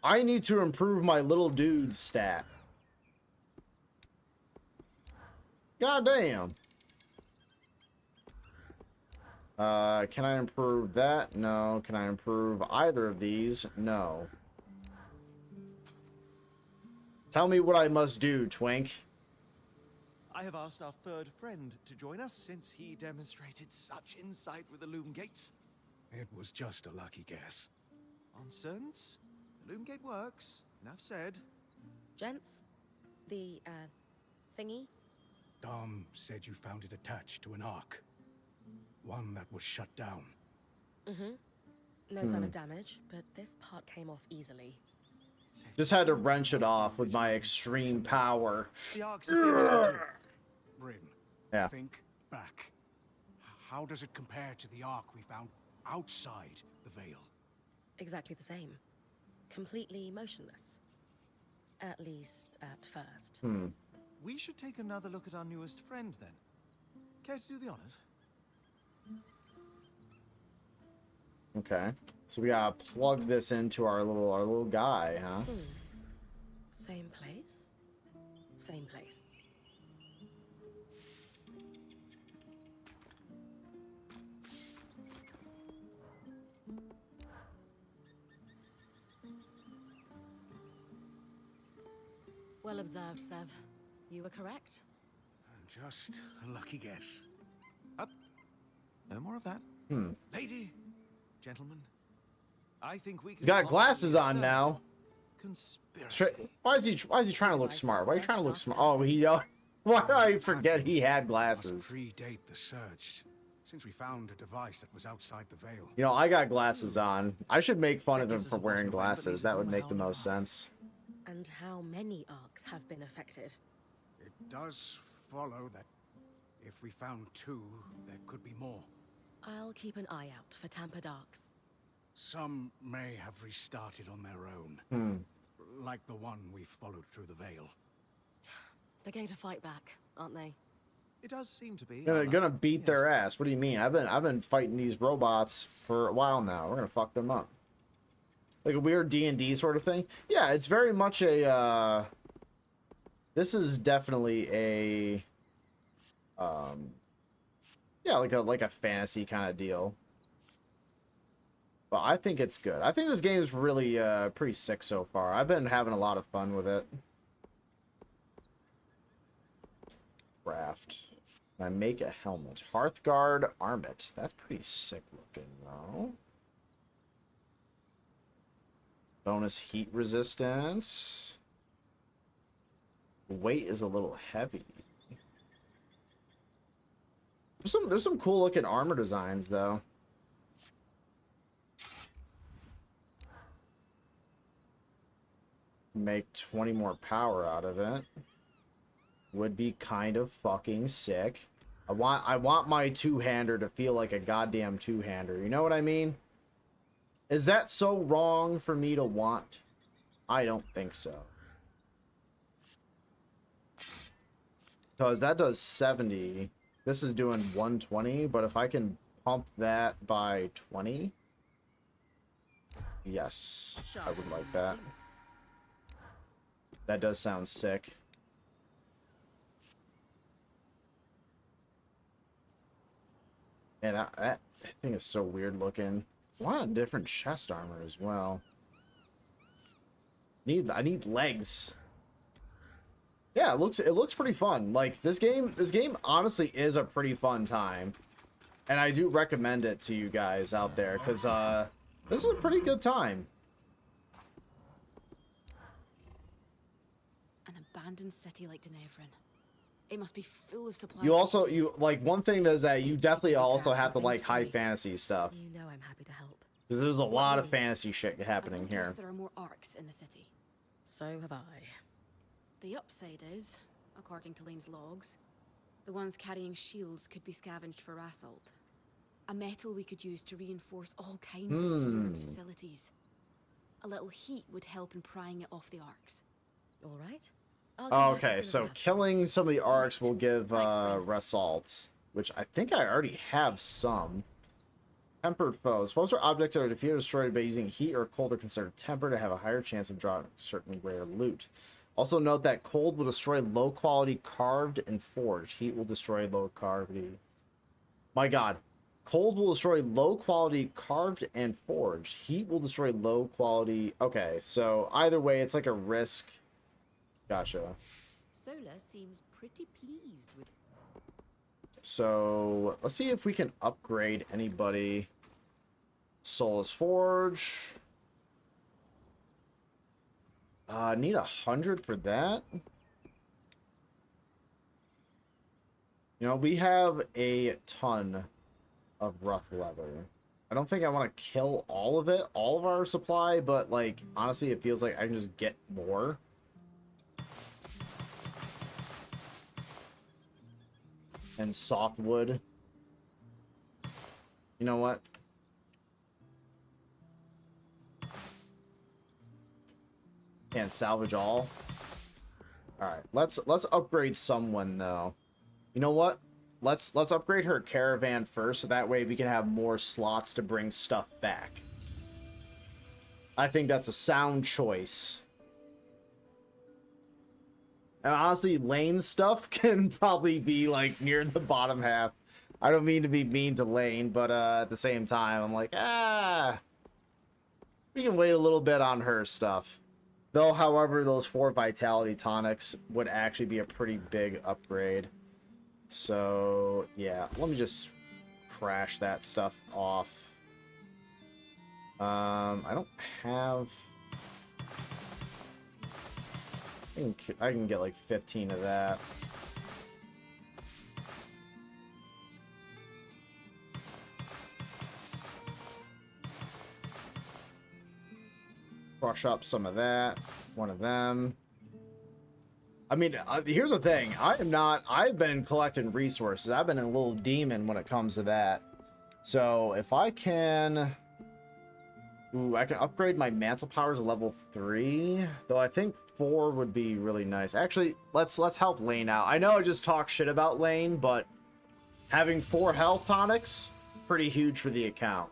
I need to improve my little dude's stat. God damn. Can I improve that? No. Can I improve either of these? No. Tell me what I must do, Twink. I have asked our third friend to join us since he demonstrated such insight with the loom gates. It was just a lucky guess. Nonsense. The loom gate works. Enough said. Gents, the, thingy? Dom said you found it attached to an ark. One that was shut down. Mm-hmm. No sign of damage, but this part came off easily. Just had to wrench it off with my extreme power. The ark's a famous Bryn, Yeah. think back. How does it compare to the ark we found outside the Veil? Exactly the same. Completely motionless. At least at first. We should take another look at our newest friend then. Care to do the honors? Okay. So we gotta plug this into our little guy, huh? Same place? Same place. Well observed, Sev. You were correct. Just a lucky guess. Up. No more of that. Lady, gentlemen, I think we can. He's got glasses on now. Conspiracy. Why is he trying to look smart? Why are you trying to look smart? Oh, why did I forget he had Must glasses? predate the search, since we found a device that was outside the Veil. You know, I got glasses on. I should make fun of him for wearing glasses. That would make the most sense. And how many arcs have been affected? It does follow that if we found two, there could be more. I'll keep an eye out for tampered arcs. Some may have restarted on their own. Like the one we followed through the Veil. They're going to fight back, aren't they? It does seem to be. Gonna beat their ass. What do you mean? I've been fighting these robots for a while now. We're gonna fuck them up. Like a weird D&D sort of thing. Yeah, it's very much a this is definitely a yeah, like a fantasy kind of deal. But I think it's good. I think this game is really pretty sick so far. I've been having a lot of fun with it. Craft. I make a helmet. Hearthguard Armlet. That's pretty sick looking though. Bonus heat resistance. Weight is a little heavy. There's some cool looking armor designs though. Make 20 more power out of it. Would be kind of fucking sick. I want my two-hander to feel like a goddamn two-hander. You know what I mean? Is that so wrong for me to want? I don't think so. Because that does 70. This is doing 120, but if I can pump that by 20... Yes, I would like that. That does sound sick. And that thing is so weird looking. I want a different chest armor as well. I need legs. Yeah, it looks pretty fun. Like this game honestly is a pretty fun time. And I do recommend it to you guys out there cuz this is a pretty good time. An abandoned city like Denevrin. It must be full of supplies. You like one thing is that you definitely also have to like high fantasy stuff. You know I'm happy to help. Because there's a lot of fantasy shit happening I've here. noticed there are more arcs in the city. So have I. The upside is, according to Lane's logs, the ones carrying shields could be scavenged for assault. A metal we could use to reinforce all kinds of gear and facilities. A little heat would help in prying it off the arcs. All right. Okay, so killing some of the arcs will give Result, which I think I already have some. Tempered foes. Foes or objects that are defeated or destroyed by using heat or cold are considered tempered to have a higher chance of drawing certain rare loot. Also note that cold will destroy low quality carved and forged. Heat will destroy low quality. My god. Cold will destroy low quality carved and forged. Heat will destroy low quality. Okay, so either way, it's like a risk. Gotcha. Sola seems pretty pleased with. So let's see if we can upgrade anybody. Soulless Forge. Need 100 for that. You know, we have a ton of rough leather. I don't think I want to kill all of it, all of our supply, but like honestly it feels like I can just get more. And softwood. You know what? Can't salvage all. Alright, let's upgrade someone though. You know what? Let's upgrade her caravan first, so that way we can have more slots to bring stuff back. I think that's a sound choice. And honestly, Lane's stuff can probably be like near the bottom half. I don't mean to be mean to Lane, but at the same time, I'm like, we can wait a little bit on her stuff. Though, however, those 4 vitality tonics would actually be a pretty big upgrade. So, yeah, let me just crash that stuff off. I don't have... I can get like 15 of that. Crush up some of that. One of them. I mean, here's the thing. I've been collecting resources. I've been a little demon when it comes to that. So if I can... Ooh, I can upgrade my mantle powers to level 3. Though I think 4 would be really nice. Actually, let's help Lane out. I know I just talk shit about Lane, but having 4 health tonics, pretty huge for the account.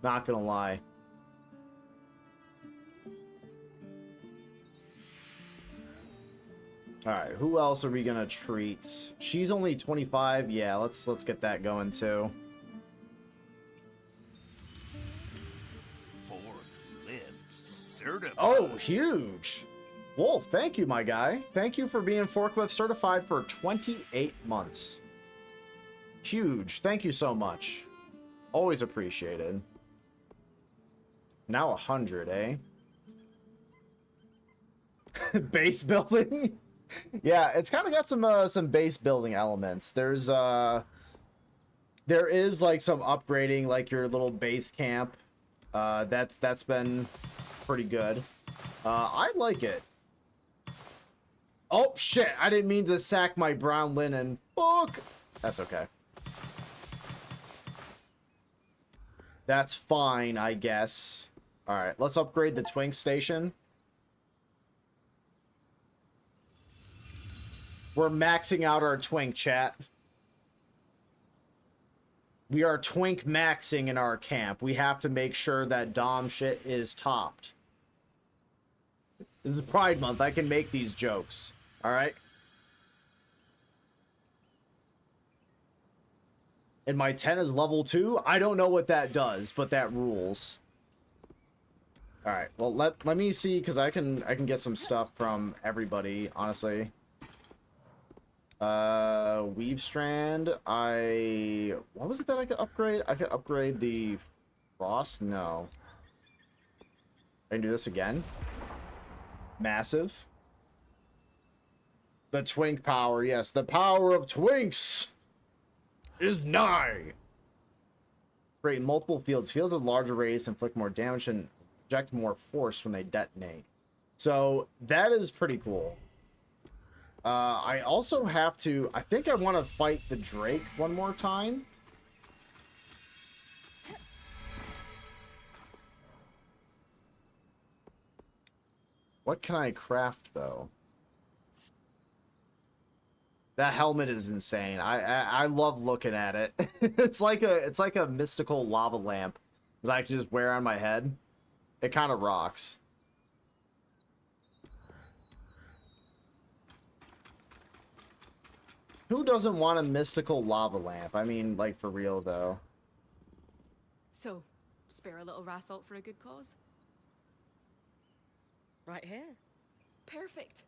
Not gonna lie. Alright, who else are we gonna treat? She's only 25. Yeah, let's get that going too. Certified. Oh, huge. Wolf, thank you, my guy. Thank you for being forklift certified for 28 months. Huge. Thank you so much. Always appreciated. Now 100, eh? Base building? Yeah, it's kind of got some base building elements. There is like some upgrading, like your little base camp. That's been pretty good. I like it. Oh shit, I didn't mean to sack my brown linen. Fuck. That's okay. That's fine, I guess. Alright, let's upgrade the Twink station. We're maxing out our Twink, chat. We are Twink maxing in our camp. We have to make sure that Dom shit is topped. This is Pride Month. I can make these jokes. Alright? And my 10 is level 2? I don't know what that does, but that rules. Alright, well let me see, because I can get some stuff from everybody, honestly. Weave strand. What was it that I could upgrade? I could upgrade the frost? No. I can do this again. Massive. The Twink power, yes. The power of Twinks is nigh. Great in multiple fields. Fields of larger radius inflict more damage and project more force when they detonate. So that is pretty cool. I also have to... I think I want to fight the Drake one more time. What can I craft, though? That helmet is insane. I love looking at it. It's like a mystical lava lamp that I can just wear on my head. It kind of rocks. Who doesn't want a mystical lava lamp? I mean, like, for real, though. So, spare a little rasalt for a good cause? Right here. Perfect.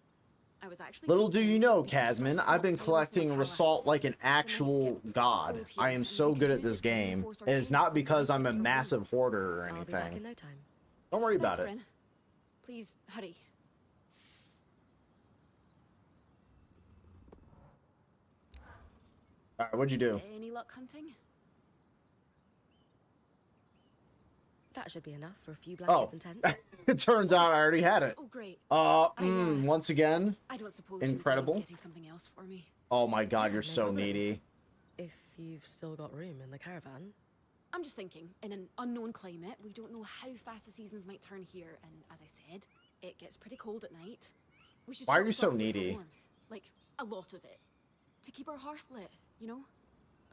I was actually Little do you know, if you just Casman, stop I've been playing collecting with Resalt like an actual god. I am so good at this game. And it's not because I'm a massive hoarder or I'll be back in anything. no time. Don't worry Thanks, about it. Bryn. Please hurry. Alright, what'd you do? Any luck hunting? That should be enough for a few Oh, blankets and tents. it turns out I already had it. Oh, great. Once again, I don't suppose incredible. you'd mind getting something else for me. Oh my god, you're no so problem. needy. If you've still got room in the caravan. I'm just thinking, in an unknown climate, we don't know how fast the seasons might turn here, and as I said, it gets pretty cold at night. We should Why are stock you so some food for needy? warmth, like a lot of it, to keep our hearth lit, you know?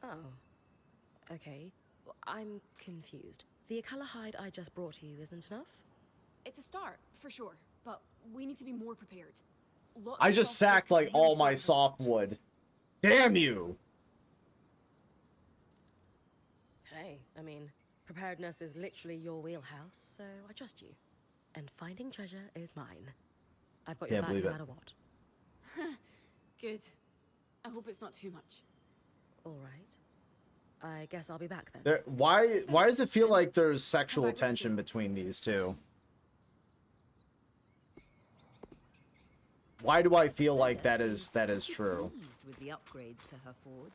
Oh. Okay. Well, I'm confused. The Akala hide I just brought you isn't enough? It's a start, for sure, but we need to be more prepared. Lots I of just soft wood sacked like could really all my serve the soft village. wood. Damn you! Hey, I mean, preparedness is literally your wheelhouse, so I trust you. And finding treasure is mine. I've got your Can't back believe no it. matter what. Good. I hope it's not too much. All right. I guess I'll be back then. Why does it feel like there's sexual back real tension soon. between these two? Why do I feel like that is true? Pleased with the upgrades to her forge.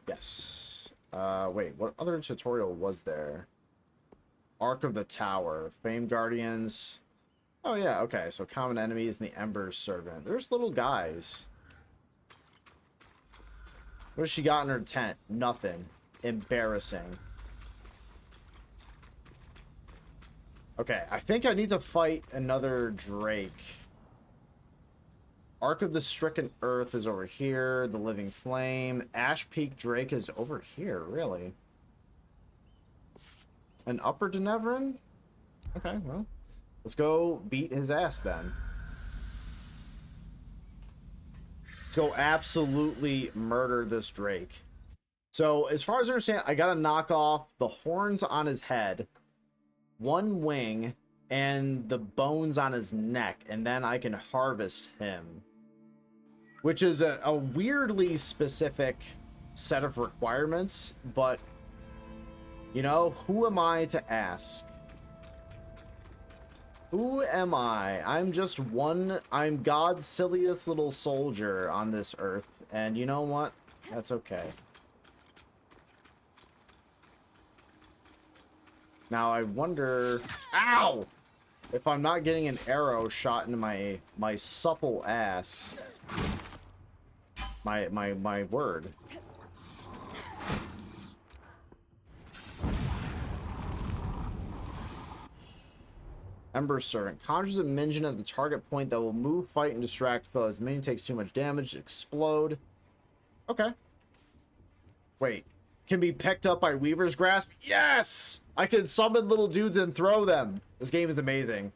Yes. Wait, what other tutorial was there? Arc of the Tower, Fame Guardians. Oh yeah, okay, so common enemies and the Ember Servant. There's little guys. What has she got in her tent? Nothing. Embarrassing. Okay, I think I need to fight another Drake. Arc of the Stricken Earth is over here. The Living Flame. Ash Peak Drake is over here, really. An Upper Denevran? Okay, well. Let's go beat his ass then. Let's go absolutely murder this Drake. So, as far as I understand, I gotta knock off the horns on his head, one wing, and the bones on his neck, and then I can harvest him. Which is a weirdly specific set of requirements, but, you know, who am I to ask? Who am I? I'm God's silliest little soldier on this earth, and you know what? That's okay. Now I wonder, ow! If I'm not getting an arrow shot into my supple ass. My word. Ember Servant. Conjures a minion at the target point that will move, fight, and distract foes. Minion takes too much damage. Explode. Okay. Wait. Can be picked up by Weaver's Grasp? Yes! I can summon little dudes and throw them. This game is amazing.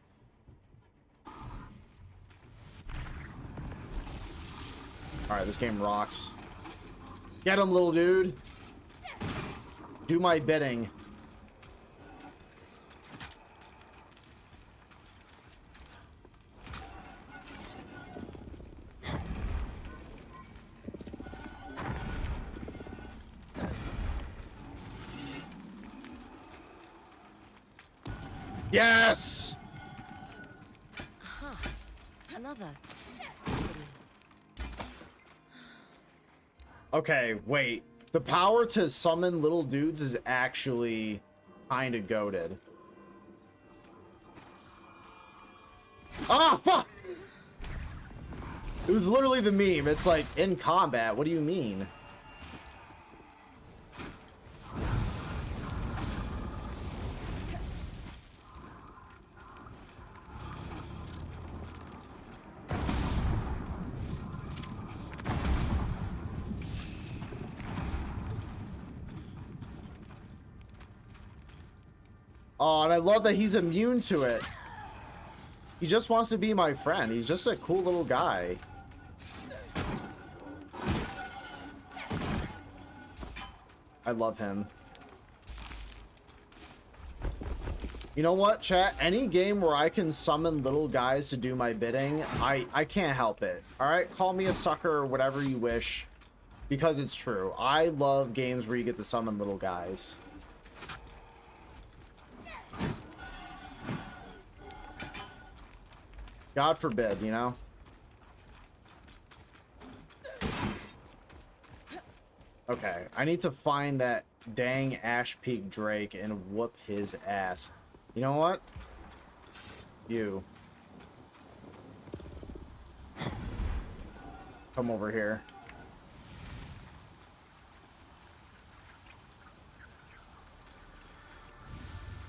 Alright, this game rocks. Get him, little dude. Do my bidding. Yes! Another. Okay, wait. The power to summon little dudes is actually kind of goated. Ah, fuck! It was literally the meme. It's like, in combat, what do you mean? Oh, and I love that he's immune to it. He just wants to be my friend. He's just a cool little guy. I love him. You know what, chat? Any game where I can summon little guys to do my bidding, I can't help it. Alright? Call me a sucker or whatever you wish. Because it's true. I love games where you get to summon little guys. God forbid, you know? Okay, I need to find that dang Ash Peak Drake and whoop his ass. You know what? You. Come over here.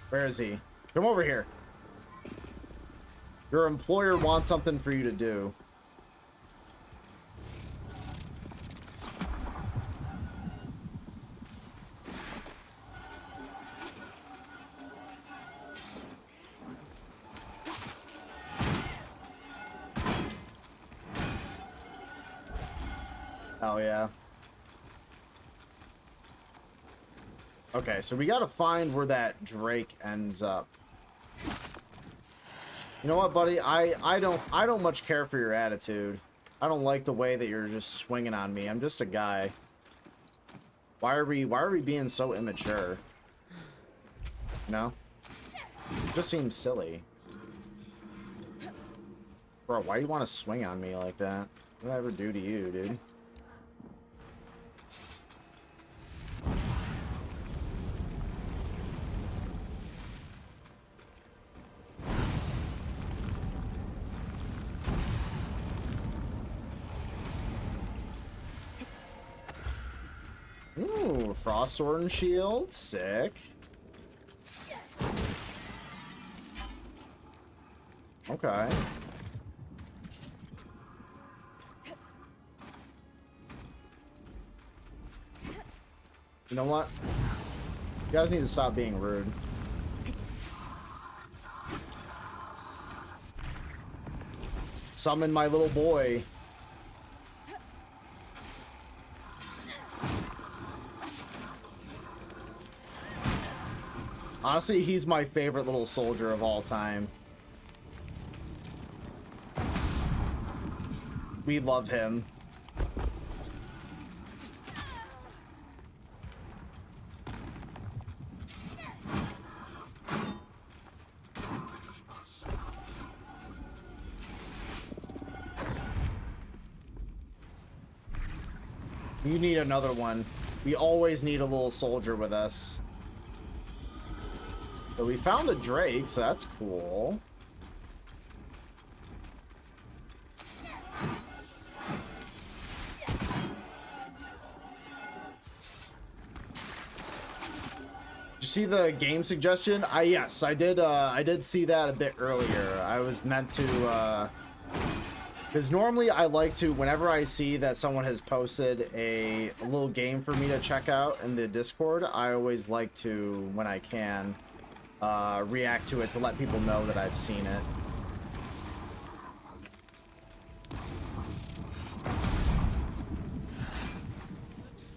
Where is he? Come over here. Your employer wants something for you to do. Oh, yeah. Okay, so we gotta find where that Drake ends up. You know what, buddy? I don't much care for your attitude. I don't like the way that you're just swinging on me. I'm just a guy. Why are we being so immature? You know? It just seems silly. Bro, why do you want to swing on me like that? What did I ever do to you, dude? Ooh, Frost Sword and Shield. Sick. Okay. You know what? You guys need to stop being rude. Summon my little boy. Honestly, he's my favorite little soldier of all time. We love him. You need another one. We always need a little soldier with us. So we found the Drake, so that's cool. Did you see the game suggestion? Yes, I did see that a bit earlier. I was meant to because normally I like to, whenever I see that someone has posted a little game for me to check out in the Discord, I always like to, when I can, react to it to let people know that I've seen it.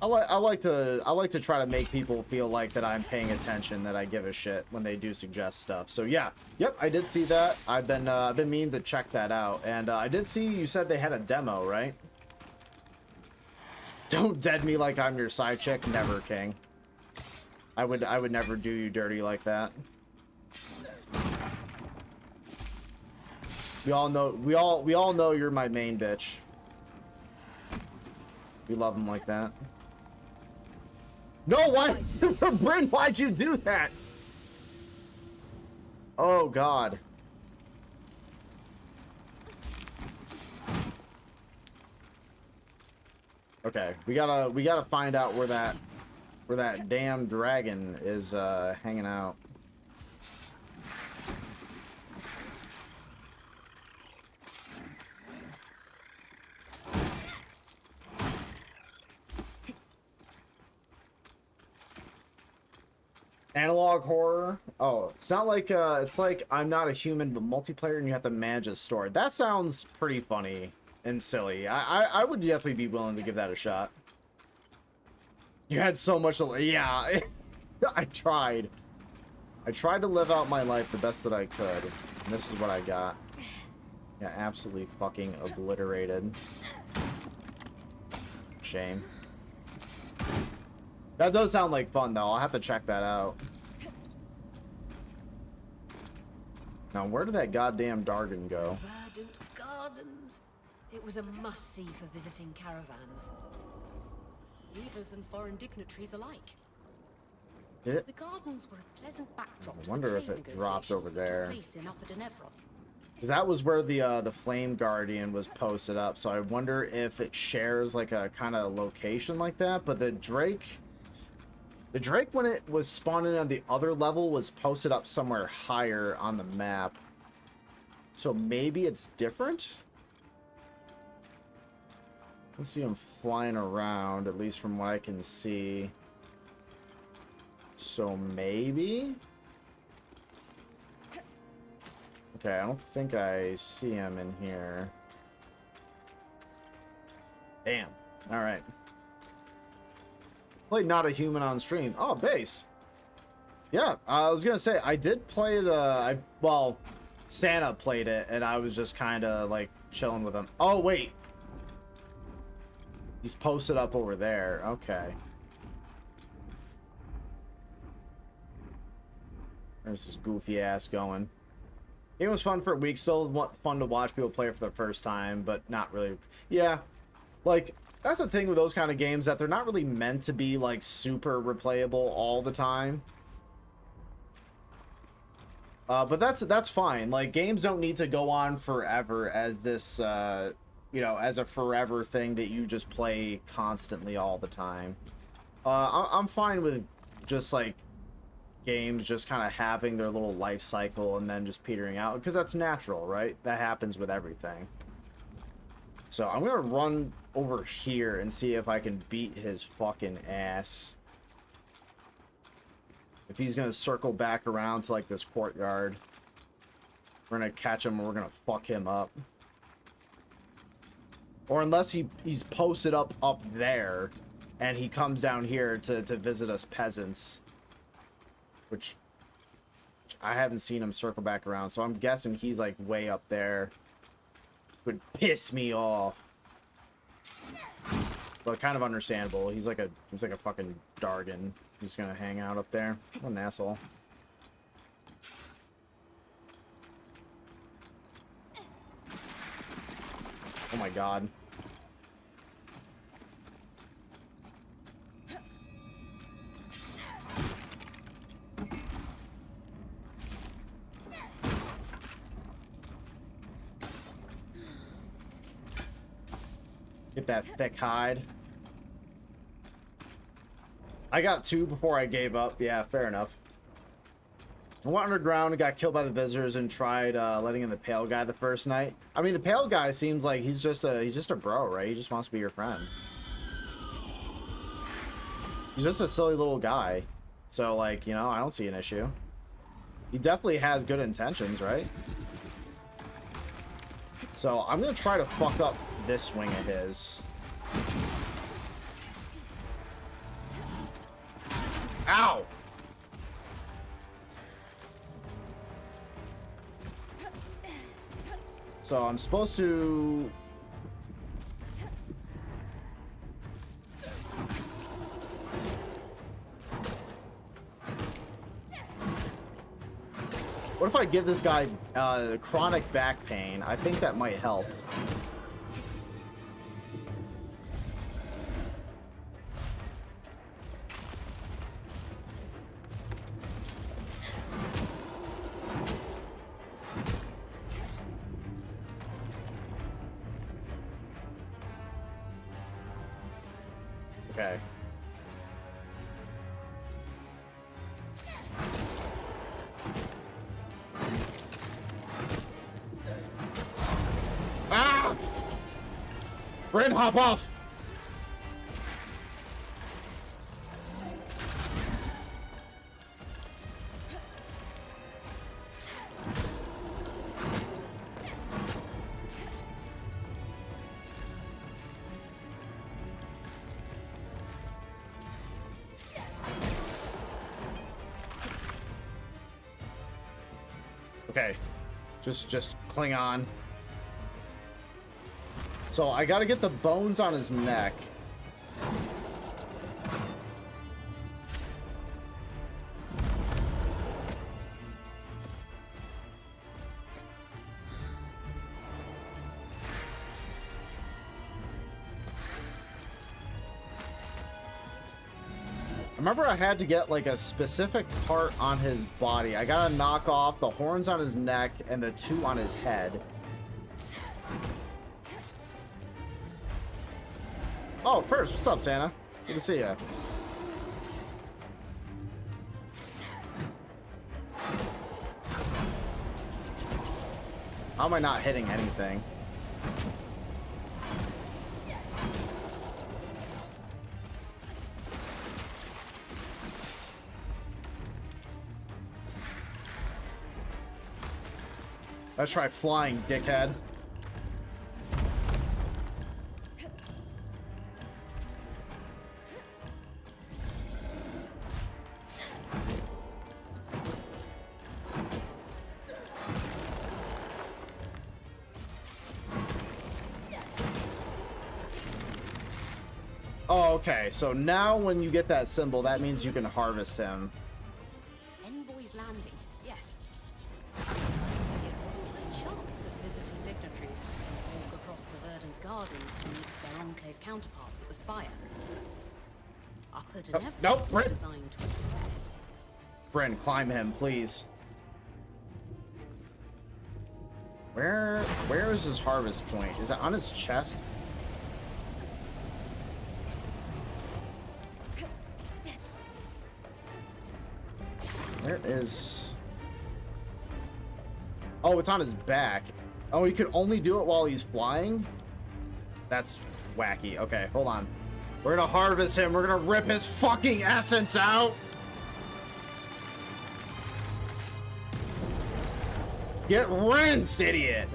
I like to try to make people feel like that I'm paying attention, that I give a shit when they do suggest stuff. So yeah, yep, I did see that. I've been meaning to check that out, and I did see you said they had a demo, right? Don't dead me like I'm your side chick, never, King. I would never do you dirty like that. We all know you're my main bitch. We love him like that. No, why? Bryn, why'd you do that? Oh, God. Okay, we gotta find out where that damn dragon is hanging out. Analog horror. Oh, it's not like it's like I'm Not a Human, but multiplayer, and you have to manage a story. That sounds pretty funny and silly. I would definitely be willing to give that a shot. You had so much. Yeah, I tried. I tried to live out my life the best that I could, and this is what I got. Yeah, absolutely fucking obliterated. Shame. That does sound like fun, though. I'll have to check that out. Now, where did that goddamn Dargon go? Verdant gardens. It was a must-see for visiting caravans. Weavers and foreign dignitaries alike. Did it? The gardens were a pleasant backdrop I to wonder the if trade it dropped over negotiations that took there. place in Upper Denevron. Because that was where the Flame Guardian was posted up, so I wonder if it shares like a kind of location like that. But the Drake, when it was spawning on the other level, was posted up somewhere higher on the map. So maybe it's different? I see him flying around, at least from what I can see. So maybe? Okay, I don't think I see him in here. Damn. Alright. Played Not a Human on stream. Oh, base. Yeah, I was gonna say, I did play it, well, Santa played it, and I was just kind of, like, chilling with him. Oh, wait. He's posted up over there. Okay. There's this goofy ass going. It was fun for a week. Still fun to watch people play it for the first time, but not really. Yeah. Like, that's the thing with those kind of games, that they're not really meant to be, like, super replayable all the time. But that's fine. Like, games don't need to go on forever as this, you know, as a forever thing that you just play constantly all the time. I'm fine with just, like, games just kind of having their little life cycle and then just petering out, because that's natural, right? That happens with everything. So I'm gonna run over here and see if I can beat his fucking ass. If he's gonna circle back around to, like, this courtyard, we're gonna catch him and we're gonna fuck him up. Or unless he's posted up there and he comes down here to visit us peasants. Which I haven't seen him circle back around, so I'm guessing he's, like, way up there. Would piss me off. But kind of understandable. He's like a fucking Dargon. He's gonna hang out up there. What an asshole. Oh my god. Get that thick hide. I got 2 before I gave up. Yeah, fair enough. I went underground and got killed by the visitors and tried letting in the pale guy the first night. I mean, the pale guy seems like he's just a bro, right? He just wants to be your friend. He's just a silly little guy. So, like, you know, I don't see an issue. He definitely has good intentions, right? So, I'm gonna try to fuck up this swing of his. Ow! So I'm supposed to... What if I give this guy chronic back pain? I think that might help. Okay. Ah! Bryn, hop off! Okay, just cling on. So I gotta get the bones on his neck. Remember, I had to get like a specific part on his body. I gotta knock off the horns on his neck and the 2 on his head. Oh, first, what's up, Santa? Good to see ya. How am I not hitting anything? Let's try flying, dickhead. Oh, okay. So now when you get that symbol, that means you can harvest him. Envoy's Landing, yes. It wasn't a chance that visiting dignitaries had to walk across the verdant gardens to meet their enclave counterparts at the Spire. Upper Oh, Denevra nope, was Bryn. designed to impress. Bryn, climb him, please. Where is his harvest point? Is it on his chest? Where is... Oh, it's on his back. Oh, he could only do it while he's flying? That's wacky. Okay, hold on. We're gonna harvest him. We're gonna rip his fucking essence out. Get rinsed, idiot.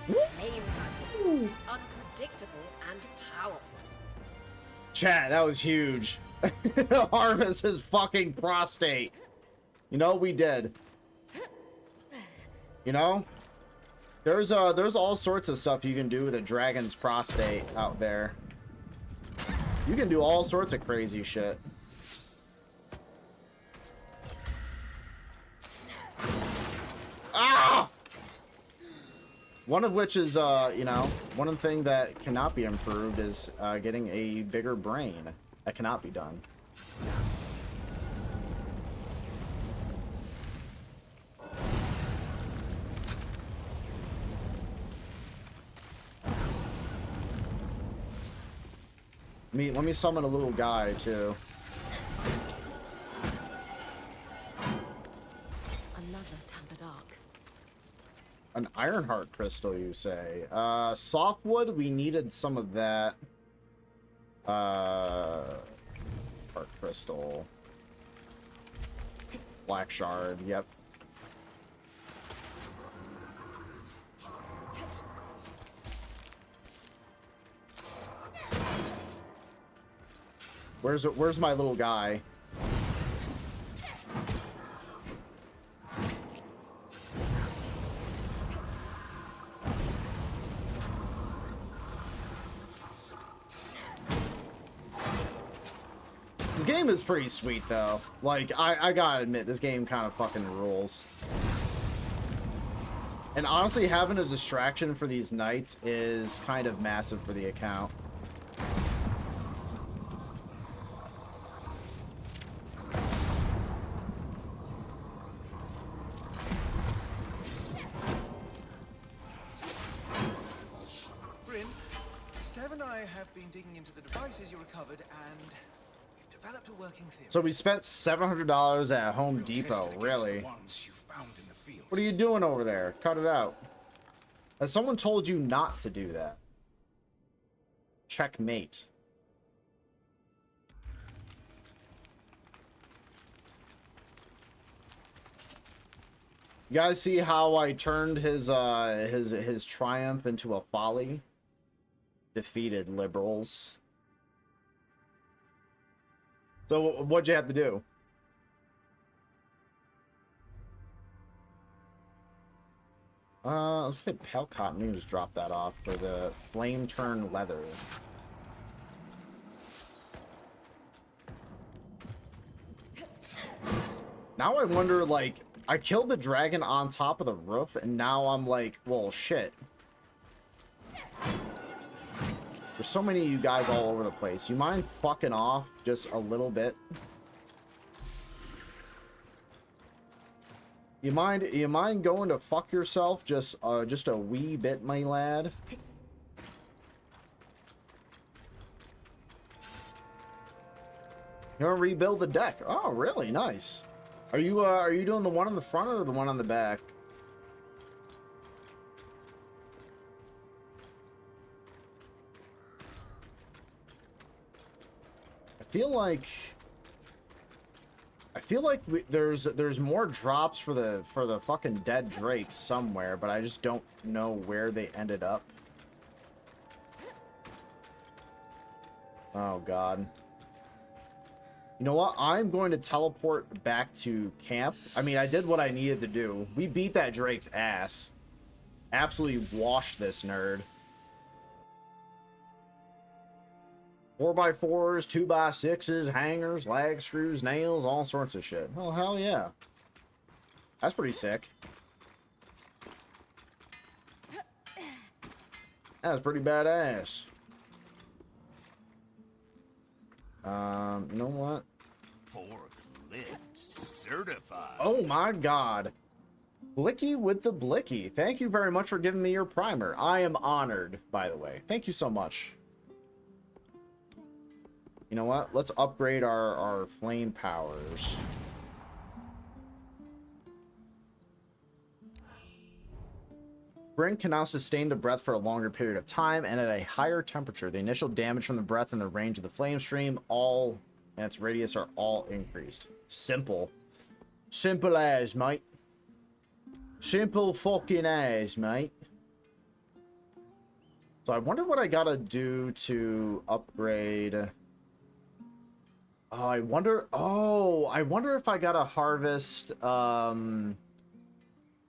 Flame unpredictable and powerful. Chat, that was huge. Harvest his fucking prostate. You know, we did. You know? There's all sorts of stuff you can do with a dragon's prostate out there. You can do all sorts of crazy shit. Ah! One of which is, you know, one thing that cannot be improved is getting a bigger brain. That cannot be done. Let me summon a little guy too. Another Tampered Arc. An Ironheart crystal, you say? Softwood, we needed some of that. Heart crystal. Black shard, yep. Where's my little guy? This game is pretty sweet though. Like, I gotta admit, this game kind of fucking rules. And honestly, having a distraction for these knights is kind of massive for the account. have been digging into the devices you recovered, and we've developed a working theory. So we spent $700 at Home Depot, really? What are you doing over there? Cut it out. Has someone told you not to do that? Checkmate. You guys see how I turned his triumph into a folly? Defeated liberals. So what'd you have to do? I was gonna say Pale Cotton. You can just drop that off for the flame turn leather. Now I wonder, like, I killed the dragon on top of the roof, and now I'm like, well, shit. There's so many of you guys all over the place. You mind fucking off just a little bit? You mind going to fuck yourself just a wee bit, my lad? You want to rebuild the deck? Oh, really? Nice. Are you doing the one on the front or the one on the back? I feel like there's more drops for the fucking dead drakes somewhere, but I just don't know where they ended up. Oh god. You know what? I'm going to teleport back to camp. I mean, I did what I needed to do. We beat that drake's ass. Absolutely washed this nerd. 4x4s, 2x6s, hangers, lag screws, nails, all sorts of shit. Oh, hell yeah. That's pretty sick. That's pretty badass. You know what? Forklift certified. Oh my god. Blicky with the blicky. Thank you very much for giving me your primer. I am honored, by the way. Thank you so much. You know what? Let's upgrade our flame powers. Bryn can now sustain the breath for a longer period of time and at a higher temperature. The initial damage from the breath and the range of the flame stream and its radius are all increased. Simple. Simple as, mate. Simple fucking as, mate. So I wonder what I gotta do to upgrade. I wonder if I gotta harvest,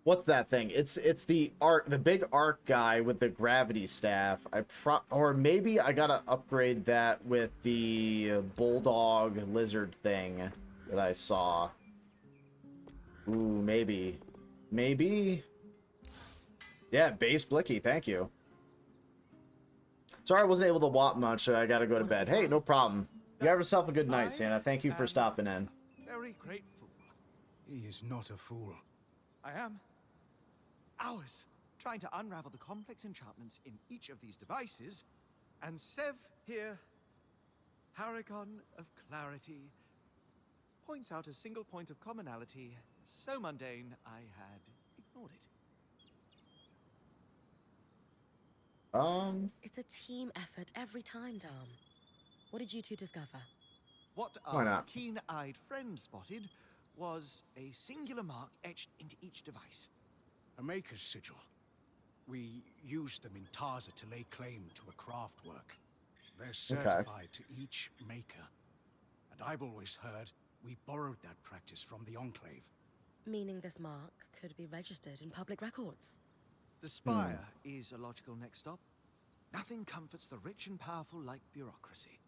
what's that thing? It's the big arc guy with the gravity staff. Or maybe I gotta upgrade that with the bulldog lizard thing that I saw. Ooh, maybe. Yeah, base blicky, thank you. Sorry I wasn't able to whop much, so I gotta go to bed. Hey, no problem. You have yourself a good night, Santa. Thank you for stopping in. Very grateful. He is not a fool. I am. Hours trying to unravel the complex enchantments in each of these devices, and Sev here, Paragon of Clarity, points out a single point of commonality so mundane I had ignored it. It's a team effort every time, Dom. What did you two discover? What Why our not? keen-eyed friend spotted was a singular mark etched into each device. A maker's sigil. We use them in Tarza to lay claim to a craft work. They're certified to each maker. And I've always heard we borrowed that practice from the Enclave. Meaning this mark could be registered in public records. The spire is a logical next stop. Nothing comforts the rich and powerful like bureaucracy.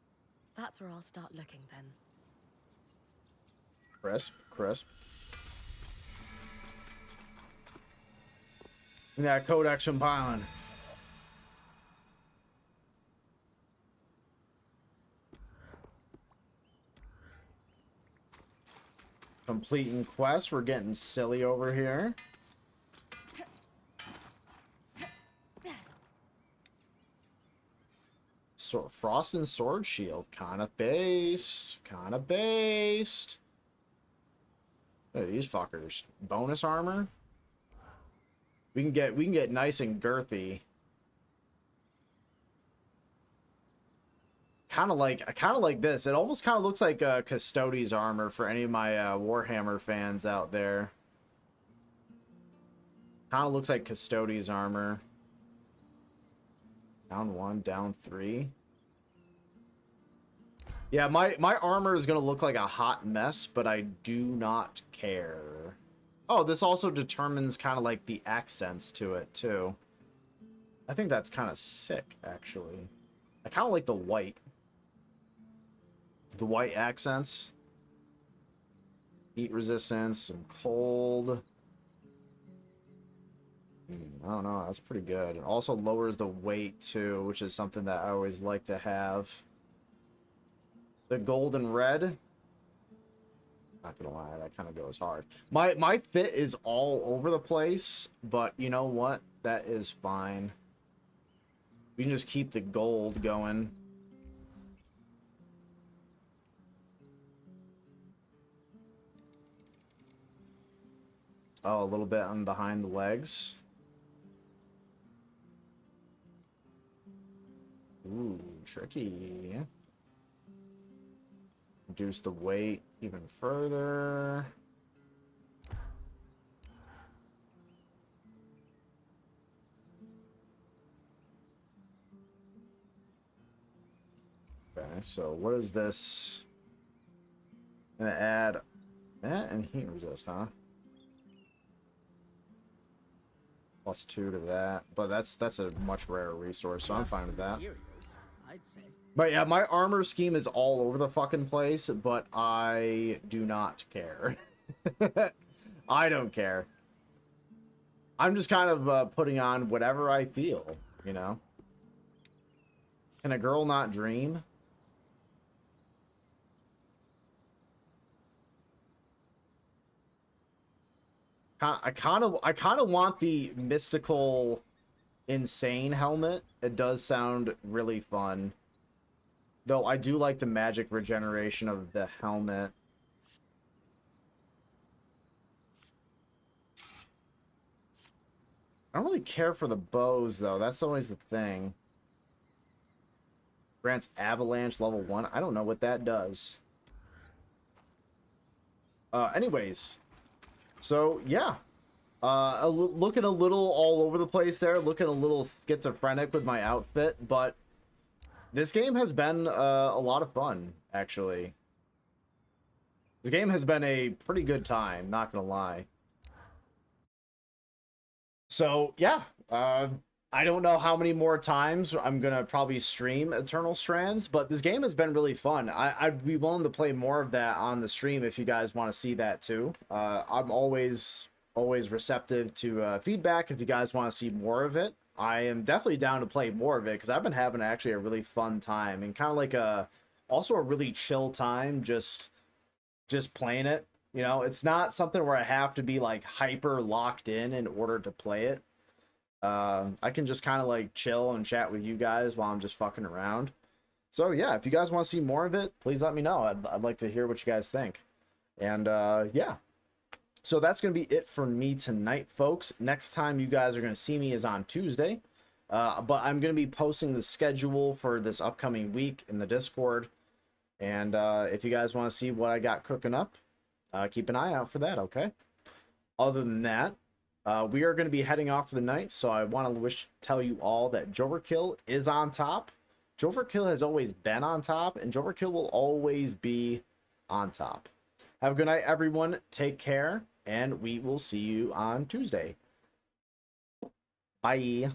That's where I'll start looking then. Crisp. Yeah, Codex compiling. Completing quests. We're getting silly over here. Frost and Sword Shield. Kind of based. Kind of based. Look at these fuckers. Bonus armor. We can get nice and girthy. Kind of like this. It almost kind of looks like Custodes armor for any of my Warhammer fans out there. Kind of looks like Custodes armor. Down 1, down 3. Yeah, my armor is gonna look like a hot mess, but I do not care. Oh, this also determines kind of like the accents to it too. I think that's kind of sick, actually. I kind of like the white. The white accents. Heat resistance, some cold. I don't know, that's pretty good. It also lowers the weight too, which is something that I always like to have. The gold and red. Not gonna lie, that kind of goes hard. My fit is all over the place, but you know what? That is fine. We can just keep the gold going. Oh, a little bit on behind the legs. Ooh, tricky. Reduce the weight even further. Okay, so what is this? Gonna add that and heat resist, huh? +2 to that, but that's a much rarer resource, so I'm fine with that. I'd say. But yeah, my armor scheme is all over the fucking place, but I do not care. I don't care. I'm just kind of putting on whatever I feel, you know? Can a girl not dream? I kind of want the mystical insane helmet. It does sound really fun. Though I do like the magic regeneration of the helmet. I don't really care for the bows though. That's always the thing. Grants avalanche level 1. I don't know what that does. Anyways. So, yeah. Looking a little all over the place there. Looking a little schizophrenic with my outfit. But this game has been a lot of fun, actually. This game has been a pretty good time, not gonna lie. So, yeah. I don't know how many more times I'm gonna probably stream Eternal Strands, but this game has been really fun. I'd be willing to play more of that on the stream if you guys want to see that too. I'm always receptive to feedback if you guys want to see more of it. I am definitely down to play more of it because I've been having actually a really fun time and kind of like also a really chill time just playing it. You know, it's not something where I have to be like hyper locked in order to play it. I can just kind of like chill and chat with you guys while I'm just fucking around. So yeah, if you guys want to see more of it, please let me know. I'd like to hear what you guys think. And yeah. So that's going to be it for me tonight, folks. Next time you guys are going to see me is on Tuesday. But I'm going to be posting the schedule for this upcoming week in the Discord. And if you guys want to see what I got cooking up, keep an eye out for that, okay? Other than that, we are going to be heading off for the night, so I want to tell you all that j0everkill is on top. j0everkill has always been on top, and j0everkill will always be on top. Have a good night, everyone. Take care, and we will see you on Tuesday. Bye.